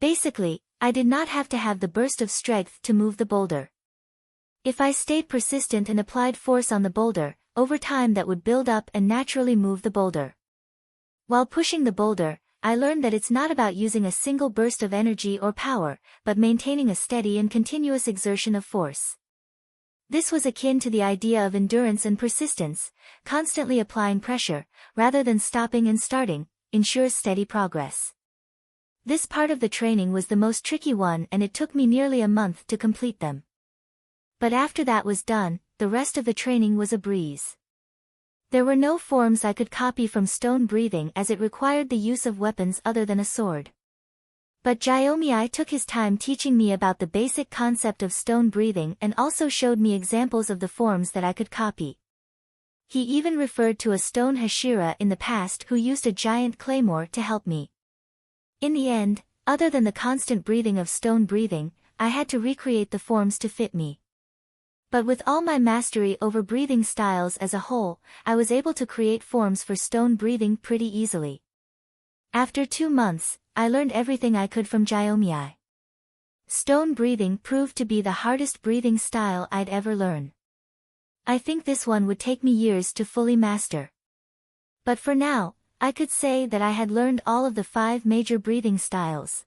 Basically, I did not have to have the burst of strength to move the boulder. If I stayed persistent and applied force on the boulder, over time that would build up and naturally move the boulder. While pushing the boulder, I learned that it's not about using a single burst of energy or power, but maintaining a steady and continuous exertion of force. This was akin to the idea of endurance and persistence. Constantly applying pressure, rather than stopping and starting, ensures steady progress. This part of the training was the most tricky one, and it took me nearly a month to complete them. But after that was done, the rest of the training was a breeze. There were no forms I could copy from stone breathing as it required the use of weapons other than a sword. But Gyomii took his time teaching me about the basic concept of stone breathing and also showed me examples of the forms that I could copy. He even referred to a stone Hashira in the past who used a giant claymore to help me. In the end, other than the constant breathing of stone breathing, I had to recreate the forms to fit me. But with all my mastery over breathing styles as a whole, I was able to create forms for stone breathing pretty easily. After 2 months, I learned everything I could from Gyomii. Stone breathing proved to be the hardest breathing style I'd ever learn. I think this one would take me years to fully master. But for now, I could say that I had learned all of the 5 major breathing styles.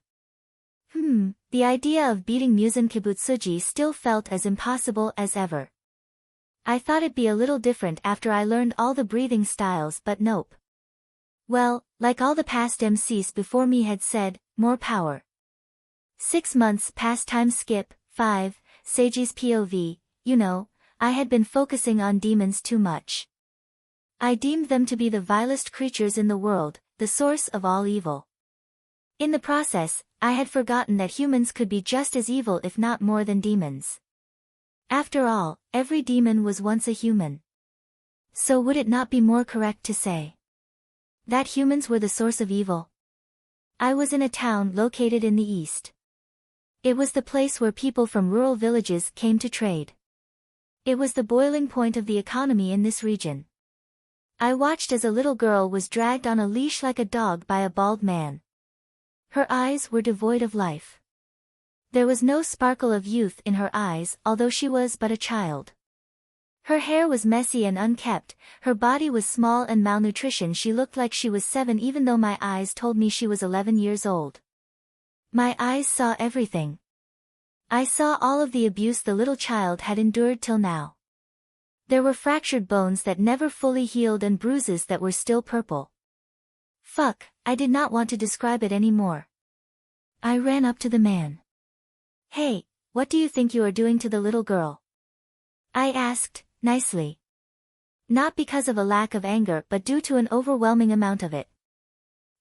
The idea of beating Muzan Kibutsuji still felt as impossible as ever. I thought it'd be a little different after I learned all the breathing styles, but nope. Well, like all the past MCs before me had said, more power. 6 months past time skip, 5, Seiji's POV, I had been focusing on demons too much. I deemed them to be the vilest creatures in the world, the source of all evil. In the process, I had forgotten that humans could be just as evil if not more than demons. After all, every demon was once a human. So would it not be more correct to say that humans were the source of evil? I was in a town located in the east. It was the place where people from rural villages came to trade. It was the boiling point of the economy in this region. I watched as a little girl was dragged on a leash like a dog by a bald man. Her eyes were devoid of life. There was no sparkle of youth in her eyes, although she was but a child. Her hair was messy and unkempt, her body was small and malnutrition. She looked like she was 7 even though my eyes told me she was 11 years old. My eyes saw everything. I saw all of the abuse the little child had endured till now. There were fractured bones that never fully healed and bruises that were still purple. Fuck, I did not want to describe it anymore. I ran up to the man. Hey, what do you think you are doing to the little girl? I asked, nicely. Not because of a lack of anger but due to an overwhelming amount of it.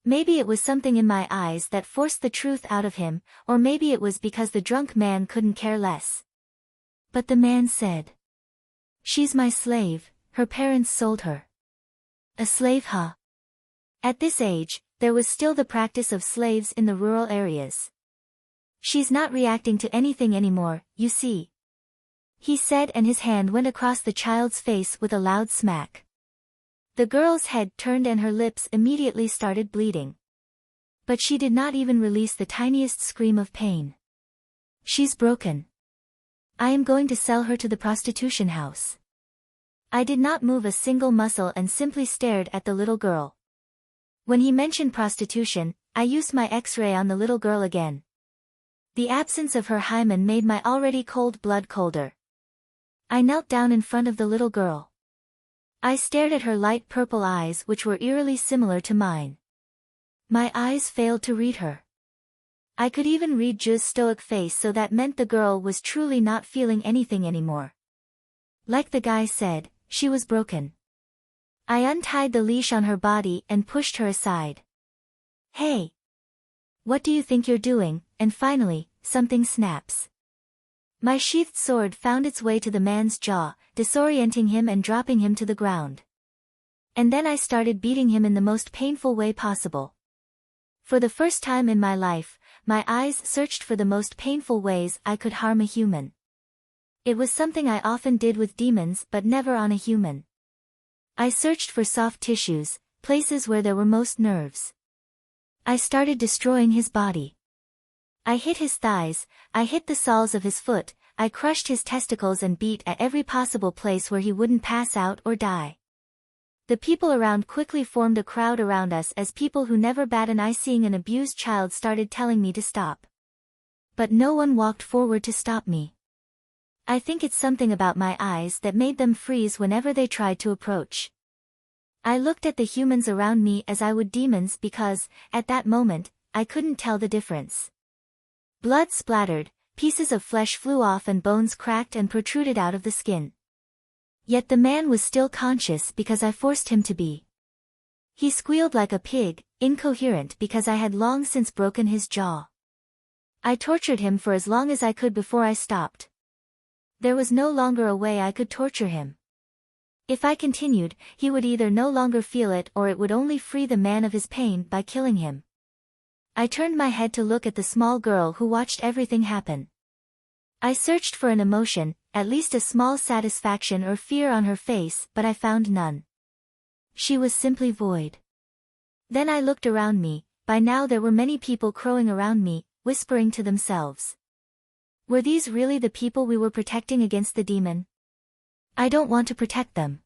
Maybe it was something in my eyes that forced the truth out of him, or maybe it was because the drunk man couldn't care less. But the man said, "She's my slave, her parents sold her." A slave, huh? At this age, there was still the practice of slaves in the rural areas. "She's not reacting to anything anymore, you see," he said, and his hand went across the child's face with a loud smack. The girl's head turned and her lips immediately started bleeding. But she did not even release the tiniest scream of pain. "She's broken. I am going to sell her to the prostitution house." I did not move a single muscle and simply stared at the little girl. When he mentioned prostitution, I used my X-ray on the little girl again. The absence of her hymen made my already cold blood colder. I knelt down in front of the little girl. I stared at her light purple eyes, which were eerily similar to mine. My eyes failed to read her. I could even read Ju's stoic face, so that meant the girl was truly not feeling anything anymore. Like the guy said, she was broken. I untied the leash on her body and pushed her aside. "Hey! What do you think you're doing?" And finally, something snaps. My sheathed sword found its way to the man's jaw, disorienting him and dropping him to the ground. And then I started beating him in the most painful way possible. For the first time in my life, my eyes searched for the most painful ways I could harm a human. It was something I often did with demons but never on a human. I searched for soft tissues, places where there were most nerves. I started destroying his body. I hit his thighs, I hit the soles of his foot, I crushed his testicles and beat at every possible place where he wouldn't pass out or die. The people around quickly formed a crowd around us as people who never bat an eye seeing an abused child started telling me to stop. But no one walked forward to stop me. I think it's something about my eyes that made them freeze whenever they tried to approach. I looked at the humans around me as I would demons because, at that moment, I couldn't tell the difference. Blood splattered, pieces of flesh flew off and bones cracked and protruded out of the skin. Yet the man was still conscious because I forced him to be. He squealed like a pig, incoherent because I had long since broken his jaw. I tortured him for as long as I could before I stopped. There was no longer a way I could torture him. If I continued, he would either no longer feel it or it would only free the man of his pain by killing him. I turned my head to look at the small girl who watched everything happen. I searched for an emotion, at least a small satisfaction or fear on her face, but I found none. She was simply void. Then I looked around me. By now there were many people crowing around me, whispering to themselves. Were these really the people we were protecting against the demon? I don't want to protect them.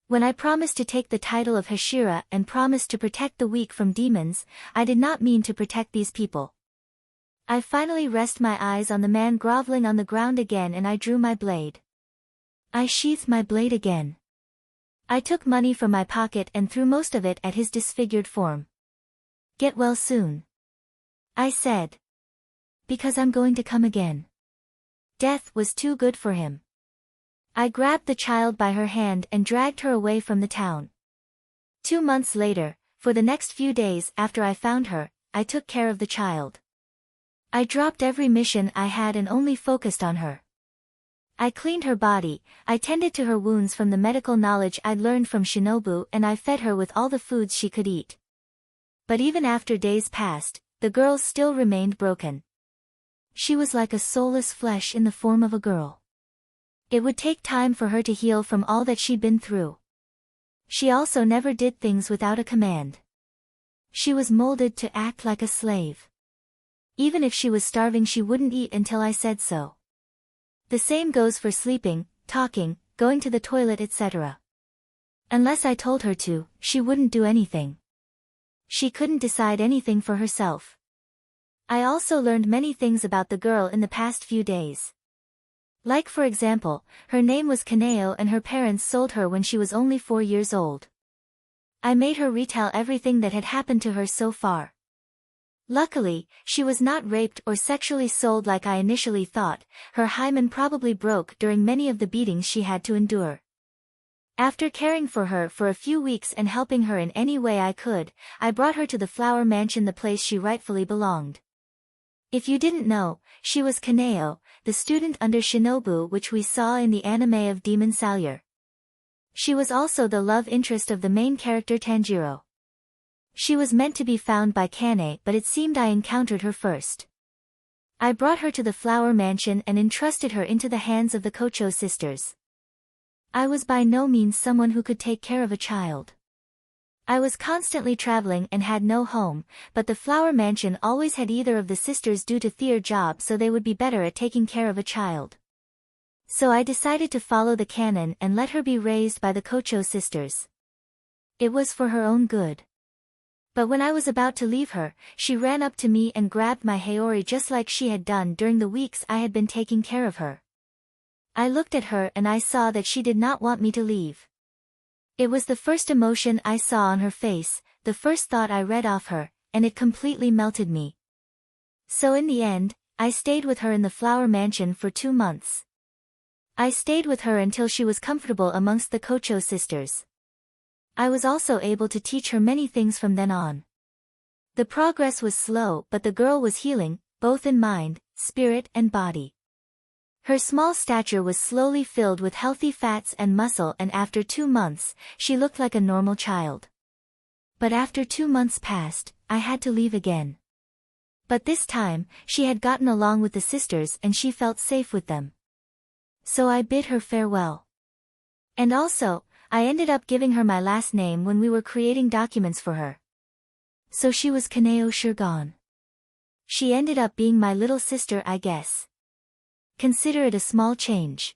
When I promised to take the title of Hashira and promised to protect the weak from demons, I did not mean to protect these people. I finally rested my eyes on the man groveling on the ground again and I drew my blade. I sheathed my blade again. I took money from my pocket and threw most of it at his disfigured form. "Get well soon," I said. "Because I'm going to come again." Death was too good for him. I grabbed the child by her hand and dragged her away from the town. 2 months later, for the next few days after I found her, I took care of the child. I dropped every mission I had and only focused on her. I cleaned her body, I tended to her wounds from the medical knowledge I'd learned from Shinobu, and I fed her with all the foods she could eat. But even after days passed, the girl still remained broken. She was like a soulless flesh in the form of a girl. It would take time for her to heal from all that she'd been through. She also never did things without a command. She was molded to act like a slave. Even if she was starving, she wouldn't eat until I said so. The same goes for sleeping, talking, going to the toilet, etc. Unless I told her to, she wouldn't do anything. She couldn't decide anything for herself. I also learned many things about the girl in the past few days. Like, for example, her name was Kaneo and her parents sold her when she was only 4 years old. I made her retell everything that had happened to her so far. Luckily, she was not raped or sexually sold like I initially thought. Her hymen probably broke during many of the beatings she had to endure. After caring for her for a few weeks and helping her in any way I could, I brought her to the flower mansion, the place she rightfully belonged. If you didn't know, she was Kaneo, the student under Shinobu which we saw in the anime of Demon Slayer. She was also the love interest of the main character Tanjiro. She was meant to be found by Kane, but it seemed I encountered her first. I brought her to the flower mansion and entrusted her into the hands of the Kocho sisters. I was by no means someone who could take care of a child. I was constantly traveling and had no home, but the flower mansion always had either of the sisters due to their job, so they would be better at taking care of a child. So I decided to follow the canon and let her be raised by the Kocho sisters. It was for her own good. But when I was about to leave her, she ran up to me and grabbed my haori just like she had done during the weeks I had been taking care of her. I looked at her and I saw that she did not want me to leave. It was the first emotion I saw on her face, the first thought I read off her, and it completely melted me. So in the end, I stayed with her in the flower mansion for 2 months. I stayed with her until she was comfortable amongst the Kocho sisters. I was also able to teach her many things from then on. The progress was slow, but the girl was healing, both in mind, spirit and body. Her small stature was slowly filled with healthy fats and muscle, and after 2 months, she looked like a normal child. But after 2 months passed, I had to leave again. But this time, she had gotten along with the sisters and she felt safe with them. So I bid her farewell. And also, I ended up giving her my last name when we were creating documents for her. So she was Kaneo Shirgon. She ended up being my little sister, I guess. Consider it a small change.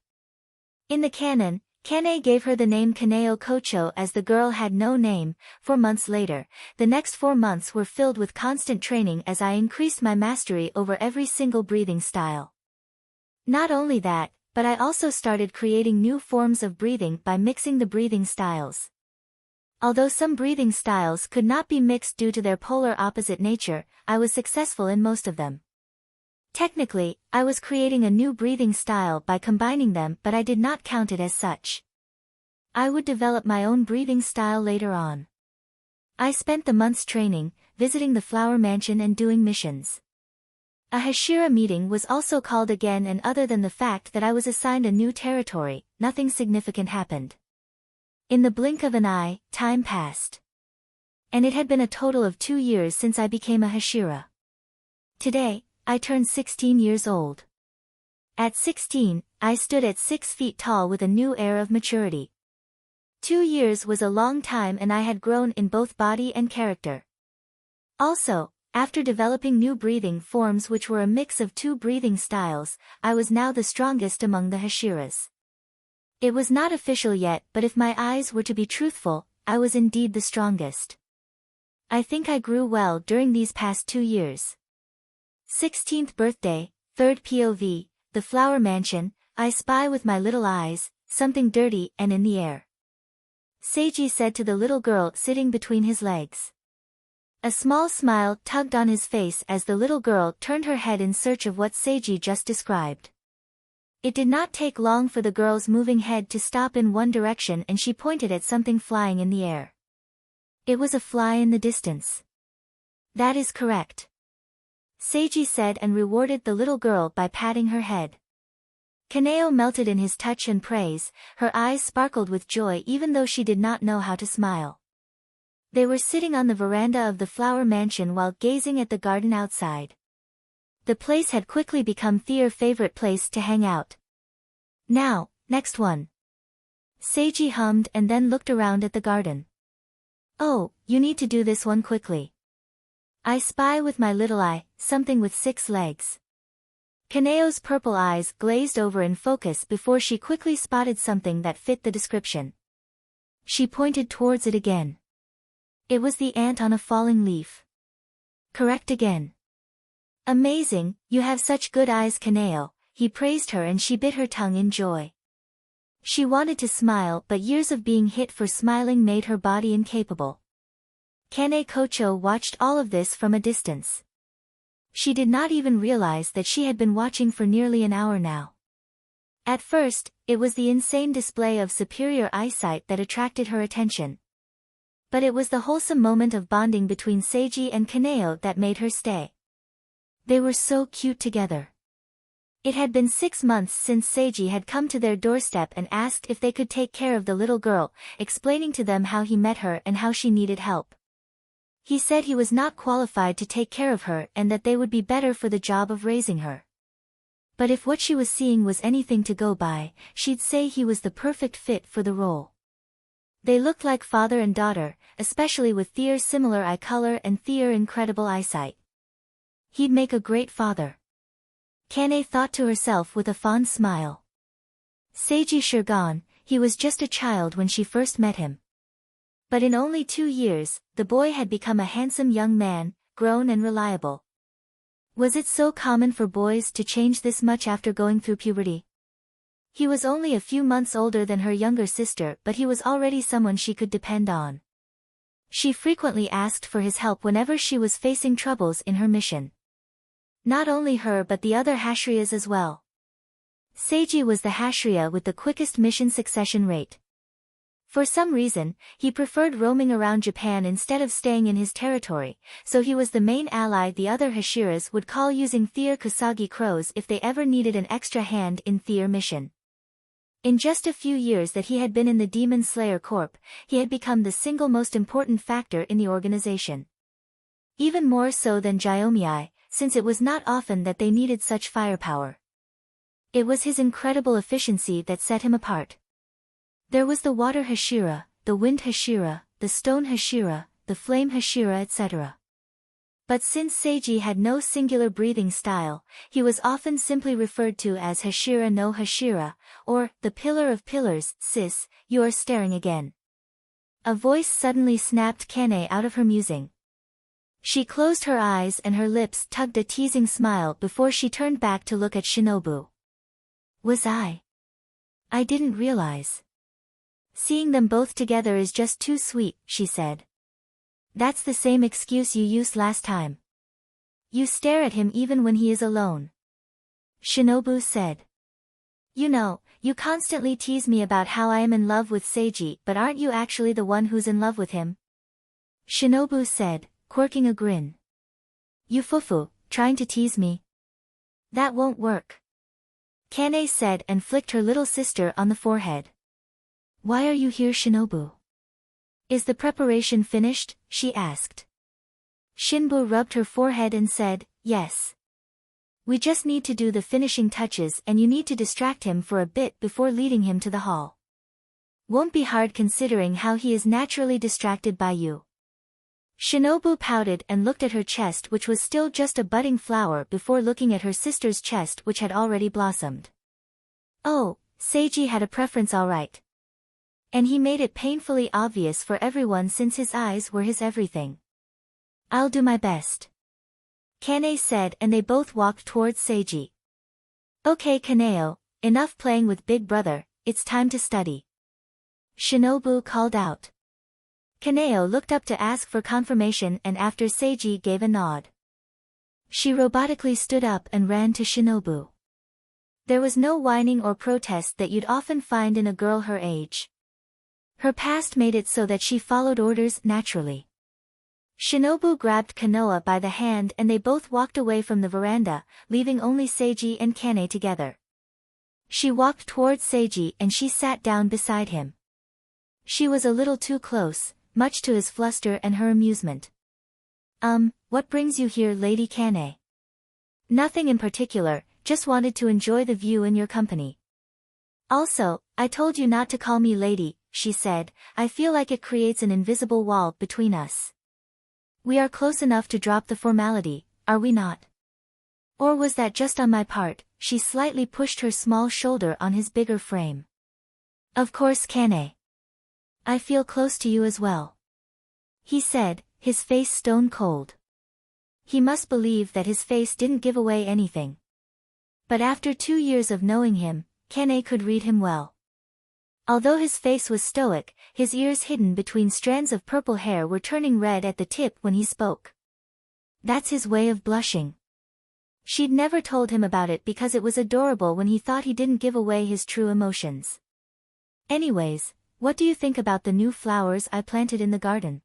In the canon, Kane gave her the name Kaneo Kocho as the girl had no name. 4 months later, the next 4 months were filled with constant training as I increased my mastery over every single breathing style. Not only that, but I also started creating new forms of breathing by mixing the breathing styles. Although some breathing styles could not be mixed due to their polar opposite nature, I was successful in most of them. Technically, I was creating a new breathing style by combining them, but I did not count it as such. I would develop my own breathing style later on. I spent the months training, visiting the flower mansion and doing missions. A Hashira meeting was also called again, and other than the fact that I was assigned a new territory, nothing significant happened. In the blink of an eye, time passed. And it had been a total of 2 years since I became a Hashira. Today, I turned 16 years old. At 16, I stood at 6 feet tall with a new air of maturity. 2 years was a long time and I had grown in both body and character. Also, after developing new breathing forms which were a mix of 2 breathing styles, I was now the strongest among the Hashiras. It was not official yet, but if my eyes were to be truthful, I was indeed the strongest. I think I grew well during these past 2 years. 16th birthday, 3rd POV, the flower mansion. I spy with my little eyes, something dirty and in the air. Seiji said to the little girl sitting between his legs. A small smile tugged on his face as the little girl turned her head in search of what Seiji just described. It did not take long for the girl's moving head to stop in one direction, and she pointed at something flying in the air. It was a fly in the distance. That is correct, Seiji said, and rewarded the little girl by patting her head. Kaneo melted in his touch and praise, her eyes sparkled with joy even though she did not know how to smile. They were sitting on the veranda of the flower mansion while gazing at the garden outside. The place had quickly become their favorite place to hang out. Now, next one. Seiji hummed and then looked around at the garden. Oh, you need to do this one quickly. I spy with my little eye, something with 6 legs. Kaneo's purple eyes glazed over in focus before she quickly spotted something that fit the description. She pointed towards it again. It was the ant on a falling leaf. Correct again. Amazing, you have such good eyes, Kaneo, he praised her, and she bit her tongue in joy. She wanted to smile, but years of being hit for smiling made her body incapable. Kane Kocho watched all of this from a distance. She did not even realize that she had been watching for nearly an hour now. At first, it was the insane display of superior eyesight that attracted her attention. But it was the wholesome moment of bonding between Seiji and Kaneo that made her stay. They were so cute together. It had been 6 months since Seiji had come to their doorstep and asked if they could take care of the little girl, explaining to them how he met her and how she needed help. He said he was not qualified to take care of her and that they would be better for the job of raising her. But if what she was seeing was anything to go by, she'd say he was the perfect fit for the role. They looked like father and daughter, especially with Thea's similar eye color and Thea's incredible eyesight. He'd make a great father. Kane thought to herself with a fond smile. Seiji Shirgan, he was just a child when she first met him. But in only 2 years, the boy had become a handsome young man, grown and reliable. Was it so common for boys to change this much after going through puberty? He was only a few months older than her younger sister, but he was already someone she could depend on. She frequently asked for his help whenever she was facing troubles in her mission. Not only her but the other Hashriyas as well. Seiji was the Hashriya with the quickest mission succession rate. For some reason, he preferred roaming around Japan instead of staying in his territory, so he was the main ally the other Hashiras would call using Thea's Kusagi crows if they ever needed an extra hand in Thea's mission. In just a few years that he had been in the Demon Slayer Corp, he had become the single most important factor in the organization. Even more so than Gyomii, since it was not often that they needed such firepower. It was his incredible efficiency that set him apart. There was the water Hashira, the wind Hashira, the stone Hashira, the flame Hashira, etc. But since Seiji had no singular breathing style, he was often simply referred to as Hashira no Hashira, or, the pillar of pillars. Sis, you are staring again. A voice suddenly snapped Kane out of her musing. She closed her eyes and her lips tugged a teasing smile before she turned back to look at Shinobu. Was I didn't realize. Seeing them both together is just too sweet, she said. That's the same excuse you used last time. You stare at him even when he is alone. Shinobu said. You know, you constantly tease me about how I am in love with Seiji, but aren't you actually the one who's in love with him? Shinobu said, quirking a grin. You fufu, trying to tease me? That won't work. Kane said and flicked her little sister on the forehead. Why are you here, Shinobu? Is the preparation finished? She asked. Shinbu rubbed her forehead and said, yes. We just need to do the finishing touches and you need to distract him for a bit before leading him to the hall. Won't be hard considering how he is naturally distracted by you. Shinobu pouted and looked at her chest, which was still just a budding flower, before looking at her sister's chest, which had already blossomed. Oh, Seiji had a preference all right. And he made it painfully obvious for everyone since his eyes were his everything. I'll do my best. Kane said, and they both walked towards Seiji. Okay Kaneo, enough playing with Big Brother, it's time to study. Shinobu called out. Kaneo looked up to ask for confirmation, and after Seiji gave a nod, she robotically stood up and ran to Shinobu. There was no whining or protest that you'd often find in a girl her age. Her past made it so that she followed orders naturally. Shinobu grabbed Kanoa by the hand and they both walked away from the veranda, leaving only Seiji and Kane together. She walked towards Seiji and she sat down beside him. She was a little too close, much to his fluster and her amusement. What brings you here, Lady Kane? Nothing in particular, just wanted to enjoy the view in your company. Also, I told you not to call me lady, she said, I feel like it creates an invisible wall between us. We are close enough to drop the formality, are we not? Or was that just on my part? She slightly pushed her small shoulder on his bigger frame. Of course Kane. I feel close to you as well. He said, his face stone cold. He must believe that his face didn't give away anything. But after 2 years of knowing him, Kane could read him well. Although his face was stoic, his ears hidden between strands of purple hair were turning red at the tip when he spoke. That's his way of blushing. She'd never told him about it because it was adorable when he thought he didn't give away his true emotions. Anyways, what do you think about the new flowers I planted in the garden?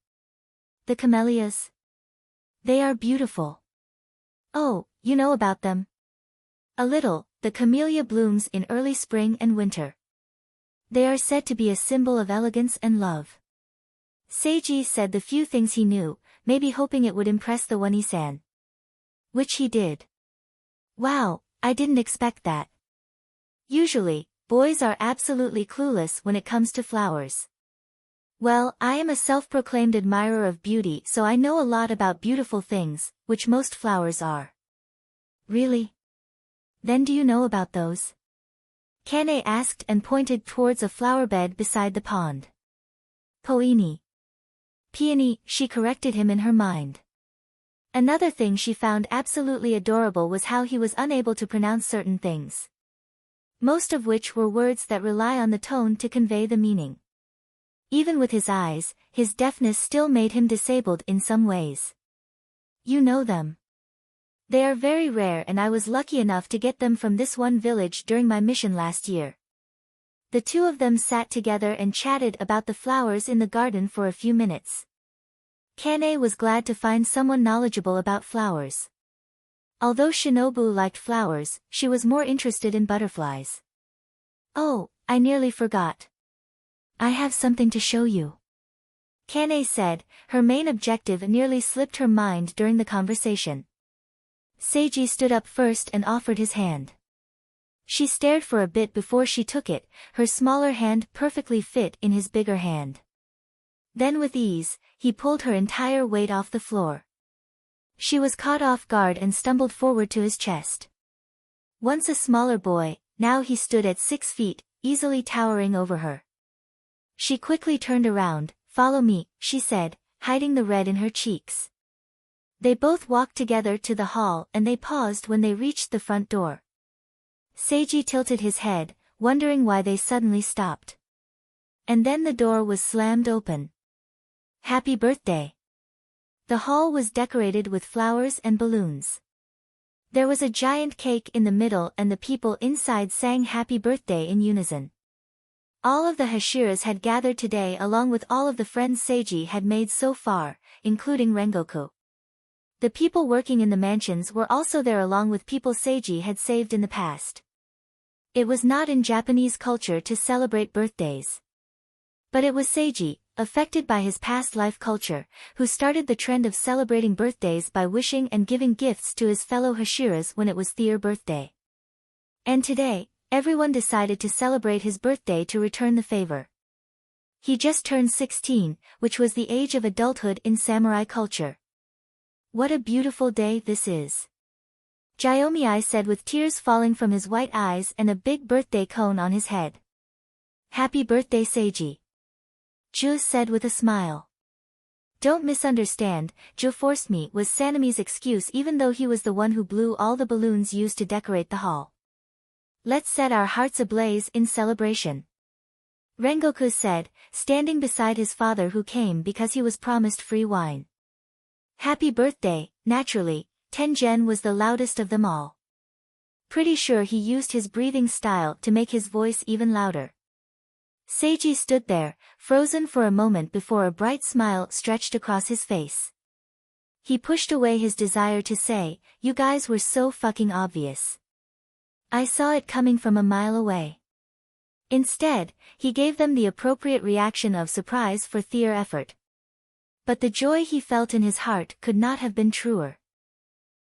The camellias? They are beautiful. Oh, you know about them? A little. The camellia blooms in early spring and winter. They are said to be a symbol of elegance and love. Seiji said the few things he knew, maybe hoping it would impress the Oni-san. Which he did. Wow, I didn't expect that. Usually, boys are absolutely clueless when it comes to flowers. Well, I am a self-proclaimed admirer of beauty, so I know a lot about beautiful things, which most flowers are. Really? Then do you know about those? Kane asked and pointed towards a flower bed beside the pond. Poini. Peony, she corrected him in her mind. Another thing she found absolutely adorable was how he was unable to pronounce certain things. Most of which were words that rely on the tone to convey the meaning. Even with his eyes, his deafness still made him disabled in some ways. You know them. They are very rare and I was lucky enough to get them from this one village during my mission last year. The two of them sat together and chatted about the flowers in the garden for a few minutes. Kane was glad to find someone knowledgeable about flowers. Although Shinobu liked flowers, she was more interested in butterflies. Oh, I nearly forgot. I have something to show you. Kane said, her main objective nearly slipped her mind during the conversation. Seiji stood up first and offered his hand. She stared for a bit before she took it, her smaller hand perfectly fit in his bigger hand. Then with ease, he pulled her entire weight off the floor. She was caught off guard and stumbled forward to his chest. Once a smaller boy, now he stood at 6 feet, easily towering over her. She quickly turned around. Follow me, she said, hiding the red in her cheeks. They both walked together to the hall and they paused when they reached the front door. Seiji tilted his head, wondering why they suddenly stopped. And then the door was slammed open. Happy birthday! The hall was decorated with flowers and balloons. There was a giant cake in the middle and the people inside sang happy birthday in unison. All of the Hashiras had gathered today along with all of the friends Seiji had made so far, including Rengoku. The people working in the mansions were also there along with people Seiji had saved in the past. It was not in Japanese culture to celebrate birthdays. But it was Seiji, affected by his past life culture, who started the trend of celebrating birthdays by wishing and giving gifts to his fellow Hashiras when it was their birthday. And today, everyone decided to celebrate his birthday to return the favor. He just turned 16, which was the age of adulthood in samurai culture. What a beautiful day this is. Jyomi said with tears falling from his white eyes and a big birthday cone on his head. Happy birthday Seiji. Ju said with a smile. Don't misunderstand, Ju forced me was Sanemi's excuse even though he was the one who blew all the balloons used to decorate the hall. Let's set our hearts ablaze in celebration. Rengoku said, standing beside his father who came because he was promised free wine. Happy birthday, naturally, Tengen was the loudest of them all. Pretty sure he used his breathing style to make his voice even louder. Seiji stood there, frozen for a moment before a bright smile stretched across his face. He pushed away his desire to say, you guys were so fucking obvious. I saw it coming from a mile away. Instead, he gave them the appropriate reaction of surprise for their effort. But the joy he felt in his heart could not have been truer.